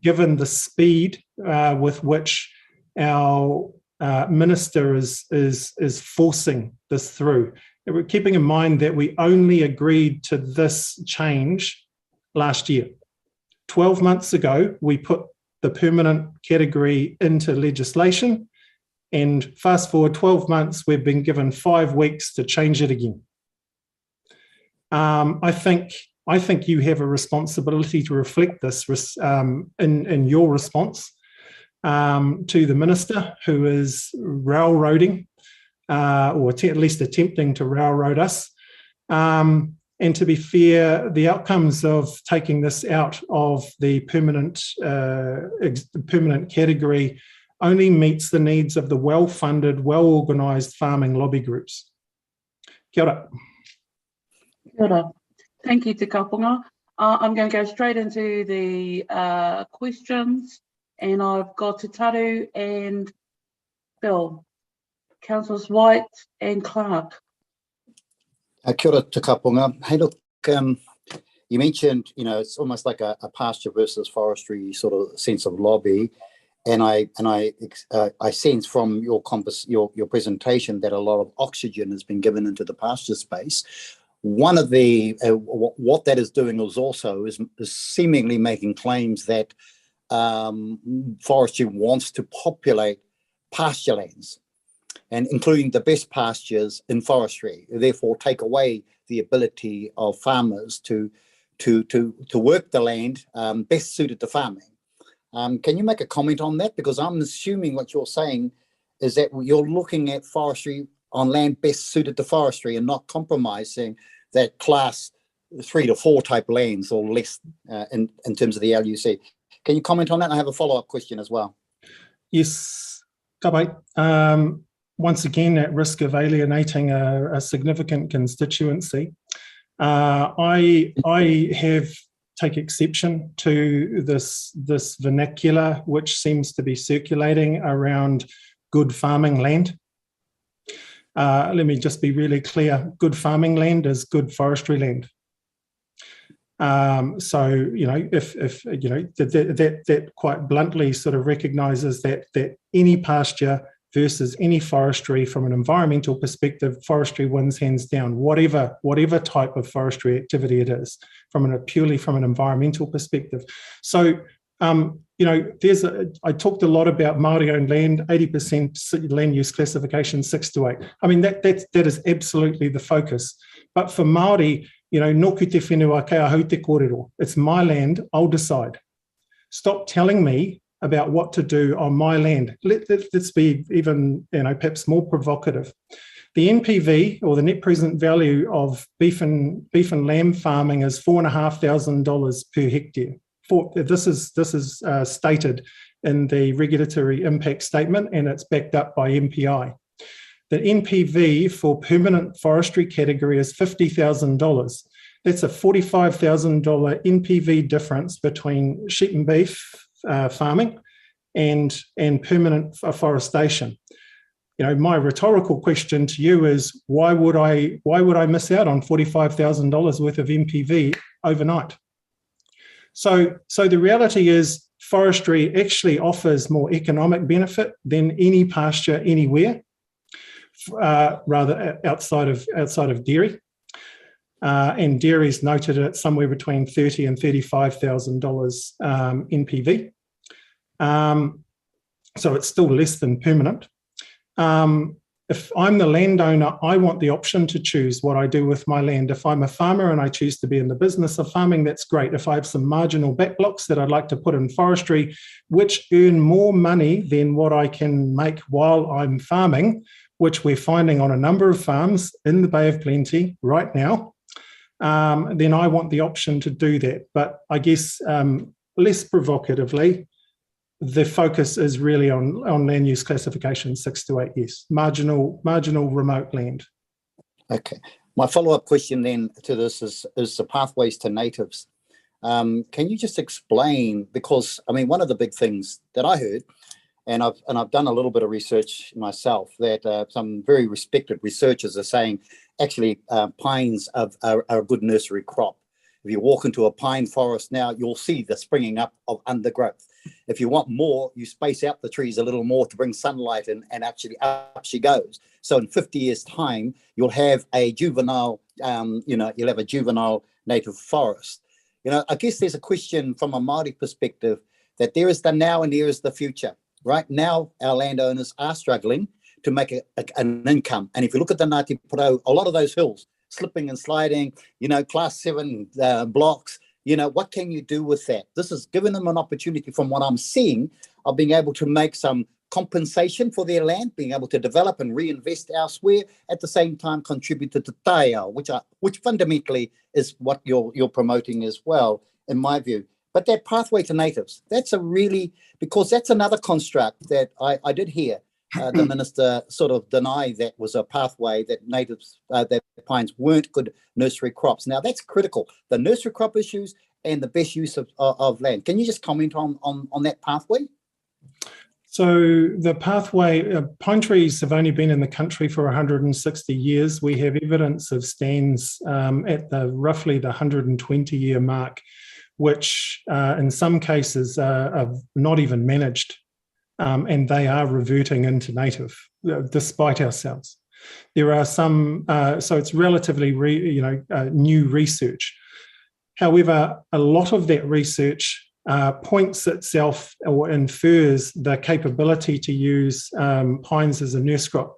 given the speed with which our minister is forcing this through. And we're keeping in mind that we only agreed to this change last year. 12 months ago, we put the permanent category into legislation, and fast forward 12 months, we've been given 5 weeks to change it again. I think you have a responsibility to reflect this in your response to the minister who is railroading, or at least attempting to railroad us. And to be fair, the outcomes of taking this out of the permanent category only meets the needs of the well-funded, well-organised farming lobby groups. Kia ora. Kia ora. Thank you, Te Kapunga. I'm going to go straight into the questions, and I've got Te Taru and Bill, Councillors White and Clark. Kia ora, Te Kapunga. Hey, look, you mentioned, it's almost like a pasture versus forestry sort of sense of lobby. And I sense from your presentation that a lot of oxygen has been given into the pasture space. One of the what that is doing is seemingly making claims that forestry wants to populate pasture lands, and including the best pastures in forestry, therefore take away the ability of farmers to work the land best suited to farming. Can you make a comment on that? Because I'm assuming what you're saying is that you're looking at forestry on land best suited to forestry and not compromising that class 3 to 4 type lands or less in terms of the LUC. Can you comment on that? I have a follow-up question as well. Yes, Kabai. Once again, at risk of alienating a significant constituency, I take exception to this vernacular which seems to be circulating around good farming land. Let me just be really clear. Good farming land is good forestry land. So, if that quite bluntly sort of recognises that any pasture versus any forestry from an environmental perspective, forestry wins hands down, whatever type of forestry activity it is, purely from an environmental perspective. So, I talked a lot about Maori-owned land, 80% land use classification 6 to 8. I mean, that is absolutely the focus. But for Maori, noku te whenua kei ahau te kōrero. It's my land, I'll decide. Stop telling me about what to do on my land. Let's be even, perhaps more provocative. The NPV, or the net present value of beef and lamb farming, is $4,500 per hectare. This is stated in the regulatory impact statement, and it's backed up by MPI. The NPV for permanent forestry category is $50,000. That's a $45,000 NPV difference between sheep and beef farming and permanent forestation. My rhetorical question to you is, why would I miss out on $45,000 worth of NPV overnight? So the reality is forestry actually offers more economic benefit than any pasture anywhere, rather outside of dairy. And dairy is noted at somewhere between $30,000 and $35,000 NPV. So it's still less than permanent. If I'm the landowner, I want the option to choose what I do with my land. If I'm a farmer and I choose to be in the business of farming, that's great. If I have some marginal backblocks that I'd like to put in forestry, which earn more money than what I can make while I'm farming, which we're finding on a number of farms in the Bay of Plenty right now, then I want the option to do that. But I guess less provocatively, the focus is really on land use classification 6 to 8 years, marginal remote land. Okay. My follow-up question then to this is the pathways to natives. Can you just explain, because one of the big things that I heard, and I've done a little bit of research myself, that some very respected researchers are saying actually pines are a good nursery crop. If you walk into a pine forest now, you'll see the springing up of undergrowth. If you want more, you space out the trees a little more to bring sunlight in, and actually up she goes. So in 50 years' time, you'll have a juvenile, you'll have a juvenile native forest. I guess there's a question from a Māori perspective that there is the now and there is the future. Right now, our landowners are struggling to make an income. And if you look at the Ngāti Porou, a lot of those hills, slipping and sliding, class 7 blocks, what can you do with that? This has given them an opportunity, from what I'm seeing, of being able to make some compensation for their land, being able to develop and reinvest elsewhere, at the same time contribute to the taio, which fundamentally is what you're promoting as well, in my view. But that pathway to natives, because that's another construct that I did hear the minister sort of deny that was a pathway, that natives, that pines weren't good nursery crops. Now that's critical, the nursery crop issues and the best use of land. Can you just comment on that pathway? So the pathway, pine trees have only been in the country for 160 years. We have evidence of stands at roughly the 120-year mark, which in some cases are not even managed. and they are reverting into native, despite ourselves. There are some, so it's relatively new research. However, a lot of that research points itself or infers the capability to use pines as a nurse crop.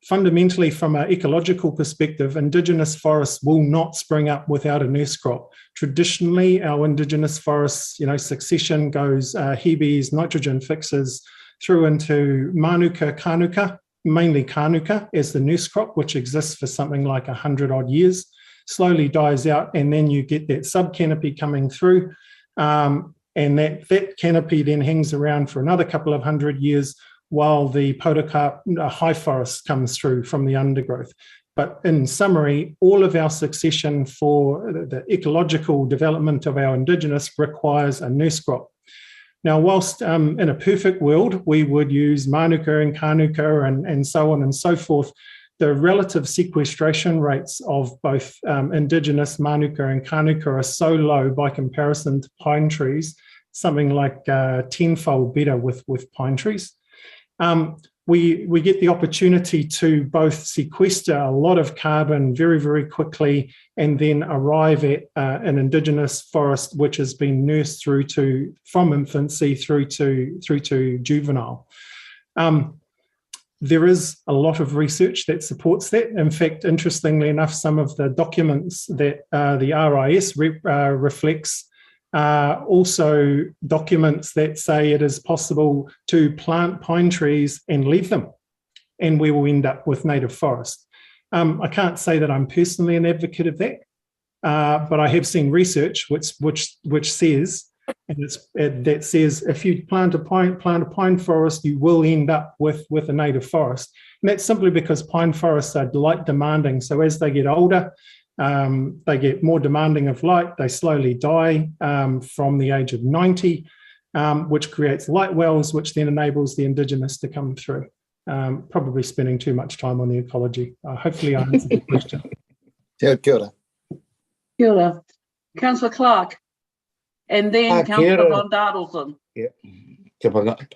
Fundamentally, from an ecological perspective, Indigenous forests will not spring up without a nurse crop. Traditionally, our Indigenous forests, succession goes hebes, nitrogen fixes, through into manuka, kanuka, mainly kanuka as the nurse crop, which exists for something like 100 odd years, slowly dies out, and then you get that subcanopy coming through. And that canopy then hangs around for another couple of 100 years while the podocarp high forest comes through from the undergrowth. But in summary, all of our succession for the ecological development of our Indigenous requires a nurse crop. Now, whilst in a perfect world, we would use manuka and kanuka and so on and so forth, the relative sequestration rates of both Indigenous manuka and kanuka are so low by comparison to pine trees, something like tenfold better with pine trees. We get the opportunity to both sequester a lot of carbon very, very quickly and then arrive at an Indigenous forest which has been nursed from infancy through to juvenile. There is a lot of research that supports that. In fact, interestingly enough, some of the documents that the RIS reflects also documents that say it is possible to plant pine trees and leave them, and we will end up with native forest. I can't say that I'm personally an advocate of that, but I have seen research which says, that says if you plant a pine forest, you will end up with a native forest. And that's simply because pine forests are light demanding. So as they get older, they get more demanding of light. They slowly die from the age of 90, which creates light wells, which then enables the Indigenous to come through. Probably spending too much time on the ecology. Hopefully I answered the question. Kia ora. Kia ora. Councillor Clark. And then Councillor Von Dardelson. Yeah.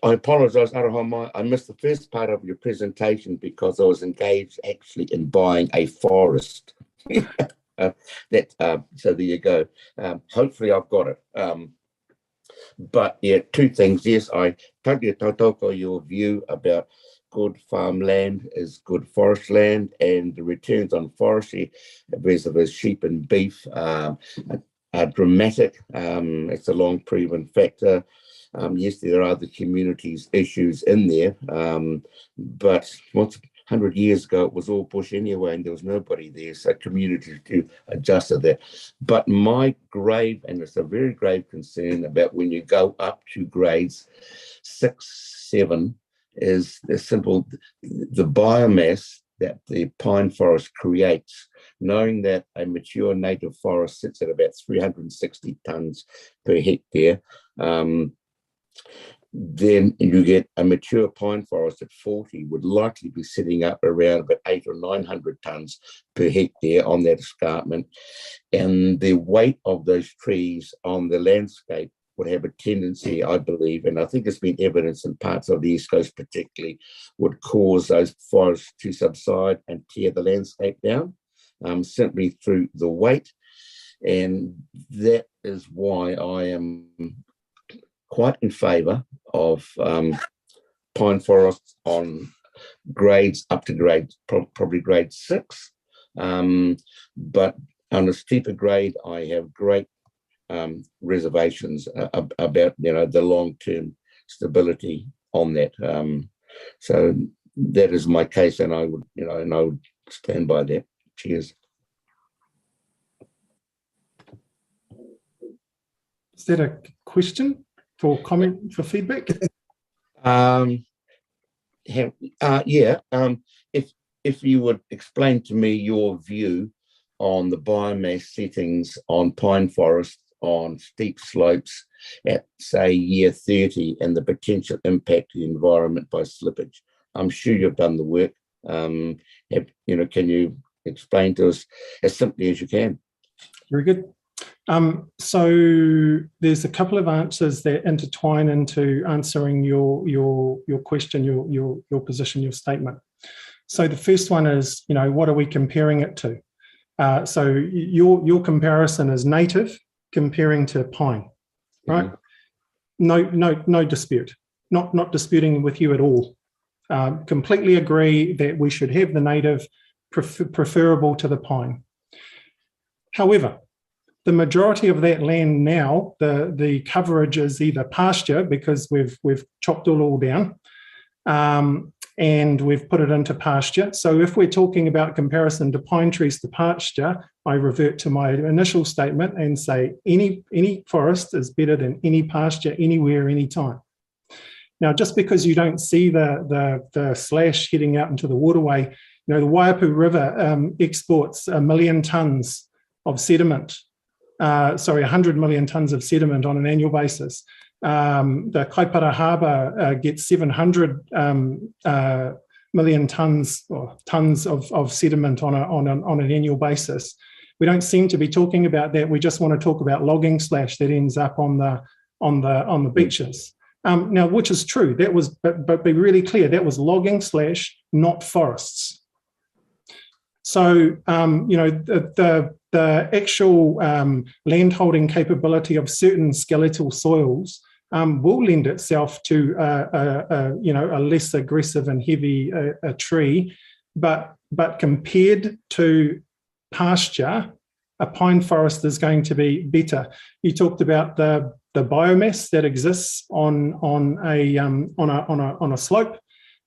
I apologise, Aroha, I missed the first part of your presentation because I was engaged actually in buying a forest. So there you go. Hopefully I've got it. But yeah, two things. Yes, I totally tautoko your view about good farmland is good forest land, and the returns on forestry vis-a-vis sheep and beef are dramatic. It's a long proven factor. Yes, there are other communities issues in there, but once 100 years ago it was all bush anyway, and there was nobody there, so communities do adjust to that. But my grave, and it's a very grave concern about when you go up to grades 6, 7, is the simple, the biomass that the pine forest creates, knowing that a mature native forest sits at about 360 tonnes per hectare, then you get a mature pine forest at 40 would likely be sitting up around about 800 or 900 tonnes per hectare on that escarpment. And the weight of those trees on the landscape would have a tendency, I believe, and I think it's been evidenced in parts of the East Coast particularly, would cause those forests to subside and tear the landscape down simply through the weight. And that is why I am quite in favour of pine forests on grades up to probably grade 6. But on a steeper grade, I have great reservations about the long-term stability on that. So that is my case, and I would stand by that. Cheers. Is that a question for comment, for feedback? If you would explain to me your view on the biomass settings on pine forests on steep slopes at, say, year 30 and the potential impact to the environment by slippage. I'm sure you've done the work. Can you explain to us as simply as you can? Very good. So there's a couple of answers that intertwine into answering your question, your position, your statement. So the first one is, what are we comparing it to? So your comparison is native comparing to pine, right? No dispute. Not disputing with you at all. Completely agree that we should have the native preferable to the pine. However, the majority of that land now, the coverage is either pasture because we've chopped it all down, and we've put it into pasture. So if we're talking about comparison to pine trees to pasture, I revert to my initial statement and say any forest is better than any pasture anywhere, anytime. Now, just because you don't see the slash heading out into the waterway, the Waiapu River exports 1 million tonnes of sediment. 100 million tonnes of sediment on an annual basis. The Kaipara Harbour gets 700 million tonnes or tonnes of sediment on an annual basis. We don't seem to be talking about that. We just want to talk about logging slash that ends up on the beaches. Now, which is true. That was, but be really clear, that was logging slash, not forests. So, the actual landholding capability of certain skeletal soils will lend itself to a less aggressive and heavy tree, but compared to pasture, a pine forest is going to be better. You talked about the biomass that exists on a slope.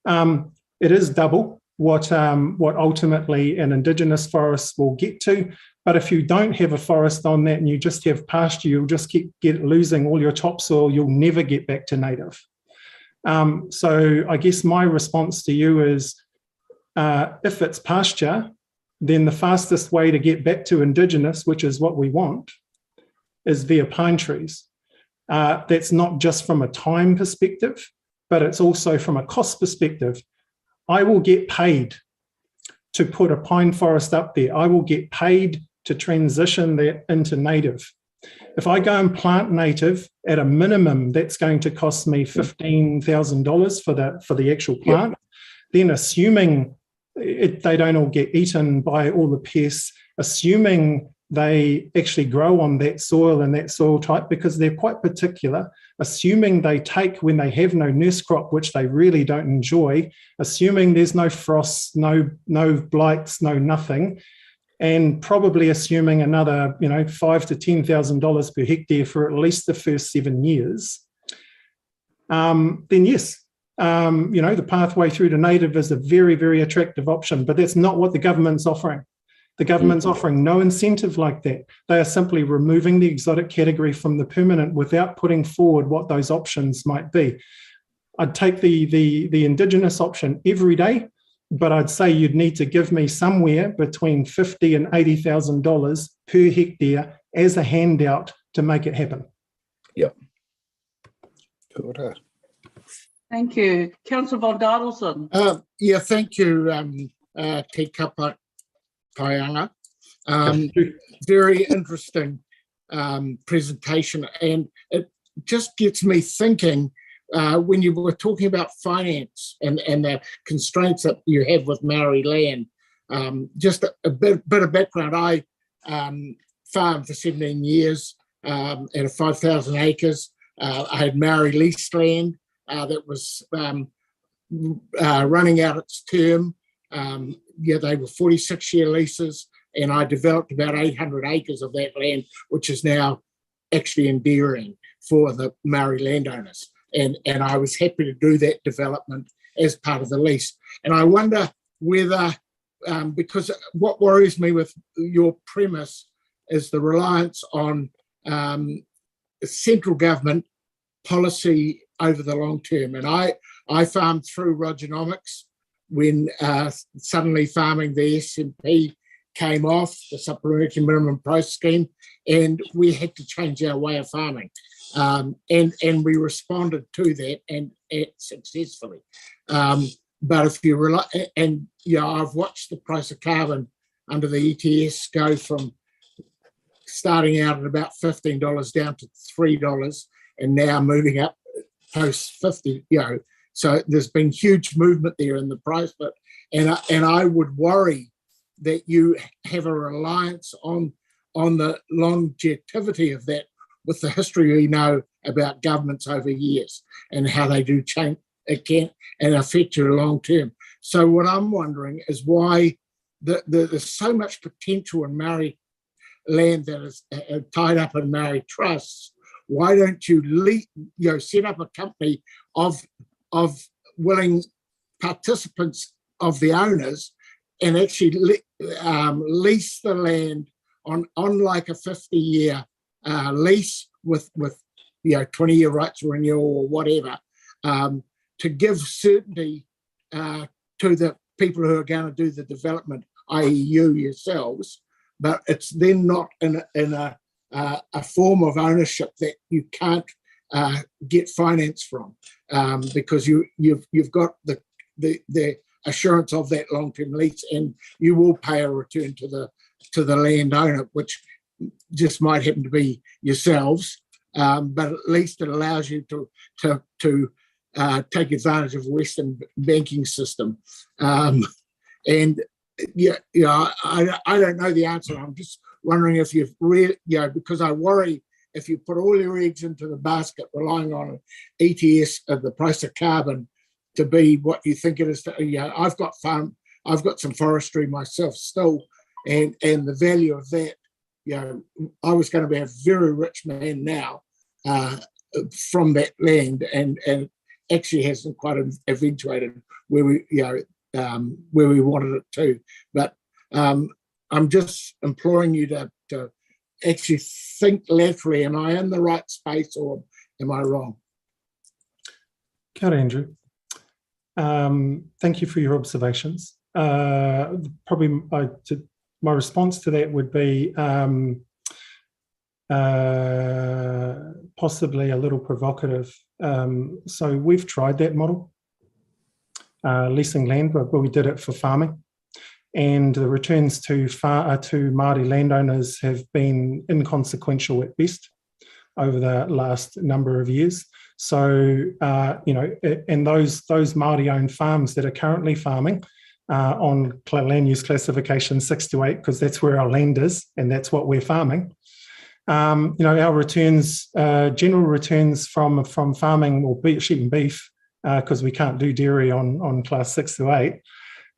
It is double what ultimately an Indigenous forest will get to. But if you don't have a forest on that and you just have pasture, you'll just keep losing all your topsoil. You'll never get back to native. So I guess my response to you is, if it's pasture, then the fastest way to get back to Indigenous, which is what we want, is via pine trees. That's not just from a time perspective, but it's also from a cost perspective. I will get paid to put a pine forest up there. I will get paid to transition that into native. If I go and plant native, at a minimum, that's going to cost me $15,000 for the actual plant. Yep. Then assuming they don't all get eaten by all the pests, assuming they actually grow on that soil and that soil type, because they're quite particular, assuming they take when they have no nurse crop, which they really don't enjoy, assuming there's no frosts, no blights, no nothing, and probably assuming another $5,000 to $10,000 per hectare for at least the first 7 years, then yes, the pathway through to native is a very, very attractive option, but that's not what the government's offering. The government's offering no incentive like that. They are simply removing the exotic category from the permanent without putting forward what those options might be. I'd take the Indigenous option every day, but I'd say you'd need to give me somewhere between $50,000 and $80,000 per hectare as a handout to make it happen. Yep. Thank you. Councillor Von Dardelson. Thank you, Te Kapa Taianga. Very interesting presentation, and it just gets me thinking when you were talking about finance and the constraints that you have with Maori land. Just a bit of background. I farmed for 17 years at 5,000 acres. I had Maori leased land that was running out its term. They were 46-year leases, and I developed about 800 acres of that land, which is now actually endearing for the Maori landowners. And I was happy to do that development as part of the lease. And I wonder whether, because what worries me with your premise is the reliance on central government policy over the long term. And I farmed through Rogernomics when suddenly farming the SMP came off, the Supplementary Minimum Price Scheme, and we had to change our way of farming. And we responded to that and successfully. But if you rely, I've watched the price of carbon under the ETS go from starting out at about $15 down to $3 and now moving up post 50, so there's been huge movement there in the price, but and I would worry that you have a reliance on the longevity of that with the history we know about governments over years and how they do change, it can and affect you long term. So what I'm wondering is why there's so much potential in Maori land that is tied up in Maori trusts. Why don't you set up a company of willing participants of the owners and actually lease the land on like a 50-year lease with 20-year rights renewal or whatever, to give certainty to the people who are going to do the development, i.e. you yourselves, but it's then not in a form of ownership that you can't get finance from, because you've got the assurance of that long-term lease, and you will pay a return to the landowner, which just might happen to be yourselves, but at least it allows you to take advantage of Western banking system. And I don't know the answer. I'm just wondering if you've really, because I worry if you put all your eggs into the basket relying on an ETS of the price of carbon to be what you think it is. I've got some forestry myself still, and the value of that, I was going to be a very rich man now from that land, and actually hasn't quite eventuated where we wanted it to. But I'm just imploring you to actually think laterally. Am I in the right space or am I wrong? Kia ora, Andrew. Thank you for your observations. Probably my response to that would be possibly a little provocative. So we've tried that model, leasing land, but we did it for farming. And the returns to Māori landowners have been inconsequential at best over the last number of years. So, and those Māori-owned farms that are currently farming on land use classification 6 to 8, because that's where our land is and that's what we're farming. Our returns, general returns from farming or sheep and beef, because we can't do dairy on class 6 to 8.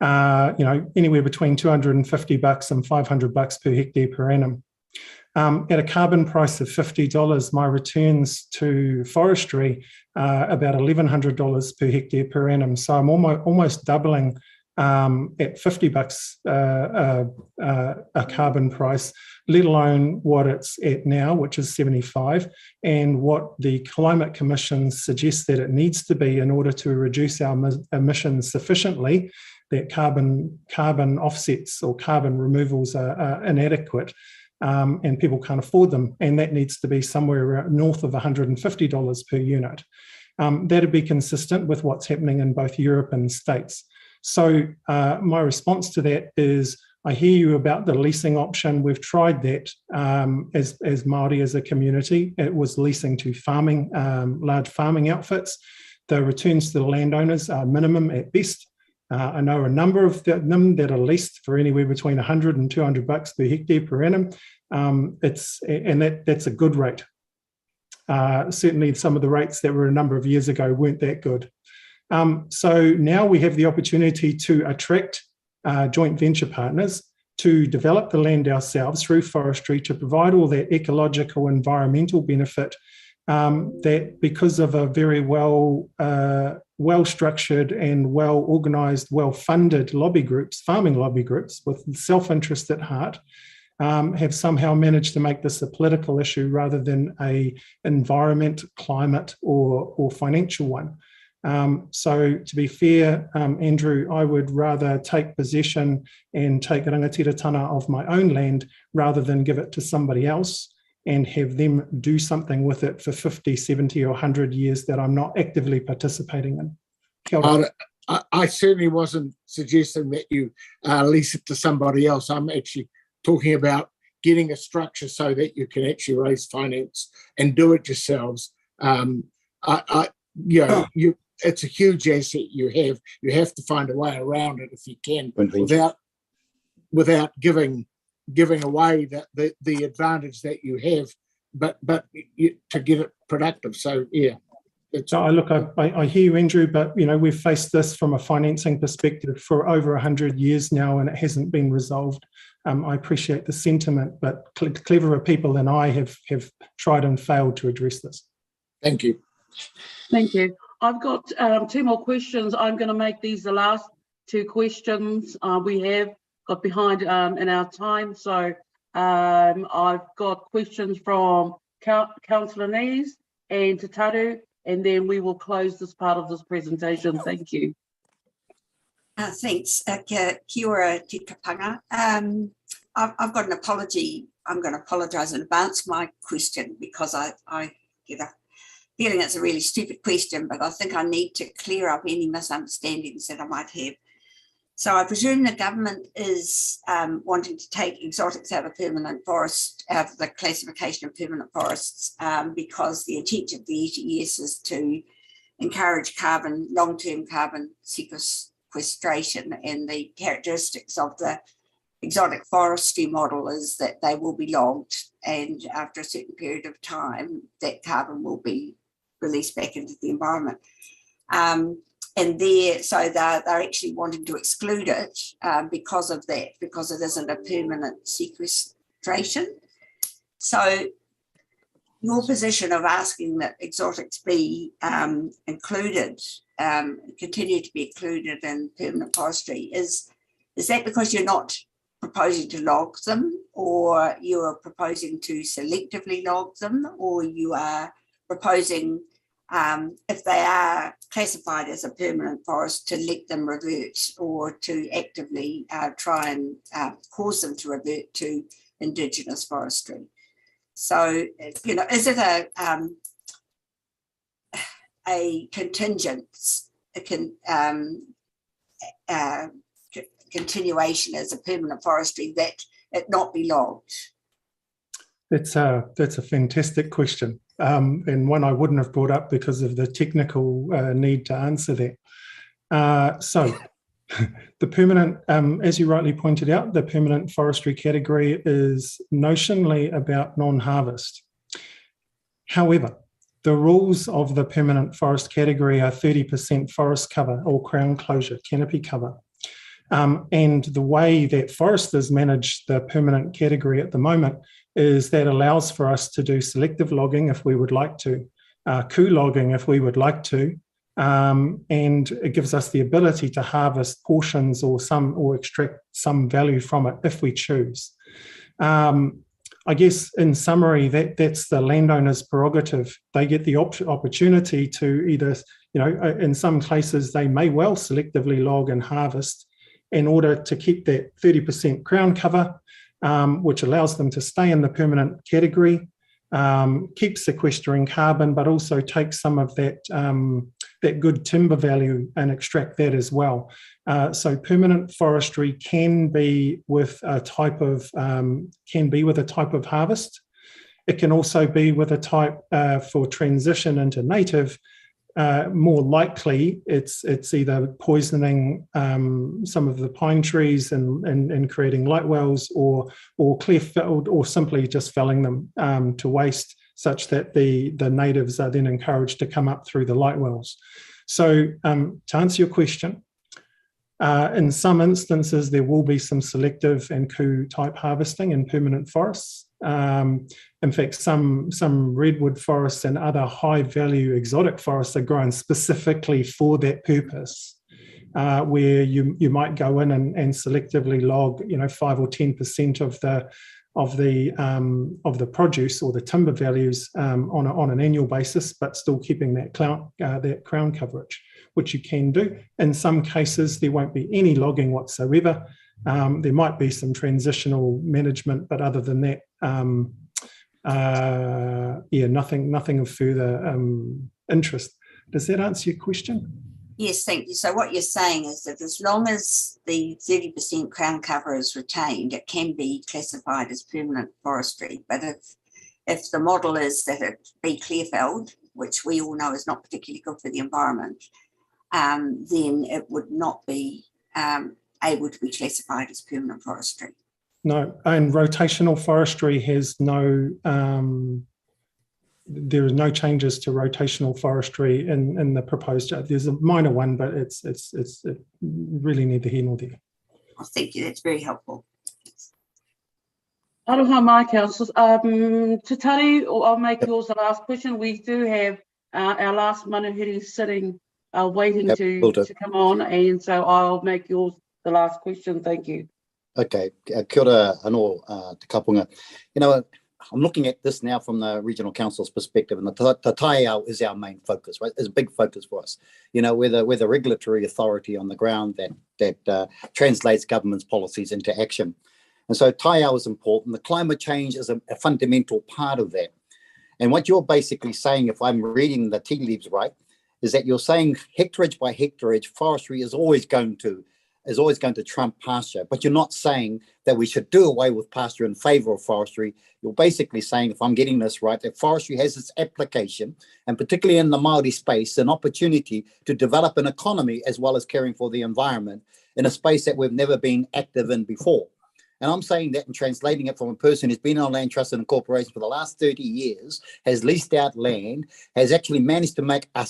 Anywhere between $250 and $500 per hectare per annum. At a carbon price of $50, my returns to forestry are about $1,100 per hectare per annum. So I'm almost doubling at $50 a carbon price, let alone what it's at now, which is 75, and what the Climate Commission suggests that it needs to be in order to reduce our emissions sufficiently that carbon offsets or carbon removals are inadequate, and people can't afford them, and that needs to be somewhere north of $150 per unit. That'd be consistent with what's happening in both Europe and States. So my response to that is, I hear you about the leasing option. We've tried that as Māori as a community. It was leasing to farming, large farming outfits. The returns to the landowners are minimum at best. I know a number of them that are leased for anywhere between $100 and $200 per hectare per annum. That's a good rate. Certainly some of the rates that were a number of years ago weren't that good. So now we have the opportunity to attract joint venture partners to develop the land ourselves through forestry to provide all that ecological environmental benefit that, because of a very well-structured and well-organised, well-funded lobby groups, farming lobby groups with self-interest at heart, have somehow managed to make this a political issue rather than a environment, climate or financial one. So to be fair, Andrew, I would rather take possession and take rangatiratanga of my own land rather than give it to somebody else and have them do something with it for 50, 70 or 100 years that I'm not actively participating in. Kia ora. I certainly wasn't suggesting that you lease it to somebody else. I'm actually talking about getting a structure so that you can actually raise finance and do it yourselves. It's a huge asset you have. You have to find a way around it if you can, without giving away the advantage that you have, but to get it productive. So yeah. I hear you, Andrew, but we've faced this from a financing perspective for over 100 years now, and it hasn't been resolved. I appreciate the sentiment, but cleverer people than I have tried and failed to address this. Thank you. Thank you. I've got 2 more questions. I'm going to make these the last 2 questions we have got behind in our time. So I've got questions from Councillor Nees and Tataru, and then we will close this part of this presentation. Thank you. Thanks. Kia ora te kapanga. I've got an apology. I'm going to apologise in advance for my question, because I get a feeling it's a really stupid question, but I think I need to clear up any misunderstandings that I might have. So I presume the government is wanting to take exotics out of permanent forest, out of the classification of permanent forests, because the intent of the ETS is to encourage long-term carbon sequestration, and the characteristics of the exotic forestry model is that they will be logged, and after a certain period of time, that carbon will be released back into the environment. So they're actually wanting to exclude it because of that, because it isn't a permanent sequestration. So your position of asking that exotics be included, continue to be included in permanent forestry, is that because you're not proposing to log them, or you are proposing to selectively log them, or you are proposing, if they are classified as a permanent forest, to let them revert, or to actively try and cause them to revert to Indigenous forestry? So, is it a continuation as a permanent forestry that it not be logged? That's a fantastic question, and one I wouldn't have brought up because of the technical need to answer that. So the permanent, as you rightly pointed out, the permanent forestry category is notionally about non-harvest. However, the rules of the permanent forest category are 30% forest cover or crown closure, canopy cover. And the way that foresters manage the permanent category at the moment is that allows for us to do selective logging if we would like to, coup logging if we would like to, and it gives us the ability to harvest portions or extract some value from it if we choose. I guess in summary, that's the landowner's prerogative. They get the opportunity to either, in some cases they may well selectively log and harvest in order to keep that 30% crown cover, which allows them to stay in the permanent category, keep sequestering carbon, but also take some of that good timber value and extract that as well. So permanent forestry can be with a type of harvest. It can also be with a type for transition into native. More likely, it's either poisoning some of the pine trees and creating light wells, or clear-felled, or simply just felling them to waste, such that the natives are then encouraged to come up through the light wells. So to answer your question, in some instances there will be some selective and coup type harvesting in permanent forests. In fact, some redwood forests and other high value exotic forests are grown specifically for that purpose, where you might go in and selectively log 5 or 10% of the produce or the timber values on an annual basis, but still keeping that crown coverage, which you can do. In some cases there won't be any logging whatsoever. There might be some transitional management, but other than that, nothing of further interest. Does that answer your question? Yes, thank you. So what you're saying is that as long as the 30% crown cover is retained, it can be classified as permanent forestry. But if the model is that it be clear-felled, which we all know is not particularly good for the environment, then it would not be able to be classified as permanent forestry. No, and rotational forestry has no, there are no changes to rotational forestry in the proposed. There's a minor one, but it's really neither here nor there. Well, thank you. That's very helpful. Aloha mai, councillors. Te tari, I'll make yours the last question. We do have our last manuhiri sitting, waiting to come on, and so I'll make yours the last question. Thank you. Okay, kia ora anō te kapunga. You know, I'm looking at this now from the regional council's perspective, and the taiao is our main focus, right? It's a big focus for us. You know, we're the regulatory authority on the ground that translates government's policies into action. And so taiao is important. The climate change is a fundamental part of that. And what you're basically saying, if I'm reading the tea leaves right, is that you're saying hectareage by hectareage, forestry is always going to trump pasture, but you're not saying that we should do away with pasture in favor of forestry. You're basically saying, if I'm getting this right, that forestry has its application, and particularly in the Maori space, an opportunity to develop an economy as well as caring for the environment in a space that we've never been active in before. And I'm saying that and translating it from a person who's been on land trust and corporation for the last 30 years, has leased out land, has actually managed to make a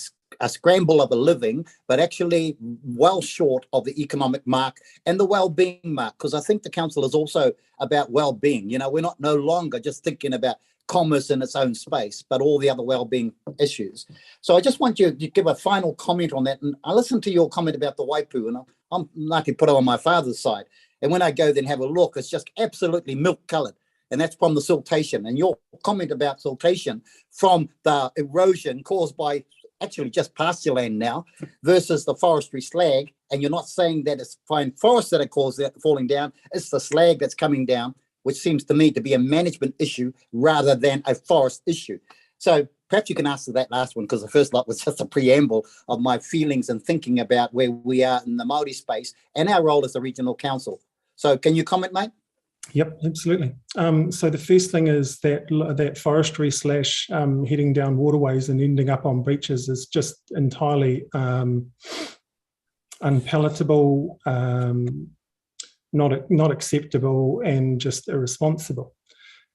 scramble of a living, but actually well short of the economic mark and the well-being mark, because I think the council is also about well-being. You know, we're not no longer just thinking about commerce in its own space, but all the other well-being issues. So I just want you to give a final comment on that. And I listened to your comment about the waipu, and I'm Ngāti Pura on my father's side. And when I go then have a look, it's just absolutely milk-coloured. And that's from the siltation. And your comment about siltation from the erosion caused by actually just pasture land now versus the forestry slag. And you're not saying that it's fine forests that are caused that falling down. It's the slag that's coming down, which seems to me to be a management issue rather than a forest issue. So perhaps you can answer that last one, because the first lot was just a preamble of my feelings and thinking about where we are in the Maori space and our role as the regional council. So can you comment, mate? Yep, absolutely. So the first thing is that forestry / heading down waterways and ending up on beaches is just entirely unpalatable, not acceptable, and just irresponsible.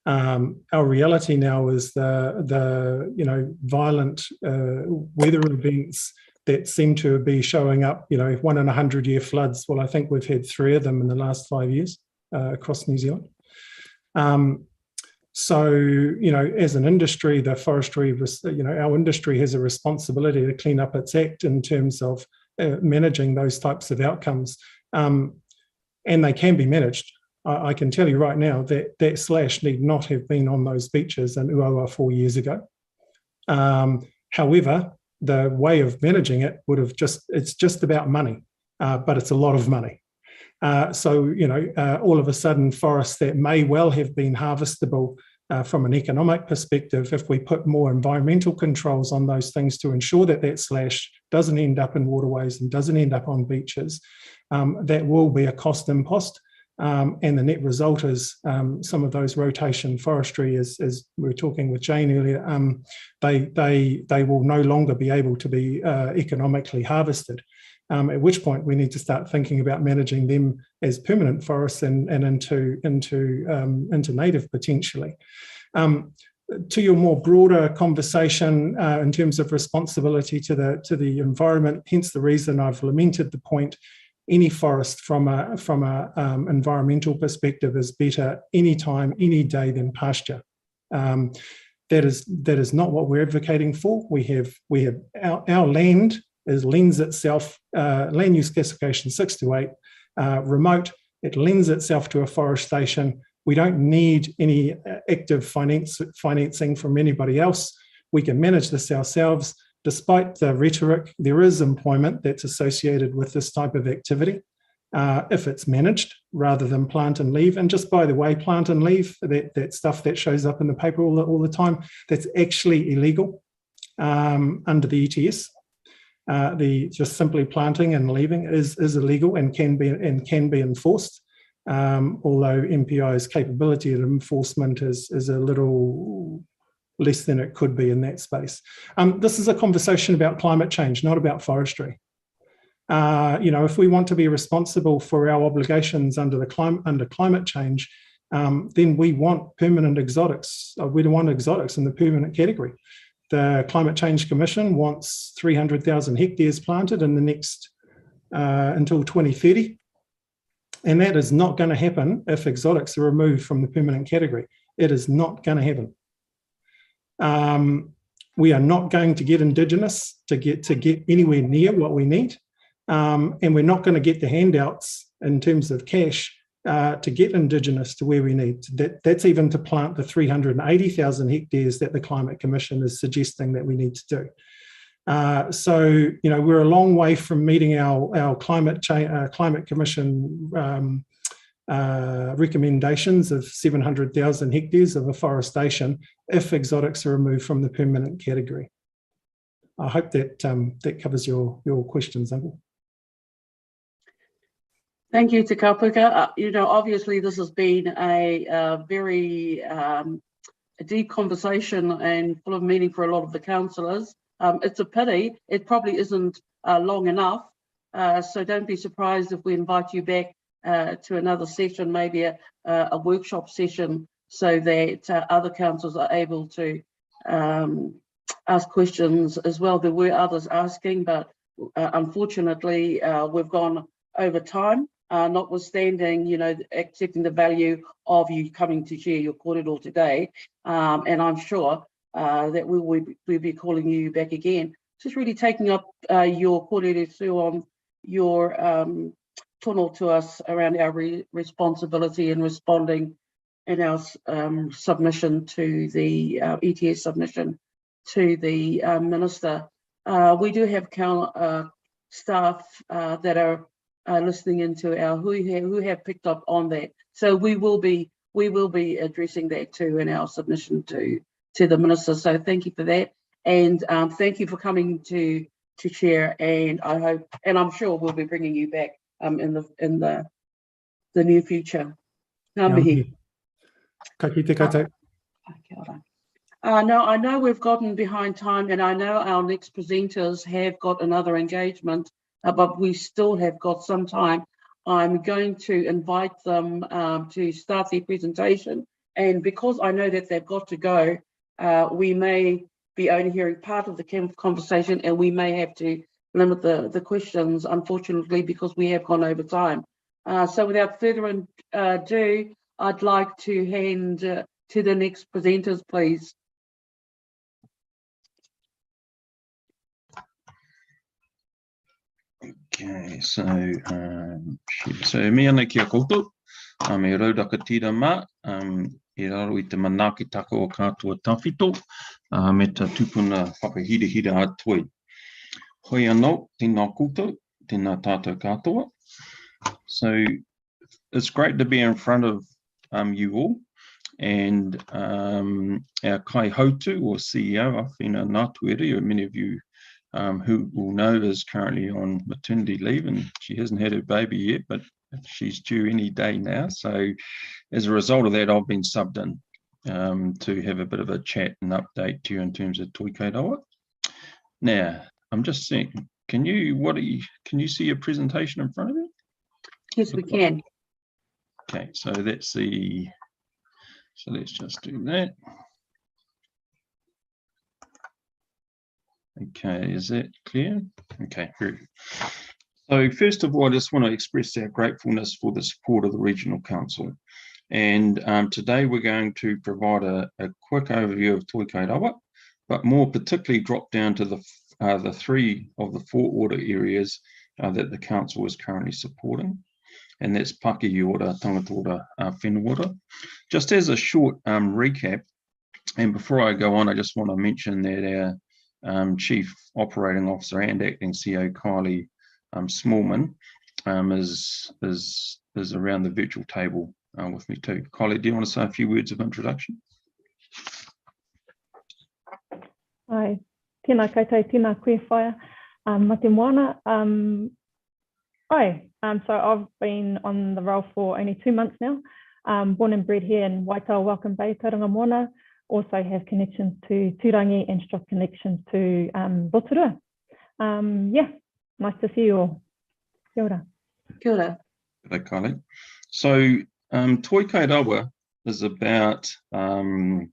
Our reality now is the violent weather events that seem to be showing up. 1 in 100-year floods. Well, I think we've had 3 of them in the last 5 years. Across New Zealand. So, as an industry, the forestry, our industry has a responsibility to clean up its act in terms of managing those types of outcomes. And they can be managed. I can tell you right now that slash need not have been on those beaches in Uawa 4 years ago. However, the way of managing it it's just about money, but it's a lot of money. So, all of a sudden, forests that may well have been harvestable from an economic perspective, if we put more environmental controls on those things to ensure that slash doesn't end up in waterways and doesn't end up on beaches, that will be a cost impost. And the net result is some of those rotation forestry, as we were talking with Jane earlier, they will no longer be able to be economically harvested. At which point we need to start thinking about managing them as permanent forests and into native potentially. To your more broader conversation in terms of responsibility to the environment, hence the reason I've lamented the point. Any forest from a environmental perspective is better any time, any day than pasture. That is not what we're advocating for. We have our land. Lends itself, land use classification 6 to 8, remote, it lends itself to afforestation. We don't need any active financing from anybody else. We can manage this ourselves. Despite the rhetoric, there is employment that's associated with this type of activity if it's managed rather than plant and leave. And just by the way, plant and leave, that stuff that shows up in the paper all the time, that's actually illegal under the ETS. the just simply planting and leaving is illegal and can be enforced. Although MPI's capability of enforcement is a little less than it could be in that space. This is a conversation about climate change, not about forestry. If we want to be responsible for our obligations under climate change, then we want permanent exotics. We don't want exotics in the permanent category. The Climate Change Commission wants 300,000 hectares planted in the next until 2030. And that is not going to happen if exotics are removed from the permanent category. It is not going to happen. We are not going to get Indigenous to get anywhere near what we need. And we're not going to get the handouts in terms of cash to get Indigenous to where we need. That's even to plant the 380,000 hectares that the Climate Commission is suggesting that we need to do. So we're a long way from meeting our Climate Commission recommendations of 700,000 hectares of afforestation if exotics are removed from the permanent category. I hope that that covers your questions, Uncle. Thank you, Te Kapuka. Obviously this has been a very deep conversation and full of meaning for a lot of the councillors. It's a pity, it probably isn't long enough. So don't be surprised if we invite you back to another session, maybe a workshop session, so that other councillors are able to ask questions as well. There were others asking, but unfortunately we've gone over time. Notwithstanding, accepting the value of you coming to share your kōrero today. And I'm sure that we'll be calling you back again. Just really taking up your kōrero too on your tono to us around our responsibility in responding in our submission to the ETS submission to the Minister. We do have staff that are listening into our who have picked up on that. So we will be addressing that too in our submission to the Minister. So thank you for that, and thank you for coming to share. And I hope, and I'm sure we'll be bringing you back in the near future. Ngā mihi. Ka kite koutou. No, I know we've gotten behind time, and I know our next presenters have got another engagement, but we still have got some time. I'm going to invite them to start their presentation, and because I know that they've got to go, we may be only hearing part of the conversation, and we may have to limit the questions, unfortunately, because we have gone over time. So without further ado, I'd like to hand to the next presenters, please. Okay, so me ana kia koutou, me rauraka tira mā, e raro I te manaaki tako o kātua tawhito, me ta tupuna whakahirihira atoi. Hoi anō, tēnā koutou, tēnā tātou katoa. So it's great to be in front of you all, and our kai hautu, or CEO, Awhina Ngātuere, who many of you who will know is currently on maternity leave, and she hasn't had her baby yet, but she's due any day now. So as a result of that, I've been subbed in to have a bit of a chat and update to you in terms of Toikairoa. Now, I'm just saying, can you see your presentation in front of you? Yes, we can. Okay, so that's the, so let's just do that. Okay, is that clear? Okay, very good. So first of all, I just want to express our gratefulness for the support of the Regional Council. And today we're going to provide a quick overview of Toikairoa, but more particularly drop down to the 3 of the 4 order areas that the Council is currently supporting. And that's Paki Order, Tangata Order, Whenua Order. Just as a short recap, and before I go on, I just want to mention that our Chief Operating Officer and Acting CEO, Kylie Smallman, is around the virtual table with me too. Kylie, do you want to say a few words of introduction? Hi, tēnā koutou, tēnā koe whaia. Mate moana, so I've been on the role for only 2 months now. Born and bred here in Waitao, Welcome Bay, Tauranga Moana. Also have connections to Turangi and strong connections to Rotorua. Yeah, nice to see you all. Kia ora. Kia ora. Kia ora, Kylie. So Toi Kairawa is about drawing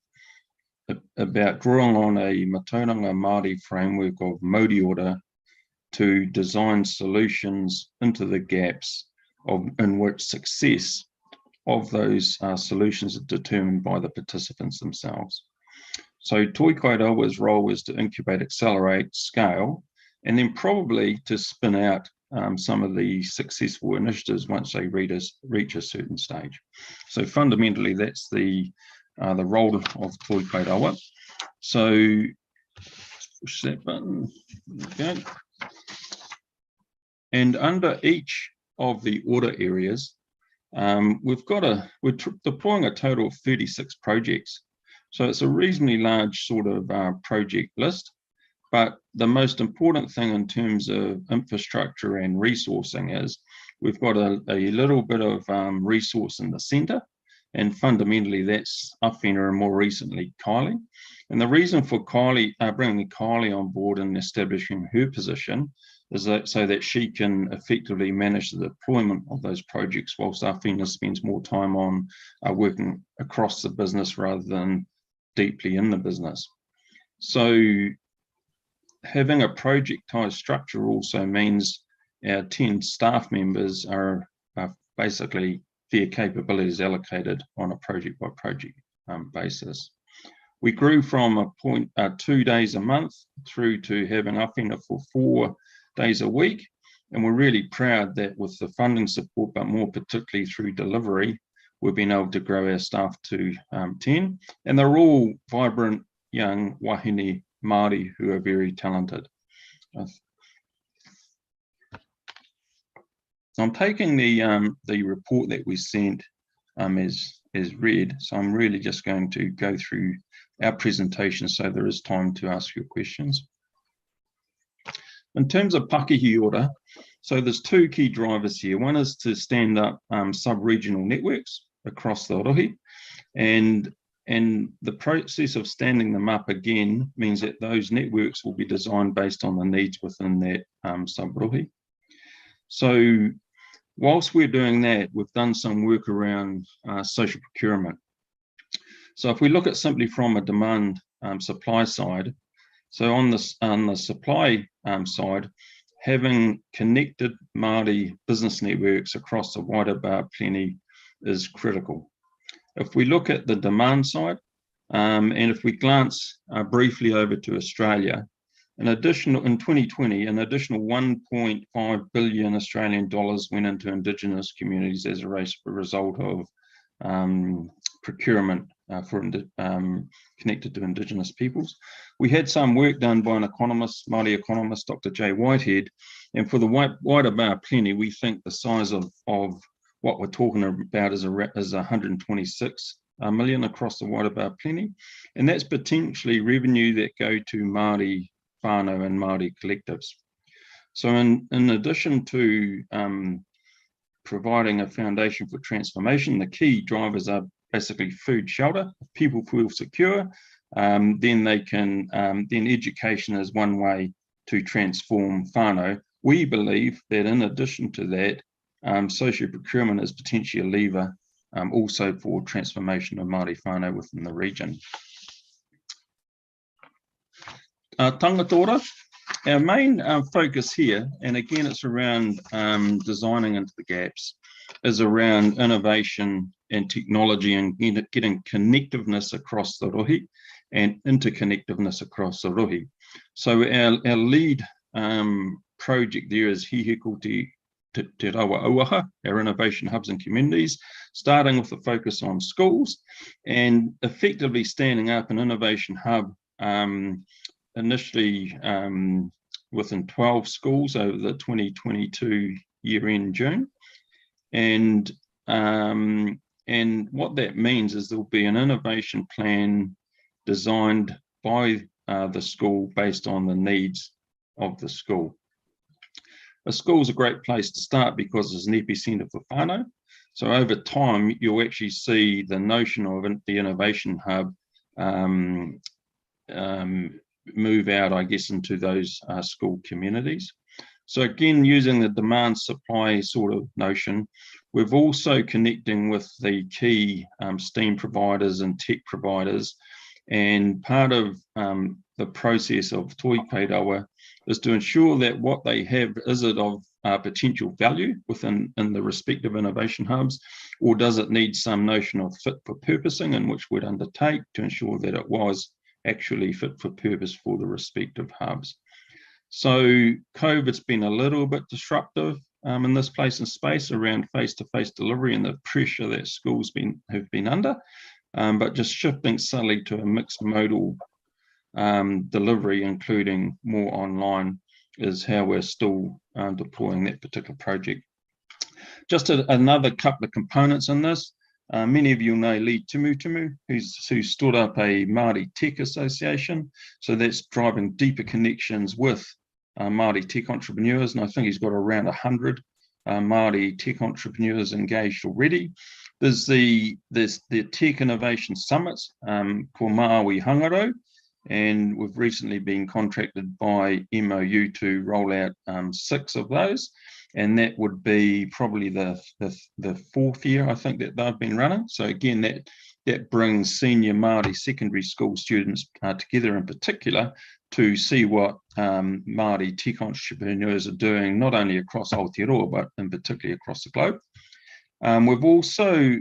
on a Matauranga Māori framework of Maori order to design solutions into the gaps in which success of those solutions are determined by the participants themselves. So Toi Kairawa's role is to incubate, accelerate, scale, and then probably to spin out some of the successful initiatives once they reach a certain stage. So fundamentally, that's the role of Toi Kairawa. So push that button. There we go. And under each of the order areas, we're deploying a total of 36 projects. So it's a reasonably large sort of project list, but the most important thing in terms of infrastructure and resourcing is we've got a little bit of resource in the centre, and fundamentally that's Awhina and more recently Kylie. And the reason for Kylie, bringing Kylie on board and establishing her position is that so that she can effectively manage the deployment of those projects whilst Awhina spends more time on working across the business rather than deeply in the business. So having a projectized structure also means our 10 staff members are basically their capabilities allocated on a project by project basis. We grew from 2 days a month through to having Awhina for 4 days a week. And we're really proud that with the funding support, but more particularly through delivery, we've been able to grow our staff to 10. And they're all vibrant, young wahine Māori who are very talented. So I'm taking the report that we sent as read. So I'm really just going to go through our presentation so there is time to ask your questions. In terms of Pakihi order, so there's 2 key drivers here. One is to stand up sub-regional networks across the Rohi, and the process of standing them up again means that those networks will be designed based on the needs within that sub-Rohi. So whilst we're doing that, we've done some work around social procurement. So if we look at simply from a demand supply side, so on the supply side, having connected Māori business networks across the wider Ba Plenty is critical. If we look at the demand side, and if we glance briefly over to Australia, in 2020, an additional 1.5 billion Australian dollars went into Indigenous communities as a result of procurement connected to Indigenous peoples. We had some work done by an economist, Māori economist, Dr. J. Whitehead, and for the wider Ba Plenty, we think the size of what we're talking about is 126 million across the wider Ba Plenty, and that's potentially revenue that go to Māori whānau and Māori collectives. So in addition to providing a foundation for transformation, the key drivers are basically food, shelter. If people feel secure, then they can, then education is one way to transform whānau. We believe that in addition to that, social procurement is potentially a lever also for transformation of Māori whānau within the region. Tangata, our main focus here, and again it's around designing into the gaps, is around innovation and technology and getting connectiveness across the rohi and interconnectiveness across the rohi. So our lead project there is Hihiko Te Rawa Auaha, our innovation hubs and communities, starting with a focus on schools and effectively standing up an innovation hub initially within 12 schools over the 2022 year end June. And what that means is there'll be an innovation plan designed by the school based on the needs of the school. a school's a great place to start because it's an epicenter for whānau. So over time, you'll actually see the notion of the innovation hub move out, I guess, into those school communities. So again, using the demand supply sort of notion, we've also connecting with the key STEAM providers and tech providers. And part of the process of Toi Kairawa is to ensure that what they have, is it of potential value within the respective innovation hubs, or does it need some notion of fit for purposing, in which we'd undertake to ensure that it was actually fit for purpose for the respective hubs. So COVID's been a little bit disruptive in this place and space around face-to-face delivery and the pressure that schools have been under, but just shifting subtly to a mixed modal delivery, including more online, is how we're still deploying that particular project. Just another couple of components in this. Many of you know Lee Tumutumu, who stood up a Māori Tech Association. So that's driving deeper connections with Māori tech entrepreneurs. And I think he's got around 100 Māori tech entrepreneurs engaged already. There's the Tech Innovation Summits called Maui Hangaro. And we've recently been contracted by MOU to roll out 6 of those. And that would be probably the 4th year, I think, that they've been running. So again, that brings senior Māori secondary school students together in particular to see what Māori tech entrepreneurs are doing, not only across Aotearoa, but in particularly across the globe. We've also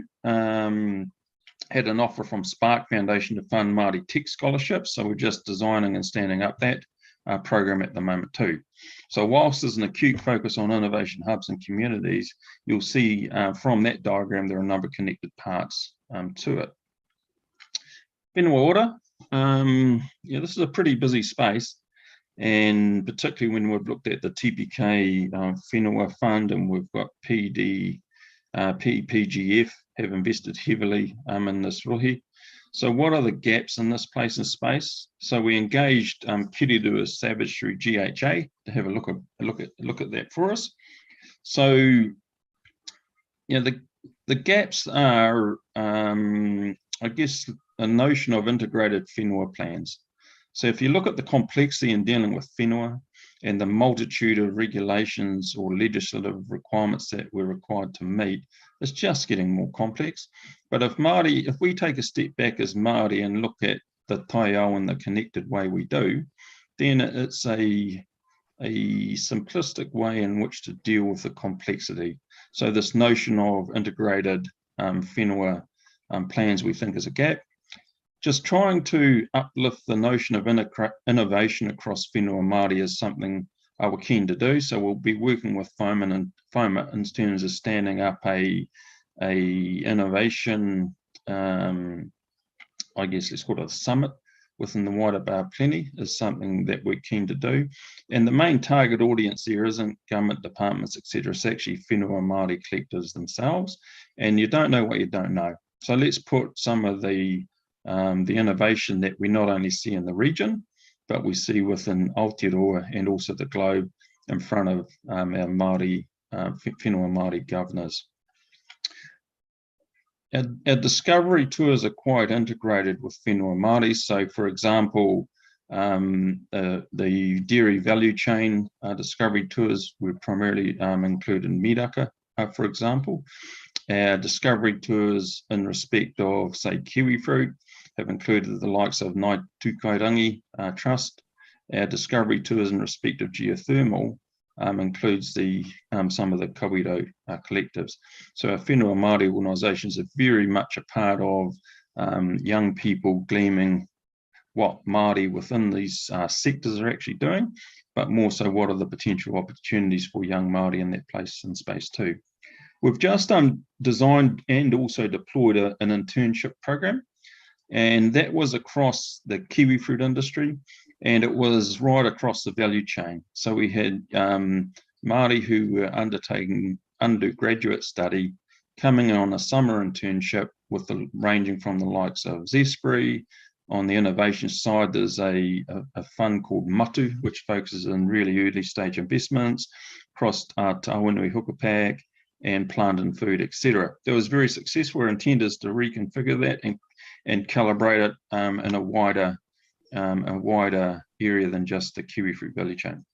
had an offer from Spark Foundation to fund Māori Tech Scholarships. So we're just designing and standing up that program at the moment too. So whilst there's an acute focus on innovation hubs and communities, you'll see from that diagram there are a number of connected parts to it. Whenua ora. Yeah, this is a pretty busy space, and particularly when we've looked at the TPK Whenua Fund, and we've got PGF have invested heavily in this rohi. So what are the gaps in this place and space? So we engaged Kirirua Savage through GHA to have a look at that for us. So the gaps are, I guess, a notion of integrated whenua plans. So if you look at the complexity in dealing with whenua and the multitude of regulations or legislative requirements that we're required to meet, it's just getting more complex. But if we take a step back as Māori and look at the taiao in the connected way we do, then it's a simplistic way in which to deal with the complexity. So this notion of integrated whenua plans we think is a gap. Just trying to uplift the notion of innovation across whenua Māori is something we're keen to do. So we'll be working with FOMA in terms of standing up a innovation, I guess let's call it a summit within the wider Bar Plenty is something that we're keen to do. And the main target audience there isn't government departments, etc. It's actually whenua Māori collectives themselves. And you don't know what you don't know. So let's put some of the innovation that we not only see in the region, but we see within Aotearoa and also the globe in front of our Māori, whenua Māori governors. Our discovery tours are quite integrated with whenua Māori. So for example, the dairy value chain discovery tours were primarily included in Miraka, for example. Our discovery tours in respect of, say, kiwi fruit have included the likes of Ngāi Tūkairangi Trust. Our discovery tours in respect of geothermal includes some of the Kawerau collectives. So our whenua Māori organisations are very much a part of young people gleaming what Māori within these sectors are actually doing, but more so what are the potential opportunities for young Māori in that place and space too. We've just designed and also deployed an internship program, and that was across the kiwi fruit industry, and it was right across the value chain. So we had Māori who were undertaking undergraduate study coming on a summer internship ranging from the likes of Zespri. On the innovation side, there's a fund called Matu, which focuses on really early stage investments. across Tawanui Hukapak and plant and food, etc. That was very successful. Our intent is to reconfigure that and calibrate it in a wider area than just the kiwi fruit value chain.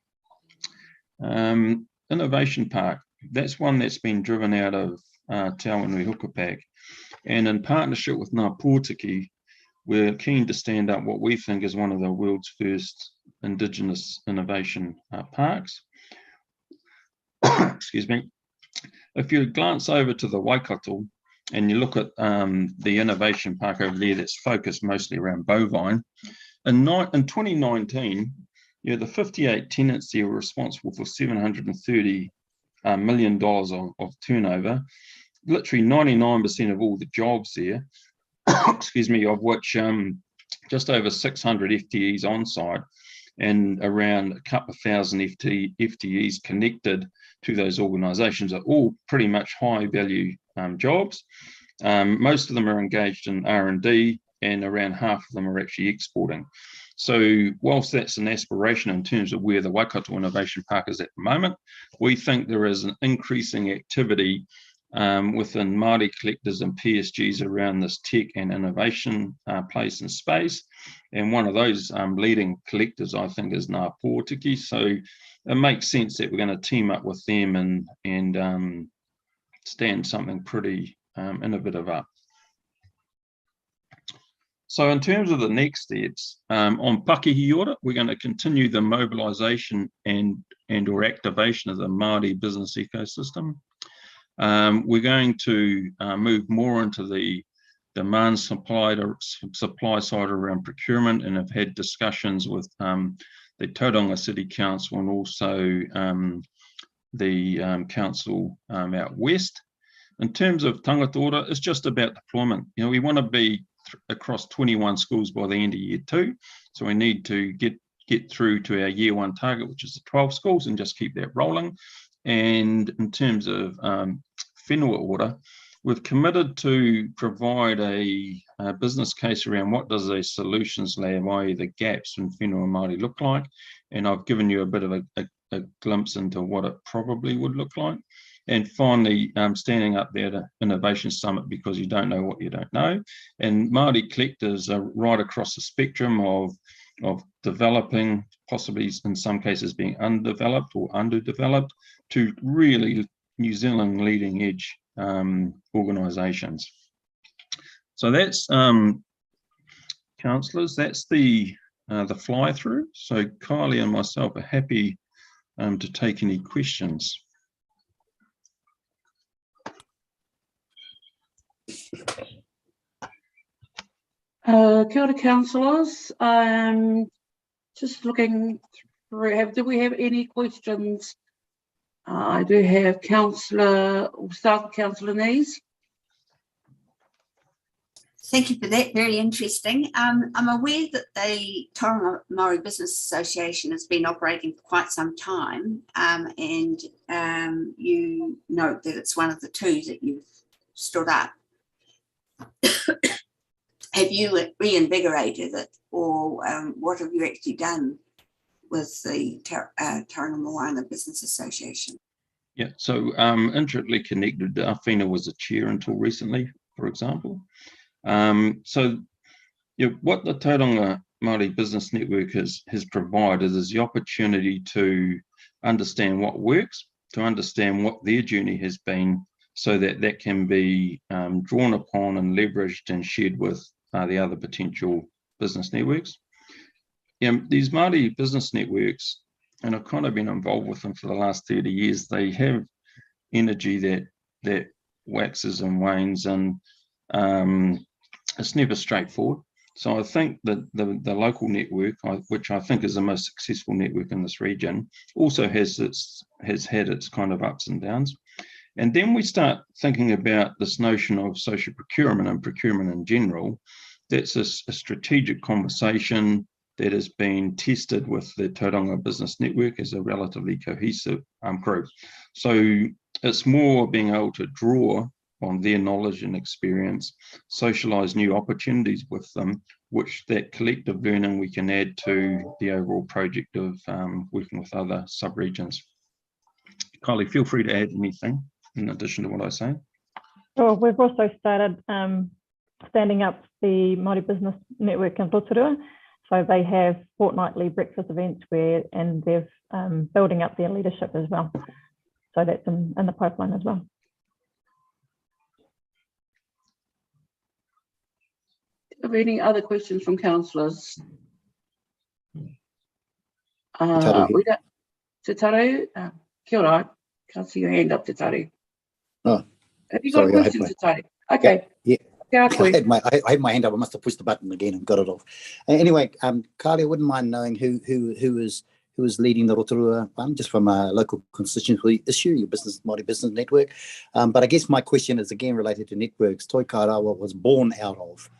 Innovation Park, that's one that's been driven out of Tawanui Hukapak. And in partnership with Ngā Pōtiki, we're keen to stand up what we think is one of the world's first Indigenous innovation parks. Excuse me. If you glance over to the Waikato and you look at the innovation park over there that's focused mostly around bovine, in 2019, the 58 tenants there were responsible for $730 million of turnover. Literally 99% of all the jobs there, excuse me, of which just over 600 FTEs on site and around a couple of thousand FTEs connected to those organisations are all pretty much high value jobs. Most of them are engaged in R&D and around half of them are actually exporting. So whilst that's an aspiration in terms of where the Waikato Innovation Park is at the moment, we think there is an increasing activity within Māori collectors and PSGs around this tech and innovation place and space. And one of those leading collectors, I think, is Ngā Pōtiki. So it makes sense that we're going to team up with them and stand something pretty innovative up. So in terms of the next steps, on Pakihi, we're going to continue the mobilisation and or activation of the Māori business ecosystem. We're going to move more into the demand supply side around procurement, and have had discussions with the Tauranga City Council and also the council out west. In terms of tangata, it's just about deployment. We want to be across 21 schools by the end of year 2, so we need to get through to our year 1 target, which is the 12 schools, and just keep that rolling. And in terms of whenua order, we've committed to provide a business case around what does a solutions lab, i.e. the gaps in whenua Māori look like, and I've given you a bit of a glimpse into what it probably would look like. And finally, standing up there at an innovation summit, because you don't know what you don't know. And Māori collectors are right across the spectrum of developing, possibly in some cases being undeveloped or underdeveloped, to really New Zealand leading edge organisations. So that's councillors, that's the fly through. So Kylie and myself are happy to take any questions. Kia ora, councillors. Just looking through, do we have any questions? I do have Councillor, we'll start with Councillor Nees. Thank you for that, very interesting. I'm aware that the Tauranga Maori Business Association has been operating for quite some time, and you note that it's one of the 2 that you've stood up. Have you reinvigorated it, or what have you actually done with the Tauranga Moana Business Association? Yeah, so intricately connected. Whina was a chair until recently, for example. So what the Tauranga Māori Business Network has provided is the opportunity to understand what works, to understand what their journey has been, so that that can be drawn upon and leveraged and shared with the other potential business networks. These Māori business networks, and I've kind of been involved with them for the last 30 years, they have energy that waxes and wanes, and it's never straightforward. So I think that the local network, which I think is the most successful network in this region, also has had its kind of ups and downs. And then we start thinking about this notion of social procurement and procurement in general. That's a strategic conversation that has been tested with the Tauranga Business Network as a relatively cohesive group. So it's more being able to draw on their knowledge and experience, socialise new opportunities with them, which that collective learning we can add to the overall project of working with other sub-regions. Kylie, feel free to add anything in addition to what I say. Well, we've also started standing up the Māori Business Network in Rotorua. So they have fortnightly breakfast events and they're building up their leadership as well. So that's in the pipeline as well. Are there any other questions from councillors? Taru here. We don't. Te Taru, kia ora. Can't see your hand up, Te Taru. Oh, have you got sorry, a question, Te Taru? Okay. Yeah. Yeah. I had my hand up. I must have pushed the button again and got it off. Anyway, Carly, I wouldn't mind knowing who is leading the Rotorua one, just from a local constituency issue, your Māori Business Network. But I guess my question is again related to networks. Toi Kairawa was born out of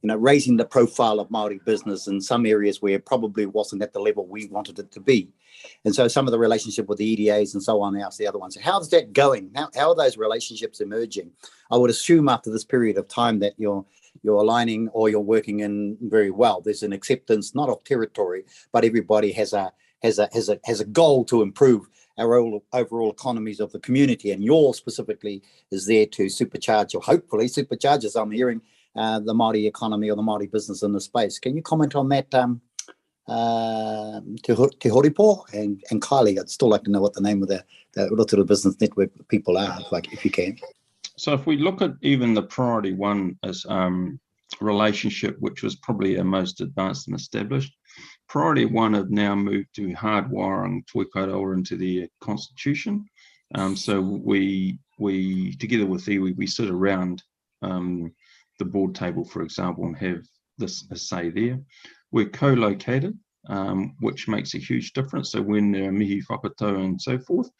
raising the profile of Māori business in some areas where it probably wasn't at the level we wanted it to be. And so some of the relationship with the EDAs and so on, else the other ones. How's that going? How are those relationships emerging? I would assume after this period of time that you're aligning or you're working in very well. There's an acceptance, not of territory, but everybody has a goal to improve our overall economies of the community. And yours specifically is there to supercharge, or hopefully supercharge, as I'm hearing, the Māori economy or the Māori business in the space. Can you comment on that, Te Horipo and Kylie? I'd still like to know what the name of the Rotorua Business Network people are, if you can. So if we look at even the priority one as relationship, which was probably our most advanced and established, priority one have now moved to hardwiring Toi Kairawa into the constitution. So we together with iwi, we sit around the board table, for example, and have this a say there. We're co-located, which makes a huge difference. So when there are mihi whakatau and so forth,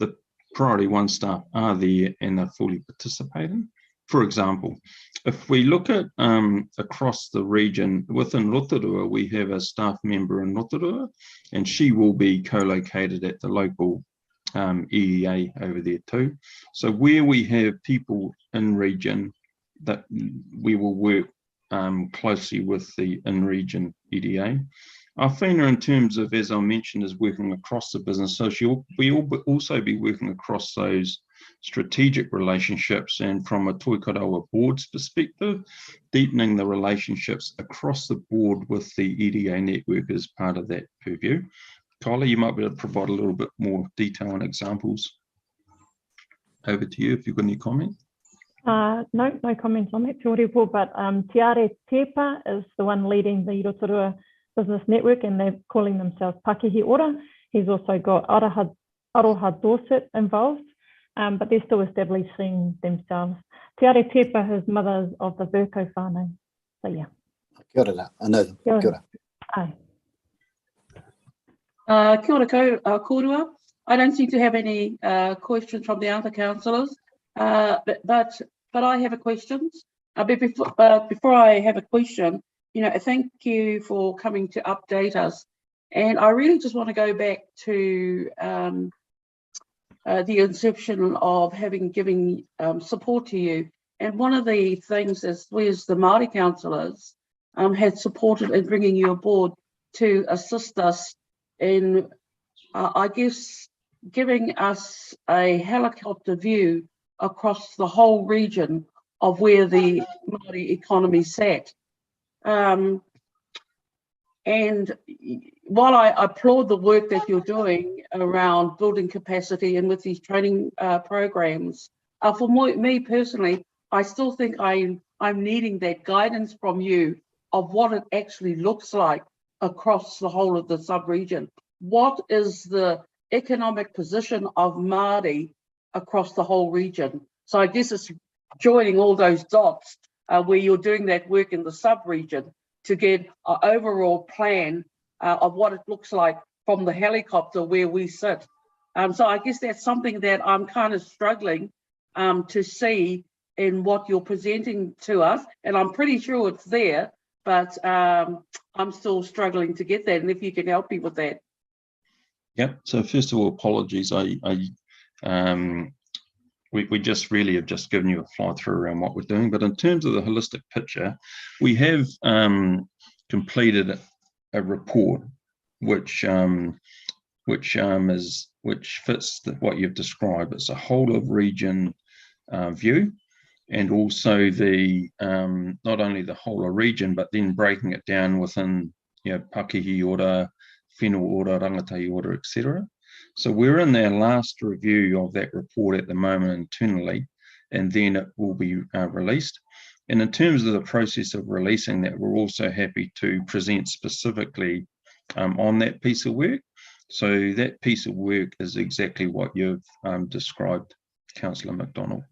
the priority one staff are there and they're fully participating. For example, if we look at across the region, within Rotorua, we have a staff member in Rotorua, and she will be co-located at the local EEA over there too. So where we have people in region, that we will work closely with the in-region EDA. Awhina, in terms of, as I mentioned, is working across the business. So we will also be working across those strategic relationships, and from a Toi Kairawa board's perspective, deepening the relationships across the board with the EDA network as part of that purview. Kylie, you might be able to provide a little bit more detail and examples. Over to you if you've got any comment. No comments on that, Te Horipo, but Tiare Tepa is the one leading the Rotorua Business Network, and they're calling themselves Pakihi Ora. He's also got Aroha Dorset involved, but they're still establishing themselves. Tiare Tepa, his mother is of the Virko whānau. So yeah. Kia ora, I know them. Kia ora. Aye. Kia ora kōrua. I don't seem to have any questions from the other councillors, but I have a question. Before I have a question, thank you for coming to update us. And I really just want to go back to the inception of giving support to you. And one of the things is we as the Māori councillors had supported in bringing you aboard to assist us in, I guess, giving us a helicopter view across the whole region of where the Māori economy sat. And while I applaud the work that you're doing around building capacity and with these training programs, for me personally, I still think I'm needing that guidance from you of what it actually looks like across the whole of the sub-region. What is the economic position of Māori across the whole region? So I guess it's joining all those dots where you're doing that work in the sub-region to get an overall plan of what it looks like from the helicopter where we sit. So I guess that's something that I'm kind of struggling to see in what you're presenting to us. And I'm pretty sure it's there, but I'm still struggling to get that. And if you can help me with that. Yep. So first of all, apologies. We just really have just given you a fly through around what we're doing. But in terms of the holistic picture, we have completed a report which which fits what you've described. It's a whole of region view, and also the not only the whole of region, but then breaking it down within, you know, Pakihi order, whenua order, rangatai order, etc. So we're in our last review of that report at the moment internally, and then it will be released. And in terms of the process of releasing that, we're also happy to present specifically on that piece of work. So that piece of work is exactly what you've described, Councillor McDonald.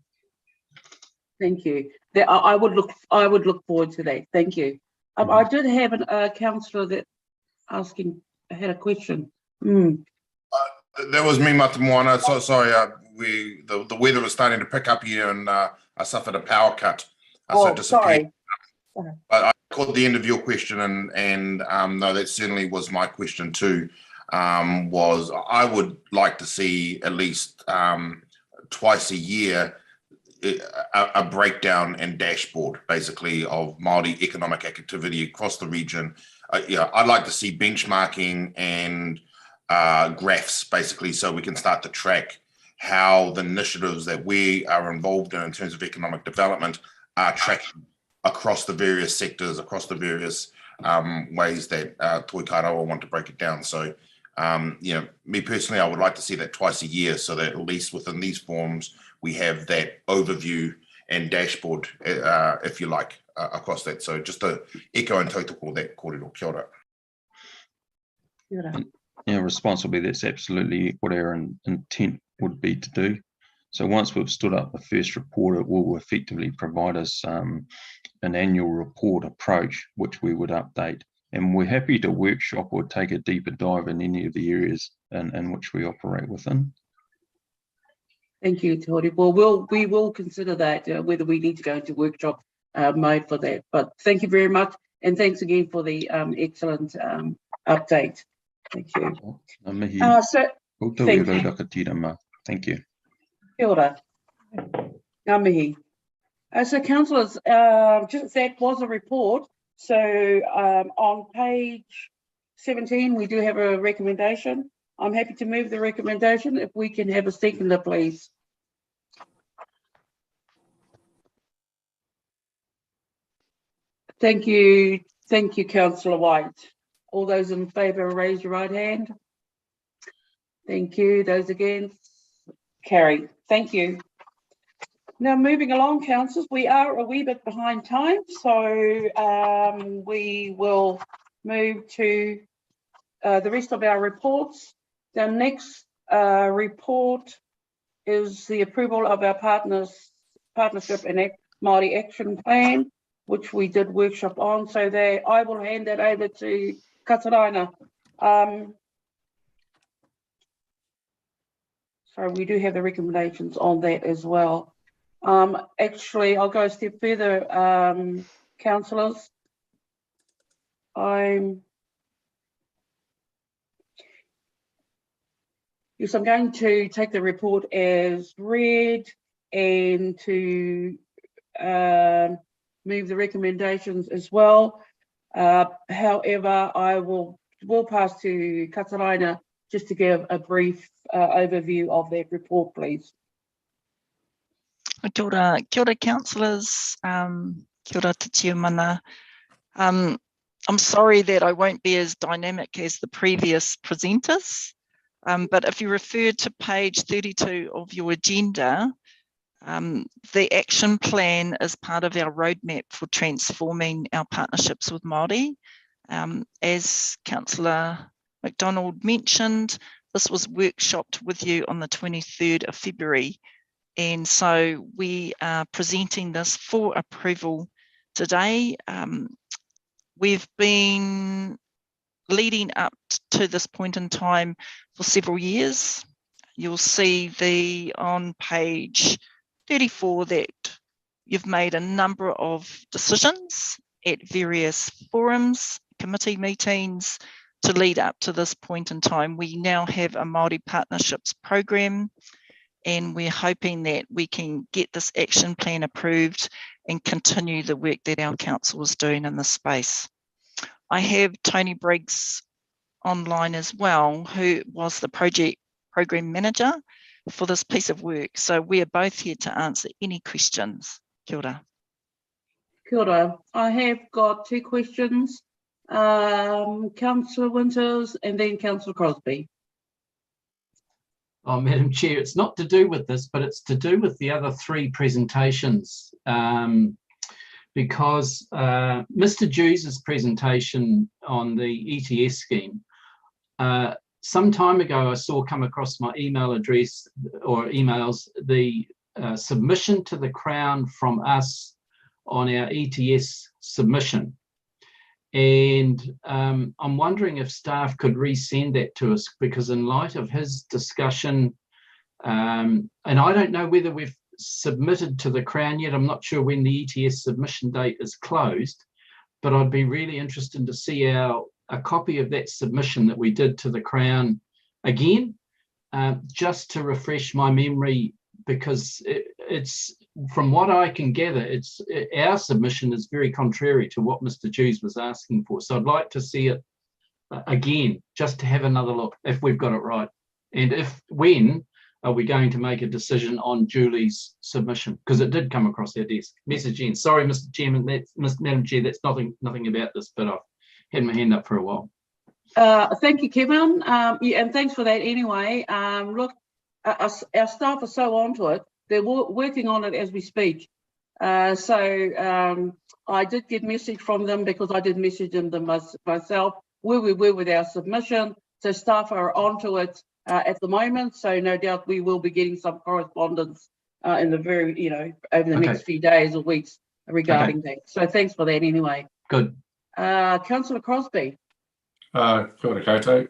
Thank you. I would look forward to that. Thank you. I did have a councillor that had a question. That was me, Matamoana. So sorry. The weather was starting to pick up here, and I suffered a power cut. So disappeared. Sorry. I caught the end of your question, and no, that certainly was my question too. Was I would like to see at least twice a year a breakdown and dashboard, basically, of Māori economic activity across the region. I'd like to see benchmarking and graphs, basically, so we can start to track how the initiatives that we are involved in terms of economic development are tracking across the various sectors, across the various ways that Toi Karawa want to break it down. So, me personally, I would like to see that twice a year, so that at least within these forms, we have that overview and dashboard, if you like, across that. So just to echo and tautoko that kōrero. Kia ora. Kia ora. Yeah, responsibly, that's absolutely what our intent would be to do. So once we've stood up the first report, it will effectively provide us an annual report approach, which we would update. And we're happy to workshop or take a deeper dive in any of the areas in which we operate within. Thank you, Tori. Well, we will consider that, whether we need to go into workshop mode for that. But thank you very much. And thanks again for the excellent update. Thank you. Thank you. Thank you. Kia ora. Ngā mihi. So, councillors, just that was a report. So on page 17, we do have a recommendation. I'm happy to move the recommendation. If we can have a seconder, please. Thank you. Thank you, Councillor White. All those in favour, raise your right hand. Thank you. Those against? Carried. Thank you. Now, moving along, councillors, we are a wee bit behind time, so we will move to the rest of our reports. The next report is the approval of our partnership and Māori Action Plan, which we did workshop on. So there, I will hand that over to Kataraina. So we do have the recommendations on that as well. Actually, I'll go a step further, councillors. I'm going to take the report as read and to move the recommendations as well. However, I will pass to Kataraina just to give a brief overview of that report, please. Kia ora, councillors. Kia ora, te tiamana. I'm sorry that I won't be as dynamic as the previous presenters, but if you refer to page 32 of your agenda, the action plan is part of our roadmap for transforming our partnerships with Māori. As Councillor McDonald mentioned, this was workshopped with you on the 23rd of February. And so we are presenting this for approval today. We've been leading up to this point in time for several years. You'll see on page 34 that you've made a number of decisions at various forums, committee meetings to lead up to this point in time. We now have a Māori Partnerships program, and we're hoping that we can get this action plan approved and continue the work that our council is doing in this space. I have Tony Briggs online as well, who was the program manager for this piece of work. So we are both here to answer any questions. Kia ora. Kia ora. I have got 2 questions. Councillor Winters and then Councillor Crosby. Oh, Madam Chair, it's not to do with this, but it's to do with the other 3 presentations. Because Mr. Jews's presentation on the ETS scheme, some time ago I saw come across my email address or emails the submission to the Crown from us on our ETS submission. And I'm wondering if staff could resend that to us, because in light of his discussion, and I don't know whether we've submitted to the Crown yet. I'm not sure when the ETS submission date is closed, but I'd be really interested to see a copy of that submission that we did to the Crown again, just to refresh my memory, because it's from what I can gather, our submission is very contrary to what Mr. Jews was asking for. So I'd like to see it again, just to have another look if we've got it right, and when are we going to make a decision on Julie's submission? Because it did come across our desk. Message in. Sorry, Mr. Chairman, Madam Chair, that's nothing about this, but I've had my hand up for a while. Thank you, Kevin. Yeah, and thanks for that anyway. Look, our staff are so onto it. They're working on it as we speak. So I did get message from them, because I did message them myself where we were with our submission. So staff are onto it at the moment. So no doubt we will be getting some correspondence in the over the next few days or weeks regarding that. So thanks for that anyway. Good. Councillor Crosby. Kia ora koutou.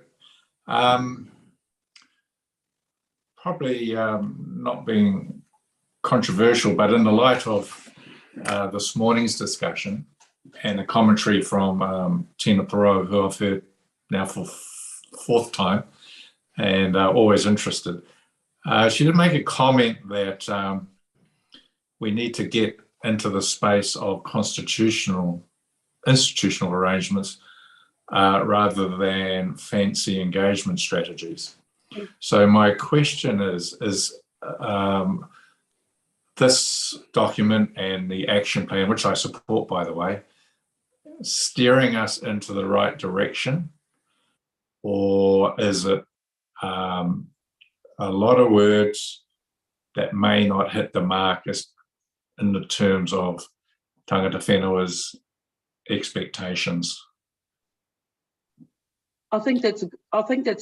Probably not being controversial, but in the light of this morning's discussion and the commentary from Tina Thoreau, who I've heard now for 4th time, and always interested. She did make a comment that we need to get into the space of institutional arrangements rather than fancy engagement strategies. So my question is this document and the action plan, which I support, by the way, steering us into the right direction, or is it a lot of words that may not hit the mark as in the terms of tangata whenua's expectations? I think that's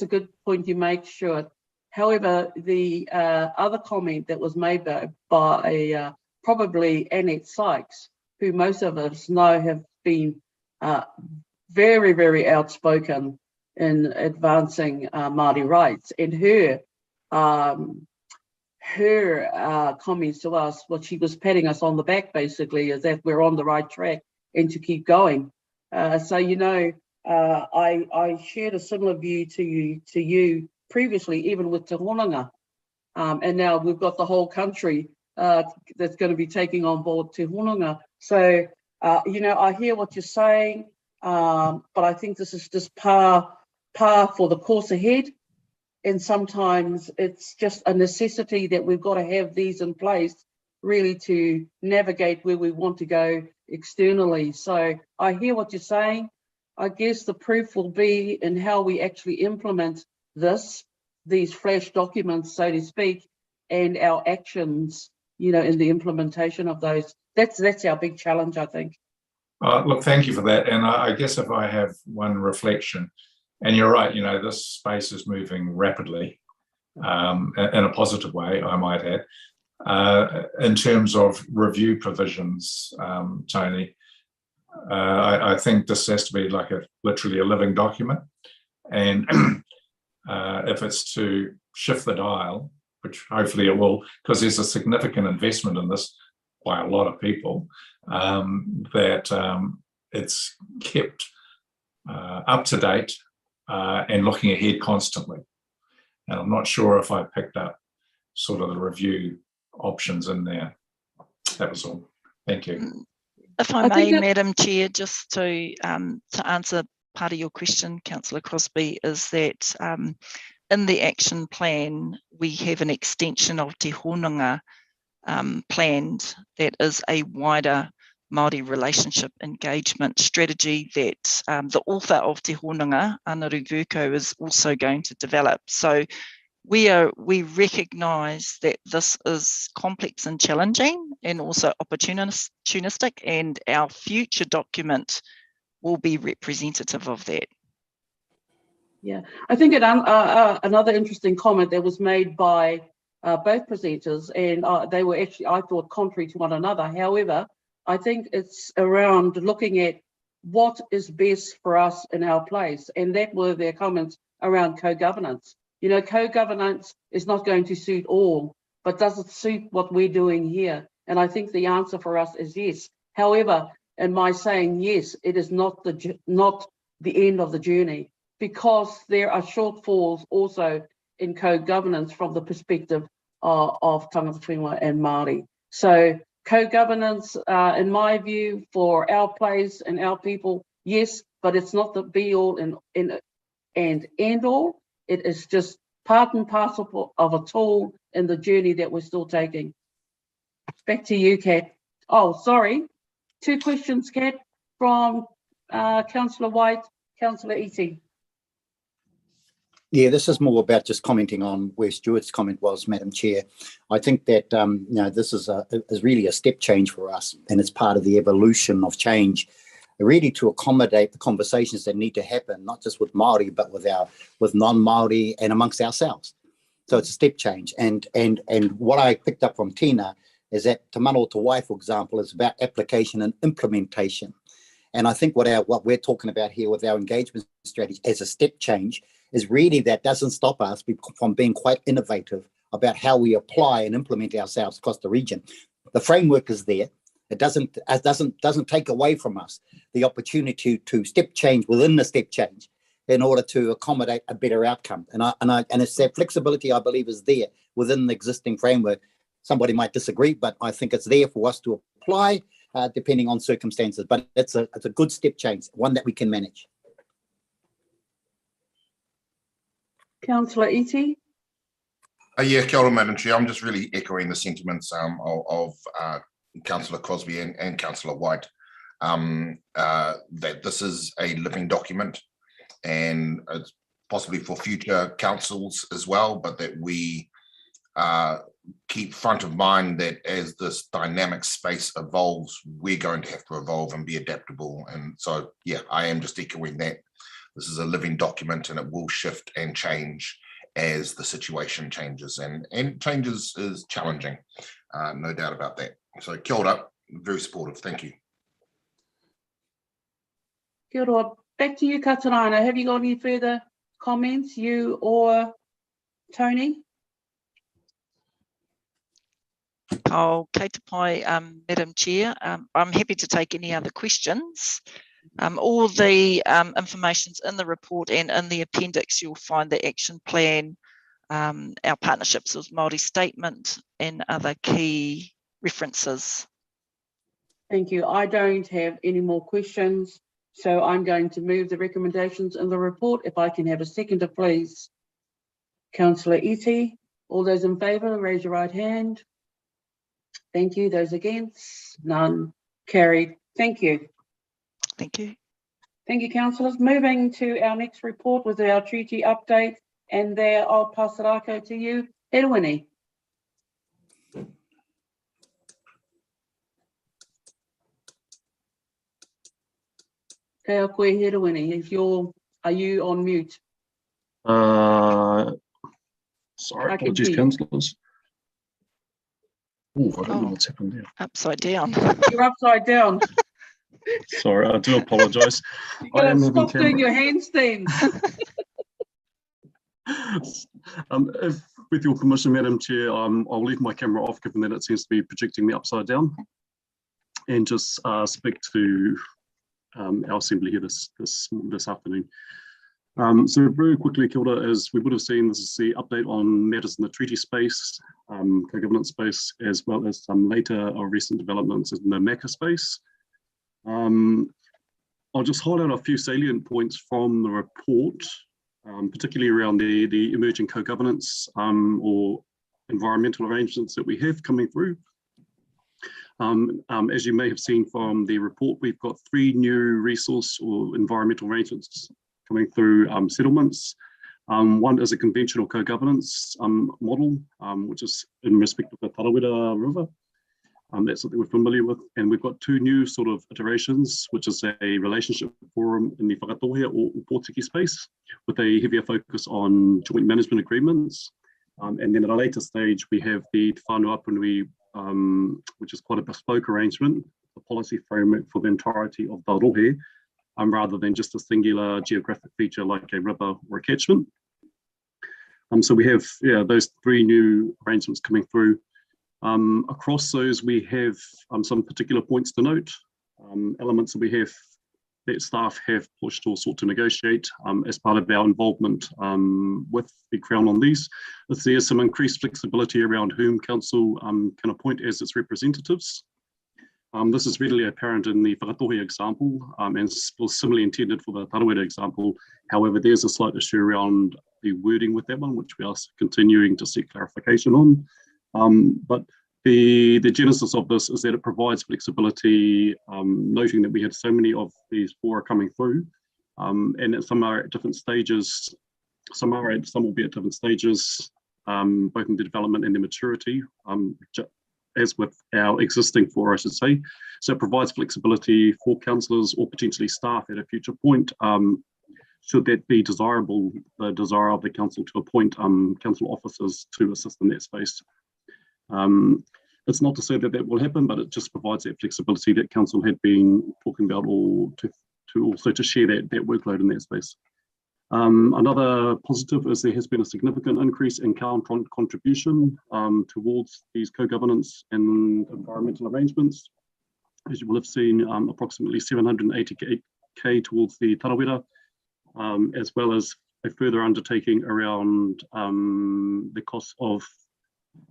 a good point you make, Stuart. However, the other comment that was made by probably Annette Sykes, who most of us know have been very, very outspoken in advancing Māori rights, and her comments to us, what she was patting us on the back basically, is that we're on the right track and to keep going. So I shared a similar view to you previously, even with Te Honanga, and now we've got the whole country that's going to be taking on board Te Honanga. So I hear what you're saying, but I think this is just par for the course ahead. And sometimes it's just a necessity that we've got to have these in place really to navigate where we want to go externally. So I hear what you're saying. I guess the proof will be in how we actually implement these flash documents, so to speak, and our actions, in the implementation of those. That's our big challenge, I think. Look, thank you for that. And I guess if I have one reflection, and you're right, this space is moving rapidly in a positive way, I might add, in terms of review provisions, Tony. I think this has to be like literally a living document. And if it's to shift the dial, which hopefully it will, because there's a significant investment in this by a lot of people, that it's kept up to date and looking ahead constantly. And I'm not sure if I picked up sort of the review options in there. That was all. Thank you. If I may, Madam Chair, just to answer part of your question, Councillor Crosby, is that in the action plan, we have an extension of Te Honanga planned that is a wider Māori relationship engagement strategy that the author of Te Honanga, Anaru Verko, is also going to develop. So we recognise that this is complex and challenging and also opportunistic, and our future document will be representative of that. Yeah, I think another interesting comment that was made by both presenters, and they were actually, I thought, contrary to one another. However, I think it's around looking at what is best for us in our place, and that were their comments around co-governance. You know, co-governance is not going to suit all, but does it suit what we're doing here? And I think the answer for us is yes. However, in my saying yes, it is not the end of the journey, because there are shortfalls also in co-governance from the perspective of tangata whenua and Māori. So co-governance, in my view, for our place and our people, yes, but it's not the be-all and end-all. It is just part and parcel of a tool in the journey that we're still taking. Back to you, Kat. Oh, sorry. 2 questions, Kat, from Councillor White, Councillor Eating. Yeah, this is more about just commenting on where Stuart's comment was, Madam Chair. I think that you know, this is really a step change for us, and it's part of the evolution of change, really to accommodate the conversations that need to happen, not just with Māori, but with non-Māori and amongst ourselves. So it's a step change. And what I picked up from Tina is that Tamanotawa, for example, is about application and implementation. And I think what we're talking about here with our engagement strategy as a step change is really that doesn't stop us from being quite innovative about how we apply and implement ourselves across the region. The framework is there. It doesn't take away from us the opportunity to step change within the step change in order to accommodate a better outcome. And it's that flexibility, I believe, is there within the existing framework. Somebody might disagree, but I think it's there for us to apply depending on circumstances. But it's a good step change, one that we can manage. Councillor Iti. Yeah, kia ora, Madam Chair. I'm just really echoing the sentiments of Councillor Crosby and Councillor White, that this is a living document, and it's possibly for future councils as well, but that we keep front of mind that as this dynamic space evolves, we're going to have to evolve and be adaptable. And so, yeah, I am just echoing that. This is a living document, and it will shift and change as the situation changes, and changes is challenging, no doubt about that. So kia ora, very supportive, thank you. Kia ora. Back to you, Katarina. Have you got any further comments, you or Tony? Oh, kei te pai, Madam Chair. I'm happy to take any other questions. All the information's in the report, and in the appendix you'll find the action plan, our partnerships with Māori Statement, and other key references. Thank you. I don't have any more questions, so I'm going to move the recommendations in the report. If I can have a seconder, please. Councillor Iti. All those in favour, raise your right hand. Thank you. Those against? None. Carried. Thank you. Thank you. Thank you, councillors. Moving to our next report with our treaty update, and there I'll pass it ako to you, Herwini. Kei a koe, Herwini. Are you on mute? Sorry, apologies, councillors. Oh, I don't know what's happened there. Upside down. You're upside down. Sorry, I do apologise. You've got to stop doing your handstands. If, with your permission, Madam Chair, I'll leave my camera off, given that it seems to be projecting me upside down, and just speak to our Assembly here this afternoon. So very quickly, kia ora, as we would have seen, this is the update on matters in the treaty space, co-governance space, as well as some later or recent developments in the MACA space. I'll just highlight a few salient points from the report, particularly around the emerging co-governance or environmental arrangements that we have coming through. As you may have seen from the report, we've got 3 new resource or environmental arrangements coming through settlements. One is a conventional co-governance model, which is in respect of the Tarawera River. That's something we're familiar with. And we've got 2 new sort of iterations, which is a relationship forum in the whakatauhea or Pōtiki space, with a heavier focus on joint management agreements. And then at a later stage, we have the Te Whānau Apanui, which is quite a bespoke arrangement, a policy framework for the entirety of the rohe, rather than just a singular geographic feature like a river or a catchment. So we have those 3 new arrangements coming through. Across those, we have some particular points to note, elements that we have that staff have pushed or sought to negotiate as part of our involvement with the Crown on these. There's some increased flexibility around whom Council can appoint as its representatives. This is readily apparent in the whakatauhea example and was similarly intended for the Tarawera example. However, there's a slight issue around the wording with that one, which we are continuing to seek clarification on. But the genesis of this is that it provides flexibility, noting that we had so many of these fora coming through, and that some are at different stages, some will be at different stages, both in the development and the maturity, as with our existing fora, I should say. So it provides flexibility for councillors or potentially staff at a future point, should that be desirable, the desire of the council to appoint council officers to assist in that space. It's not to say that that will happen, but it just provides that flexibility that council had been talking about, or to also to share that workload in that space. Another positive is there has been a significant increase in contribution towards these co-governance and environmental arrangements. As you will have seen, approximately 780k towards the Tarawera, as well as a further undertaking around the cost of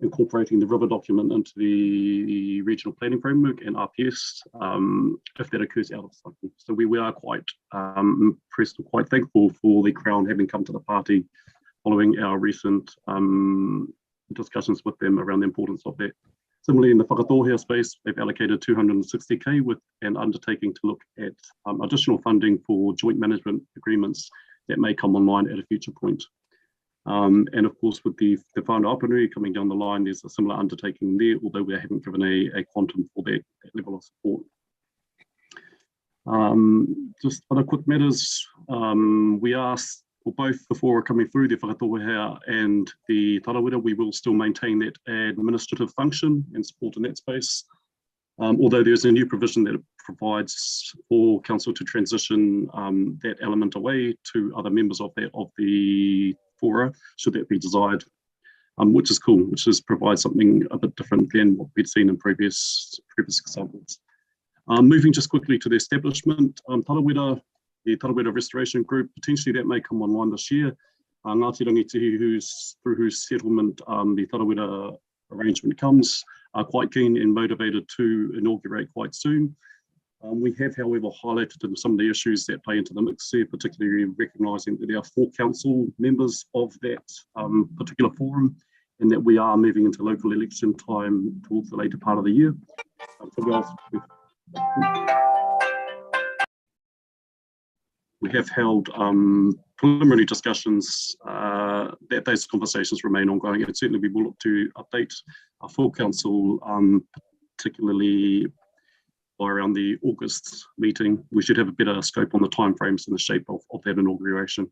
incorporating the river document into the regional planning framework and RPS, if that occurs out of cycle. So we are quite impressed and quite thankful for the Crown having come to the party following our recent discussions with them around the importance of that. Similarly, in the whakatauhea space, they've allocated 260k with an undertaking to look at additional funding for joint management agreements that may come online at a future point. And of course, with the Whānau Apanui coming down the line, there's a similar undertaking there, although we haven't given a quantum for that level of support. Just other quick matters. We asked for both the fora coming through, the whakatauhea and the Tarawera, we will still maintain that administrative function and support in that space. Although there's a new provision that provides for council to transition that element away to other members of the fora, should that be desired, which is cool, which provides something a bit different than what we'd seen in previous examples. Moving just quickly to the establishment, Tarawera, the Tarawera Restoration Group, potentially that may come online this year. Ngāti Rangitihi, through whose settlement the Tarawera arrangement comes, are quite keen and motivated to inaugurate quite soon. We have, however, highlighted some of the issues that play into the mix here, particularly recognising that there are 4 council members of that particular forum, and that we are moving into local election time towards the later part of the year. We have held preliminary discussions that those conversations remain ongoing, and certainly we will look to update our full council, particularly by around the August meeting. We should have a better scope on the timeframes and the shape of that inauguration.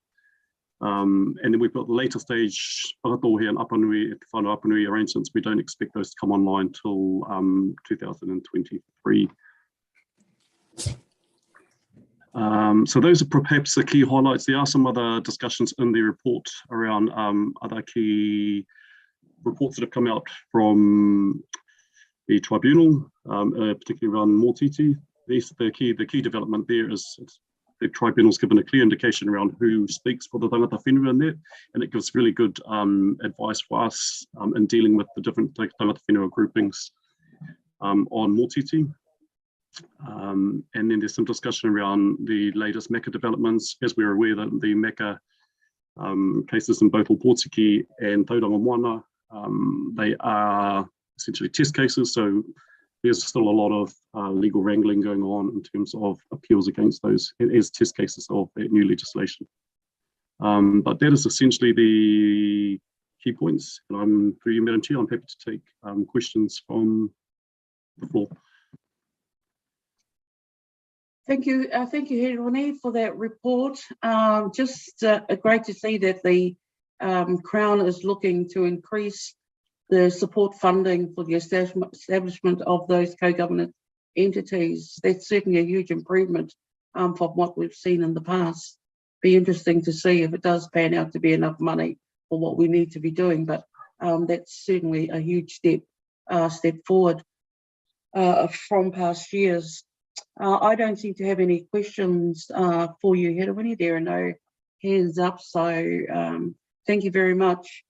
And then we've got the later stage whakatauhea and Apanui, Whānau Apanui arrangements. We don't expect those to come online till 2023. So those are perhaps the key highlights. There are some other discussions in the report around other key reports that have come out from the tribunal, particularly around Mōtiti. The key development there is the tribunal's given a clear indication around who speaks for the tangata whenua in there, and it gives really good advice for us in dealing with the different tangata whenua groupings on Mōtiti. And then there's some discussion around the latest MECA developments. As we're aware that the MECA cases in both Opotiki and Tauranga Moana, they are essentially test cases, so there's still a lot of legal wrangling going on in terms of appeals against those as test cases of that new legislation. But that is essentially the key points. And through you, Madam Chair, I'm happy to take questions from the floor. Thank you, Hirone, for that report. Just great to see that the Crown is looking to increase the support funding for the establishment of those co-governance entities. That's certainly a huge improvement from what we've seen in the past. Be interesting to see if it does pan out to be enough money for what we need to be doing, but that's certainly a huge step forward from past years. I don't seem to have any questions for you, Hirone. There are no hands up, so thank you very much.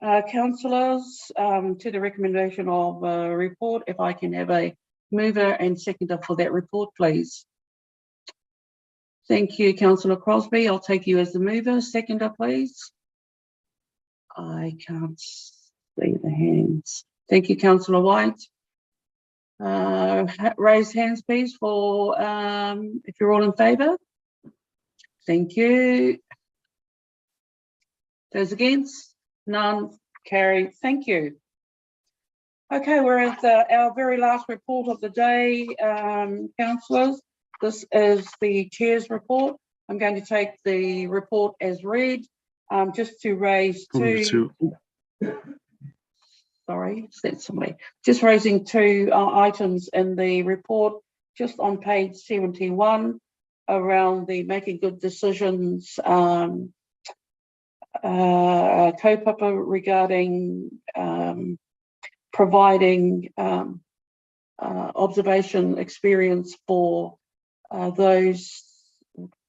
Councillors, to the recommendation of a report, if I can have a mover and seconder for that report, please. Thank you, Councillor Crosby. I'll take you as the mover. Seconder, please. I can't see the hands. Thank you, Councillor White. Raise hands, please, for if you're all in favour. Thank you. Those against? None. Carried. Thank you. Okay, we're at our very last report of the day, councillors. This is the Chair's report. I'm going to take the report as read, just to raise two. Sorry, that's somebody. Just raising two items in the report, just on page 71, around the making good decisions kaupapa regarding providing observation experience for those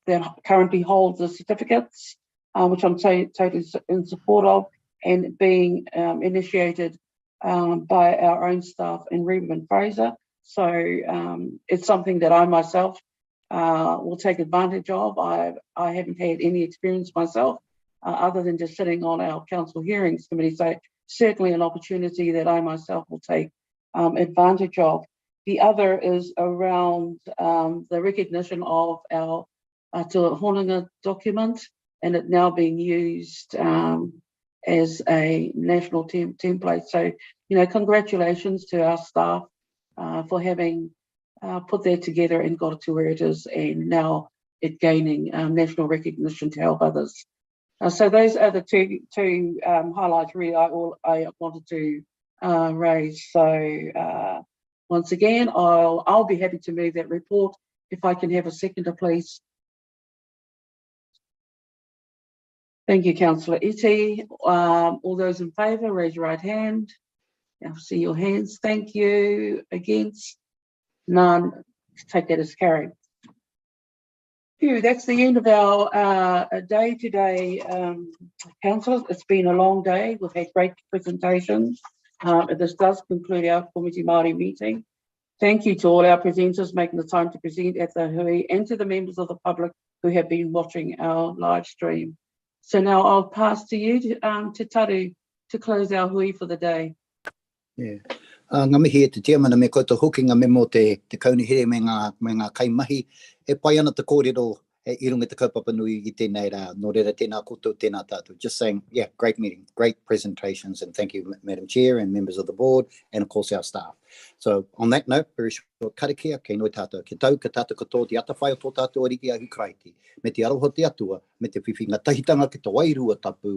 that currently hold the certificates, which I'm totally in support of, and being initiated by our own staff in Reba and Fraser. So it's something that I myself will take advantage of. I haven't had any experience myself other than just sitting on our council hearings committee. So certainly an opportunity that I myself will take advantage of. The other is around the recognition of our Te Honanga document, and it now being used as a national template. So, you know, congratulations to our staff for having put that together and got it to where it is, and now it gaining national recognition to help others. So those are the two highlights really I wanted to raise. So once again, I'll be happy to move that report. If I can have a seconder, please. Thank you, Councillor Iti. All those in favour, raise your right hand. I'll see your hands. Thank you. Against? None. Take that as carried. That's the end of our day today, councillors. It's been a long day. We've had great presentations. This does conclude our Komiti Maori meeting. Thank you to all our presenters making the time to present at the hui, and to the members of the public who have been watching our live stream. So now I'll pass to you, to Taru, to close our hui for the day. Yeah. Ngā mihi e te tiamana me koutou hokinga me mo te kaunihere me ngā kaimahi. E pai ana te kōrero e irunga te kaupapa nui I tēnei rā. Nō reira tēnā koutou, tēnā tātou. Just saying, yeah, great meeting, great presentations, and thank you, Madam Chair and members of the board, and of course our staff. So on that note, very short karakia, kei noi tātou ki tau, ka tātou katoa te atawhai o tō tātou ariki ahu kraiti. Me te aroha te atua, me te whiwhinga tahitanga ki te wairua tapu.